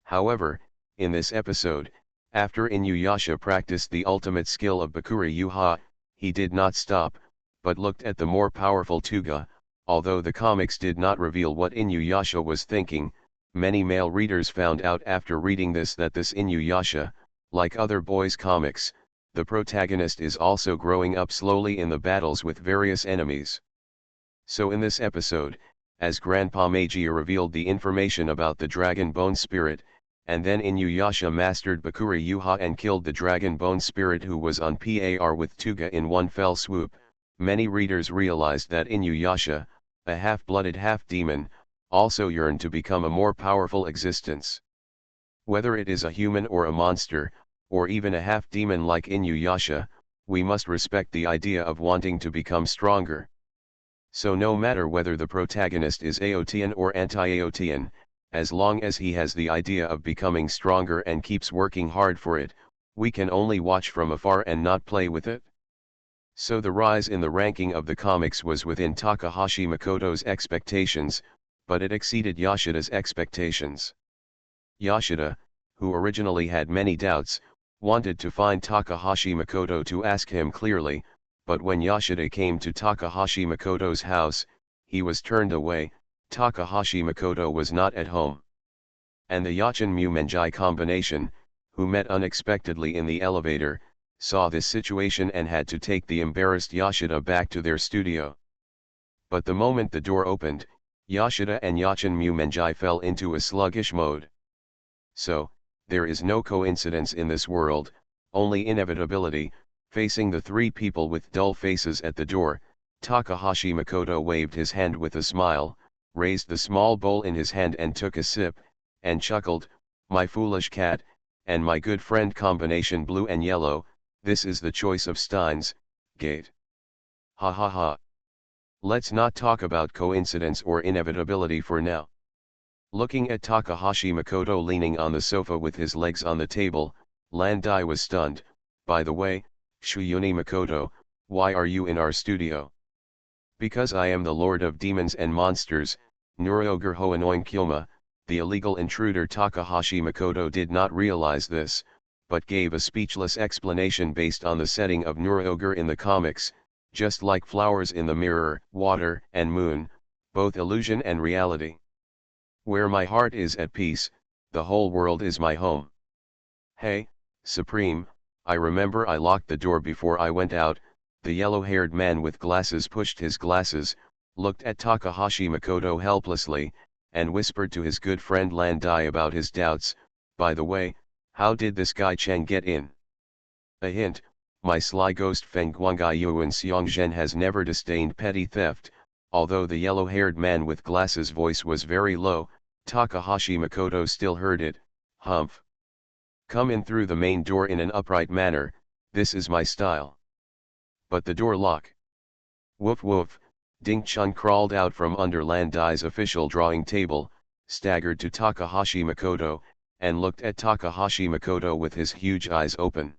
However, in this episode, after Inuyasha practiced the ultimate skill of Bakura Yuha, he did not stop, but looked at the more powerful Tuga. Although the comics did not reveal what Inuyasha was thinking, many male readers found out after reading this that this Inuyasha, like other boys' comics, the protagonist is also growing up slowly in the battles with various enemies. So in this episode, as Grandpa Magia revealed the information about the Dragon Bone Spirit, and then Inuyasha mastered Bakura Yuha and killed the Dragon Bone Spirit who was on par with Tuga in one fell swoop, many readers realized that Inuyasha, a half-blooded half-demon, also yearned to become a more powerful existence. Whether it is a human or a monster, or even a half-demon like Inuyasha, we must respect the idea of wanting to become stronger. So no matter whether the protagonist is AOTN or anti-AOTN, as long as he has the idea of becoming stronger and keeps working hard for it, we can only watch from afar and not play with it. So the rise in the ranking of the comics was within Takahashi Makoto's expectations, but it exceeded Yashida's expectations. Yashida, who originally had many doubts, wanted to find Takahashi Makoto to ask him clearly, but when Yashida came to Takahashi Makoto's house, he was turned away. Takahashi Makoto was not at home. And the Yachin Menjai combination, who met unexpectedly in the elevator, saw this situation and had to take the embarrassed Yashida back to their studio. But the moment the door opened, Yashida and Yachin Menjai fell into a sluggish mode. So, there is no coincidence in this world, only inevitability. Facing the three people with dull faces at the door, Takahashi Makoto waved his hand with a smile, raised the small bowl in his hand and took a sip, and chuckled, "My foolish cat, and my good friend combination blue and yellow, this is the choice of Steins, Gate. Ha ha ha. Let's not talk about coincidence or inevitability for now." Looking at Takahashi Makoto leaning on the sofa with his legs on the table, Landai was stunned. "By the way, Shuyuni Makoto, why are you in our studio?" "Because I am the Lord of Demons and Monsters, Nuroger Hoenoin Kyoma." The illegal intruder Takahashi Makoto did not realize this, but gave a speechless explanation based on the setting of Nuroger in the comics, just like flowers in the mirror, water and moon, both illusion and reality. "Where my heart is at peace, the whole world is my home." "Hey, Supreme, I remember I locked the door before I went out." The yellow-haired man with glasses pushed his glasses, looked at Takahashi Makoto helplessly, and whispered to his good friend Landai about his doubts. "By the way, how did this guy Cheng get in?" A hint, my sly ghost Feng Guangai Yuan Xiongzhen has never disdained petty theft. Although the yellow-haired man with glasses' voice was very low, Takahashi Makoto still heard it. "Humph. Come in through the main door in an upright manner, this is my style." "But the door lock." "Woof woof." Ding Chun crawled out from under Landai's official drawing table, staggered to Takahashi Makoto, and looked at Takahashi Makoto with his huge eyes open.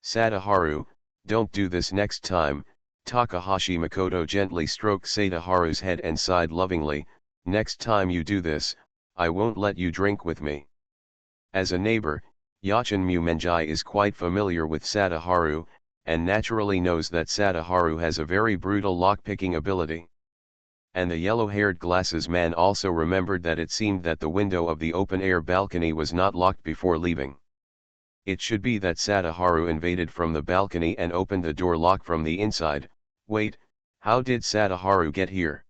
"Sadaharu, don't do this next time." Takahashi Makoto gently stroked Sadaharu's head and sighed lovingly. "Next time you do this, I won't let you drink with me." As a neighbor, Yachin Mumenjai is quite familiar with Sadaharu, and naturally knows that Sadaharu has a very brutal lock-picking ability. And the yellow-haired glasses man also remembered that it seemed that the window of the open-air balcony was not locked before leaving. It should be that Sadaharu invaded from the balcony and opened the door lock from the inside. Wait, how did Sadaharu get here?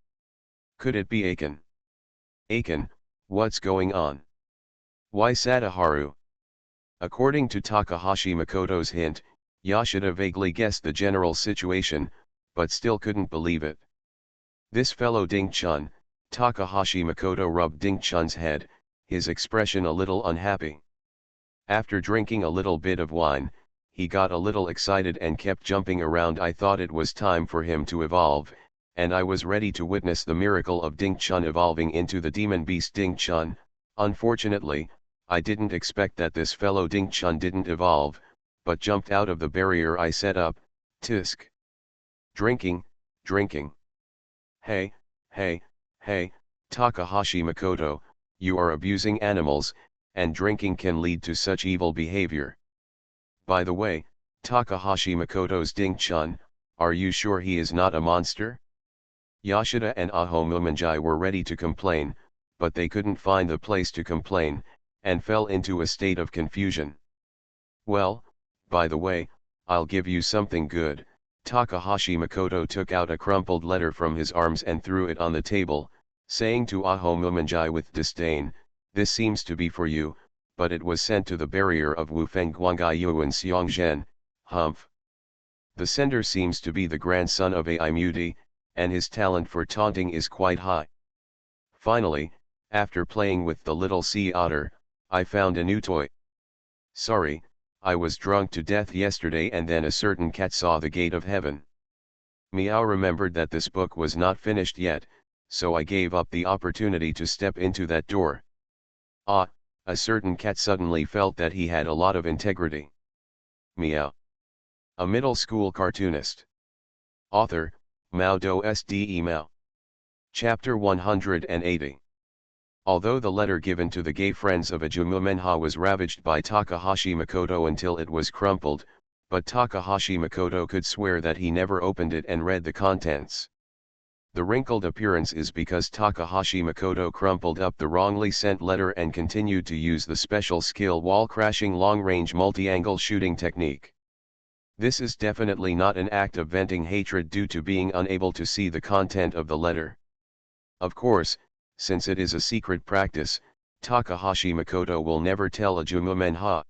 Could it be Aiken? Aiken, what's going on? Why Sadaharu? According to Takahashi Makoto's hint, Yashida vaguely guessed the general situation, but still couldn't believe it. This fellow Ding-chun, Takahashi Makoto rubbed Ding-chun's head, his expression a little unhappy. After drinking a little bit of wine, he got a little excited and kept jumping around. I thought it was time for him to evolve, and I was ready to witness the miracle of Ding-chun evolving into the demon beast Ding-chun. Unfortunately, I didn't expect that this fellow Ding-chun didn't evolve, but jumped out of the barrier I set up. Tisk. Drinking. Hey, Takahashi Makoto, you are abusing animals, and drinking can lead to such evil behavior. By the way, Takahashi Makoto's Ding-chun, are you sure he is not a monster? Yashida and Aho Mumenjai were ready to complain, but they couldn't find the place to complain, and fell into a state of confusion. Well, by the way, I'll give you something good. Takahashi Makoto took out a crumpled letter from his arms and threw it on the table, saying to Aho Mumenjai with disdain, "This seems to be for you, but it was sent to the barrier of Wufeng Guangai Yuan Xiongzhen, humph. The sender seems to be the grandson of Ai Mudi, and his talent for taunting is quite high. Finally, after playing with the little sea otter, I found a new toy. Sorry, I was drunk to death yesterday and then a certain cat saw the gate of heaven. Meow remembered that this book was not finished yet, so I gave up the opportunity to step into that door. Ah, a certain cat suddenly felt that he had a lot of integrity. Meow. A middle school cartoonist. Author, Mao Do Sde Mao. Chapter 180. Although the letter given to the gay friends of Ajumu was ravaged by Takahashi Makoto until it was crumpled, but Takahashi Makoto could swear that he never opened it and read the contents. The wrinkled appearance is because Takahashi Makoto crumpled up the wrongly sent letter and continued to use the special skill wall-crashing long-range multi-angle shooting technique. This is definitely not an act of venting hatred due to being unable to see the content of the letter. Of course, since it is a secret practice, Takahashi Makoto will never tell Ajumu.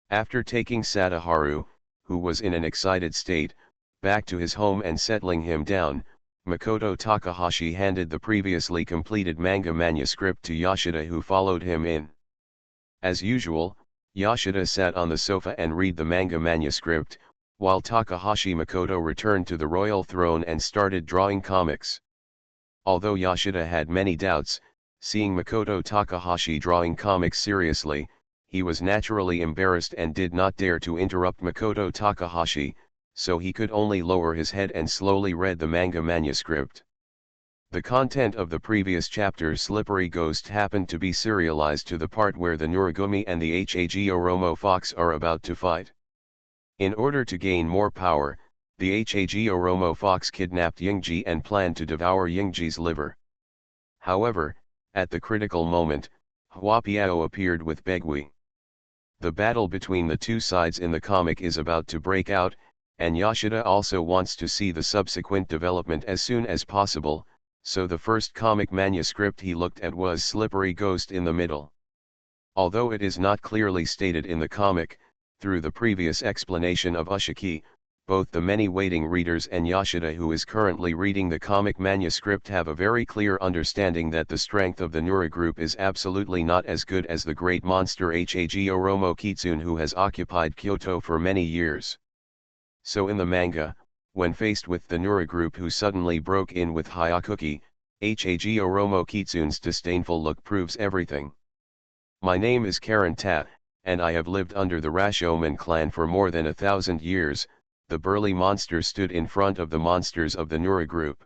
After taking Sadaharu, who was in an excited state, back to his home and settling him down, Makoto Takahashi handed the previously completed manga manuscript to Yashida, who followed him in. As usual, Yashida sat on the sofa and read the manga manuscript, while Takahashi Makoto returned to the royal throne and started drawing comics. Although Yashida had many doubts, seeing Makoto Takahashi drawing comics seriously, he was naturally embarrassed and did not dare to interrupt Makoto Takahashi, so he could only lower his head and slowly read the manga manuscript. The content of the previous chapter's Slippery Ghost happened to be serialized to the part where the Nuragumi and the Hag Oromo Fox are about to fight. In order to gain more power, the Hag Oromo Fox kidnapped Yingji and planned to devour Yingji's liver. However, at the critical moment, Huapiao appeared with Begui. The battle between the two sides in the comic is about to break out, and Yashida also wants to see the subsequent development as soon as possible, so the first comic manuscript he looked at was Slippery Ghost in the middle. Although it is not clearly stated in the comic, through the previous explanation of Ushiki, both the many waiting readers and Yashida, who is currently reading the comic manuscript, have a very clear understanding that the strength of the Nura group is absolutely not as good as the great monster Hag Oromo Kitsune, who has occupied Kyoto for many years. So in the manga, when faced with the Nura group who suddenly broke in with Hyakuki, Hag Oromo Kitsune's disdainful look proves everything. My name is Karen Ta, and I have lived under the Rashomon clan for more than 1,000 years, the burly monster stood in front of the monsters of the Nura group.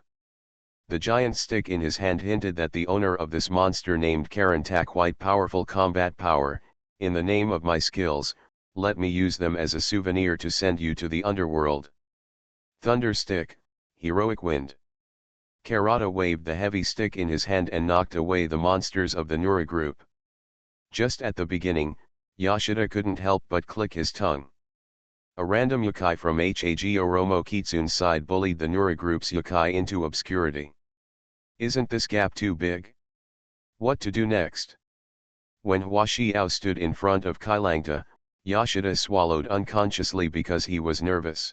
The giant stick in his hand hinted that the owner of this monster named Karen Ta quite powerful combat power. In the name of my skills, let me use them as a souvenir to send you to the underworld. Thunder stick, heroic wind. Karada waved the heavy stick in his hand and knocked away the monsters of the Nura group. Just at the beginning, Yoshida couldn't help but click his tongue. A random yokai from Hag Oromo Kitsun's side bullied the Nura group's yokai into obscurity. Isn't this gap too big? What to do next? When Hua Xiao stood in front of Kailangta, Yoshida swallowed unconsciously because he was nervous.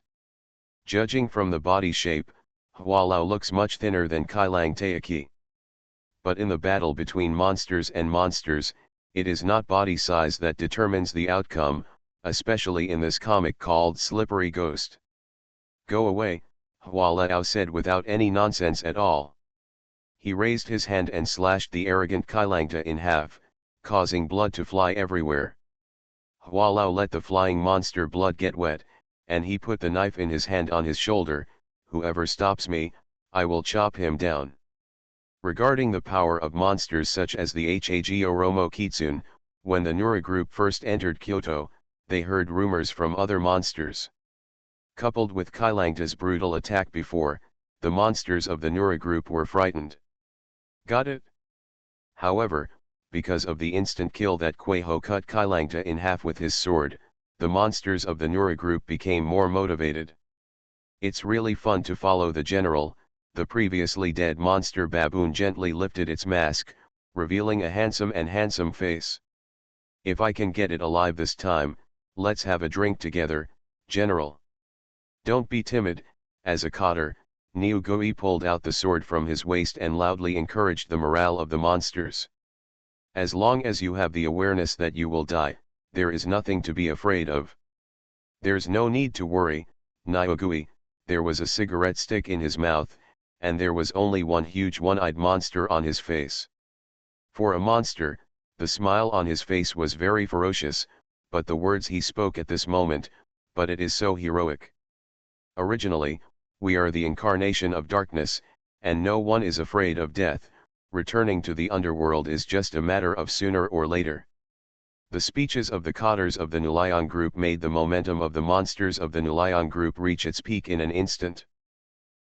Judging from the body shape, Hua Lao looks much thinner than Kailang Taiki. But in the battle between monsters and monsters, it is not body size that determines the outcome, especially in this comic called Slippery Ghost. Go away, Hua Lao said without any nonsense at all. He raised his hand and slashed the arrogant Kailangta in half, causing blood to fly everywhere. Hua Lao let the flying monster blood get wet, and he put the knife in his hand on his shoulder. Whoever stops me, I will chop him down. Regarding the power of monsters such as the Hag Oromo Kitsune, when the Nura group first entered Kyoto, they heard rumors from other monsters. Coupled with Kailangta's brutal attack before, the monsters of the Nura group were frightened. Got it? However, because of the instant kill that Kueho cut Kailangta in half with his sword, the monsters of the Nura group became more motivated. It's really fun to follow the general. The previously dead monster baboon gently lifted its mask, revealing a handsome face. If I can get it alive this time, let's have a drink together, General. Don't be timid. As a cotter, Niugoi pulled out the sword from his waist and loudly encouraged the morale of the monsters. As long as you have the awareness that you will die, there is nothing to be afraid of. There's no need to worry, Niugoi. There was a cigarette stick in his mouth, and there was only one huge one-eyed monster on his face. For a monster, the smile on his face was very ferocious, but the words he spoke at this moment, but it is so heroic. Originally, we are the incarnation of darkness, and no one is afraid of death. Returning to the underworld is just a matter of sooner or later. The speeches of the cotters of the Nulayan group made the momentum of the monsters of the Nulayan group reach its peak in an instant.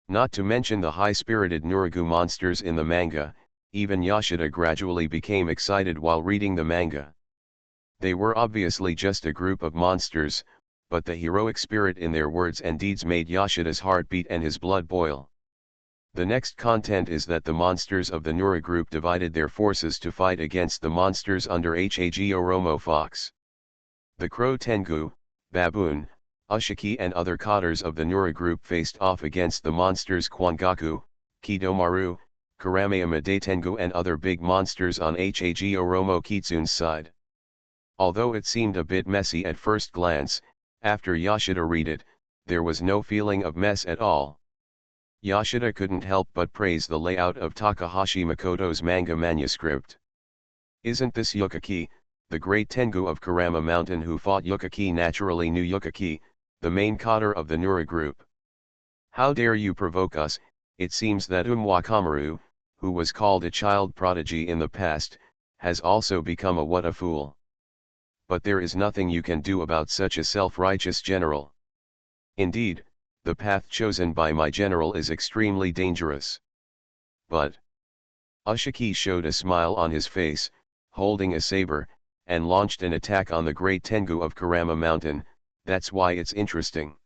Not to mention the high-spirited Nuragu monsters in the manga, even Yoshida gradually became excited while reading the manga. They were obviously just a group of monsters, but the heroic spirit in their words and deeds made Yoshida's heart beat and his blood boil. The next content is that the monsters of the Nura group divided their forces to fight against the monsters under Hag Oromo Fox. The Crow Tengu, Baboon, Ushiki and other cotters of the Nura group faced off against the monsters Kwangaku, Kidomaru, Karamayama Tengu and other big monsters on Hag Oromo Kitsune's side. Although it seemed a bit messy at first glance, after Yoshida read it, there was no feeling of mess at all. Yoshida couldn't help but praise the layout of Takahashi Makoto's manga manuscript. Isn't this Yukaki, the great Tengu of Karama Mountain who fought Yukaki? Naturally knew Yukaki, the main cotter of the Nura group. How dare you provoke us? It seems that Wakamaru, who was called a child prodigy in the past, has also become a what a fool. But there is nothing you can do about such a self-righteous general. Indeed, the path chosen by my general is extremely dangerous. But Ushiki showed a smile on his face, holding a saber, and launched an attack on the great Tengu of Karama Mountain. That's why it's interesting.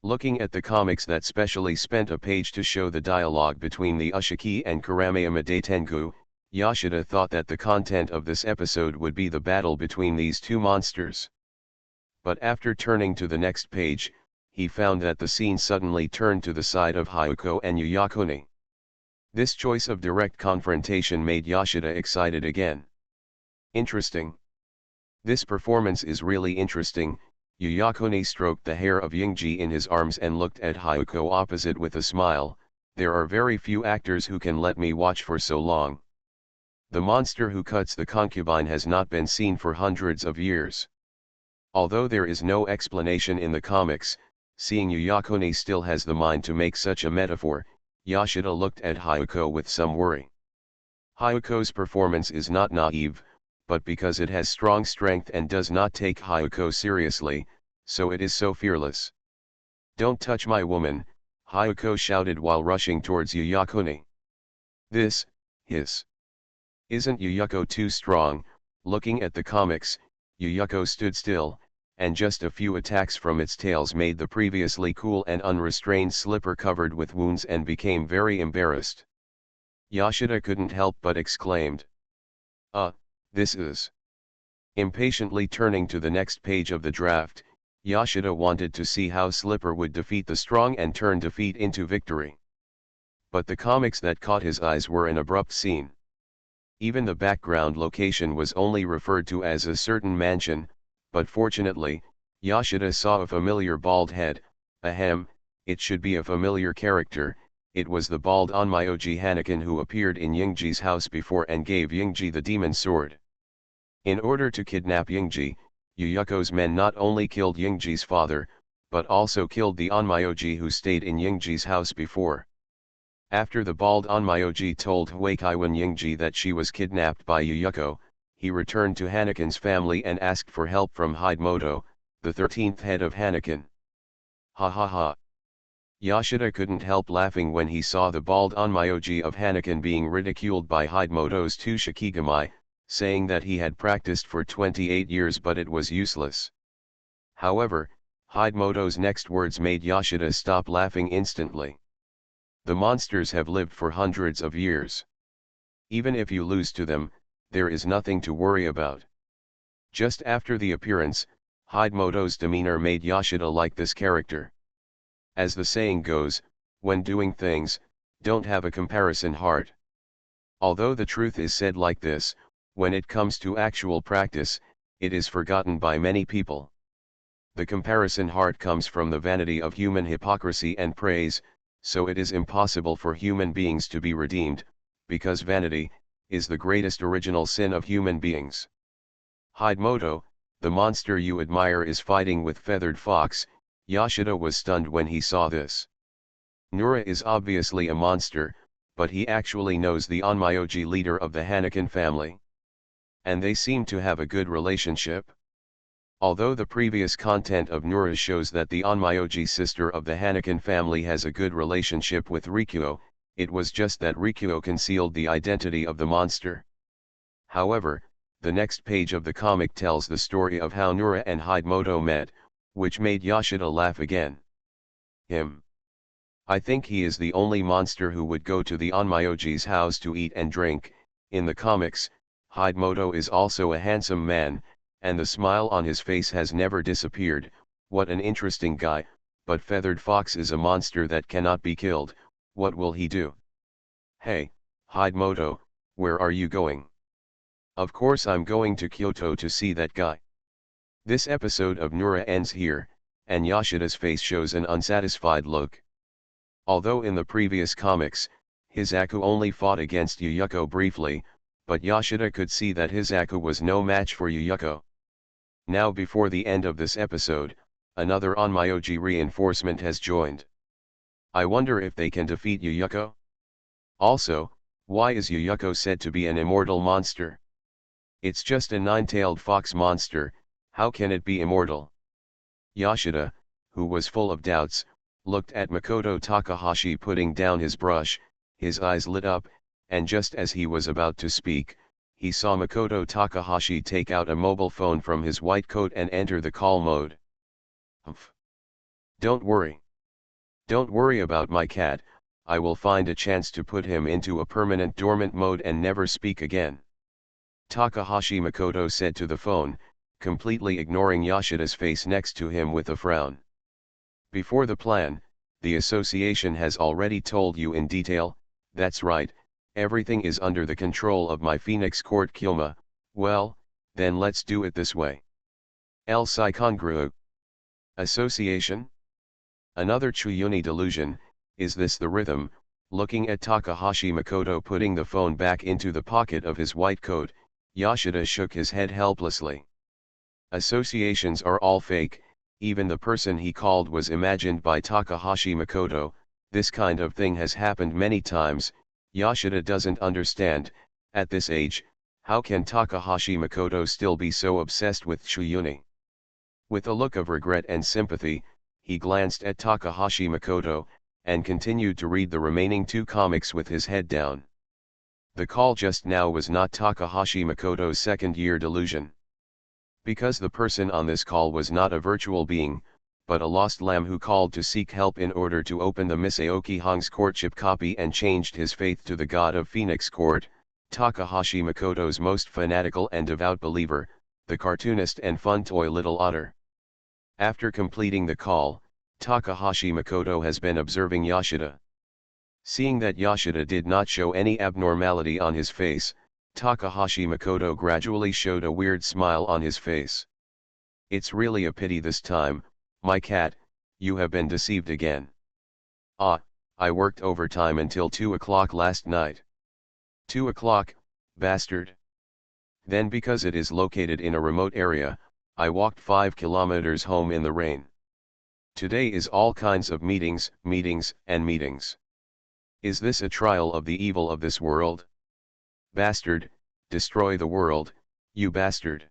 Looking at the comics that specially spent a page to show the dialogue between the Ushiki and Karamayama Tengu, Yoshida thought that the content of this episode would be the battle between these two monsters. But after turning to the next page, he found that the scene suddenly turned to the side of Hyuko and Yuyakuni. This choice of direct confrontation made Yoshida excited again. Interesting. This performance is really interesting. Yuyakuni stroked the hair of Yingji in his arms and looked at Hyuko opposite with a smile. There are very few actors who can let me watch for so long. The monster who cuts the concubine has not been seen for hundreds of years. Although there is no explanation in the comics, seeing Yuyakuni still has the mind to make such a metaphor, Yoshida looked at Hyuko with some worry. Hyuko's performance is not naive, but because it has strong strength and does not take Hyuko seriously, so it is so fearless. "Don't touch my woman," Hyuko shouted while rushing towards Yuyakuni. "This, hiss. Isn't Yuyuko too strong?" Looking at the comics, Yuyuko stood still, and just a few attacks from its tails made the previously cool and unrestrained slipper covered with wounds and became very embarrassed. Yoshida couldn't help but exclaimed. This is..." Impatiently turning to the next page of the draft, Yoshida wanted to see how Slipper would defeat the strong and turn defeat into victory. But the comics that caught his eyes were an abrupt scene. Even the background location was only referred to as a certain mansion, but fortunately, Yoshida saw a familiar bald head. Ahem, it should be a familiar character. It was the bald Onmyoji Hanakin who appeared in Yingji's house before and gave Yingji the demon sword. In order to kidnap Yingji, Yuyuko's men not only killed Yingji's father, but also killed the Onmyoji who stayed in Yingji's house before. After the bald Onmyoji told Huakaiwan Yingji that she was kidnapped by Yuyuko, he returned to Hanakin's family and asked for help from Hidemoto, the 13th head of Hanakin. Ha ha ha. Yoshida couldn't help laughing when he saw the bald Onmyoji of Hanakin being ridiculed by Hidemoto's two Shikigami, saying that he had practiced for 28 years but it was useless. However, Hidemoto's next words made Yoshida stop laughing instantly. "The monsters have lived for hundreds of years. Even if you lose to them, there is nothing to worry about." Just after the appearance, Hidemoto's demeanor made Yoshida like this character. As the saying goes, when doing things, don't have a comparison heart. Although the truth is said like this, when it comes to actual practice, it is forgotten by many people. The comparison heart comes from the vanity of human hypocrisy and praise, so it is impossible for human beings to be redeemed, because vanity is the greatest original sin of human beings. Hidemoto, the monster you admire, is fighting with Feathered Fox. Yoshida was stunned when he saw this. Nura is obviously a monster, but he actually knows the Onmyoji leader of the Hanakin family. And they seem to have a good relationship. Although the previous content of Nura shows that the Onmyoji sister of the Hanakin family has a good relationship with Rikuo, it was just that Rikuo concealed the identity of the monster. However, the next page of the comic tells the story of how Nura and Hidemoto met, which made Yoshida laugh again. Him. I think he is the only monster who would go to the Onmyoji's house to eat and drink. In the comics, Hidemoto is also a handsome man, and the smile on his face has never disappeared. What an interesting guy, but Feathered Fox is a monster that cannot be killed. What will he do? Hey, Hidemoto, where are you going? Of course I'm going to Kyoto to see that guy. This episode of Nura ends here, and Yoshida's face shows an unsatisfied look. Although in the previous comics, Hisaku only fought against Yuyuko briefly, but Yoshida could see that Hisaku was no match for Yuyuko. Now before the end of this episode, another Onmyoji reinforcement has joined. I wonder if they can defeat Yuyuko? Also, why is Yuyuko said to be an immortal monster? It's just a nine-tailed fox monster. How can it be immortal? Yoshida, who was full of doubts, looked at Makoto Takahashi putting down his brush. His eyes lit up, and just as he was about to speak, he saw Makoto Takahashi take out a mobile phone from his white coat and enter the call mode. Humph. Don't worry. Don't worry about my cat, I will find a chance to put him into a permanent dormant mode and never speak again. Takahashi Makoto said to the phone, completely ignoring Yoshida's face next to him with a frown. Before the plan, the association has already told you in detail. That's right, everything is under the control of my Phoenix Court Kyoma. Well, then let's do it this way. El Psychongru. Association? Another Chuyuni delusion. Is this the rhythm? Looking at Takahashi Makoto putting the phone back into the pocket of his white coat, Yoshida shook his head helplessly. Associations are all fake, even the person he called was imagined by Takahashi Makoto. This kind of thing has happened many times. Yoshida doesn't understand. At this age, How can Takahashi Makoto still be so obsessed with Tsuyuni? With a look of regret and sympathy, he glanced at Takahashi Makoto, and continued to read the remaining 2 comics with his head down. The call just now was not Takahashi Makoto's second-year delusion. Because the person on this call was not a virtual being, but a lost lamb who called to seek help in order to open the Miss Aoki Hong's courtship copy and changed his faith to the god of Phoenix Court, Takahashi Makoto's most fanatical and devout believer, the cartoonist and fun toy Little Otter. After completing the call, Takahashi Makoto has been observing Yoshida. Seeing that Yoshida did not show any abnormality on his face, Takahashi Makoto gradually showed a weird smile on his face. It's really a pity this time, my cat, you have been deceived again. Ah, I worked overtime until 2 o'clock last night. 2 o'clock, bastard. Then because it is located in a remote area, I walked 5 kilometers home in the rain. Today is all kinds of meetings, and meetings. Is this a trial of the evil of this world? Bastard, destroy the world, you bastard.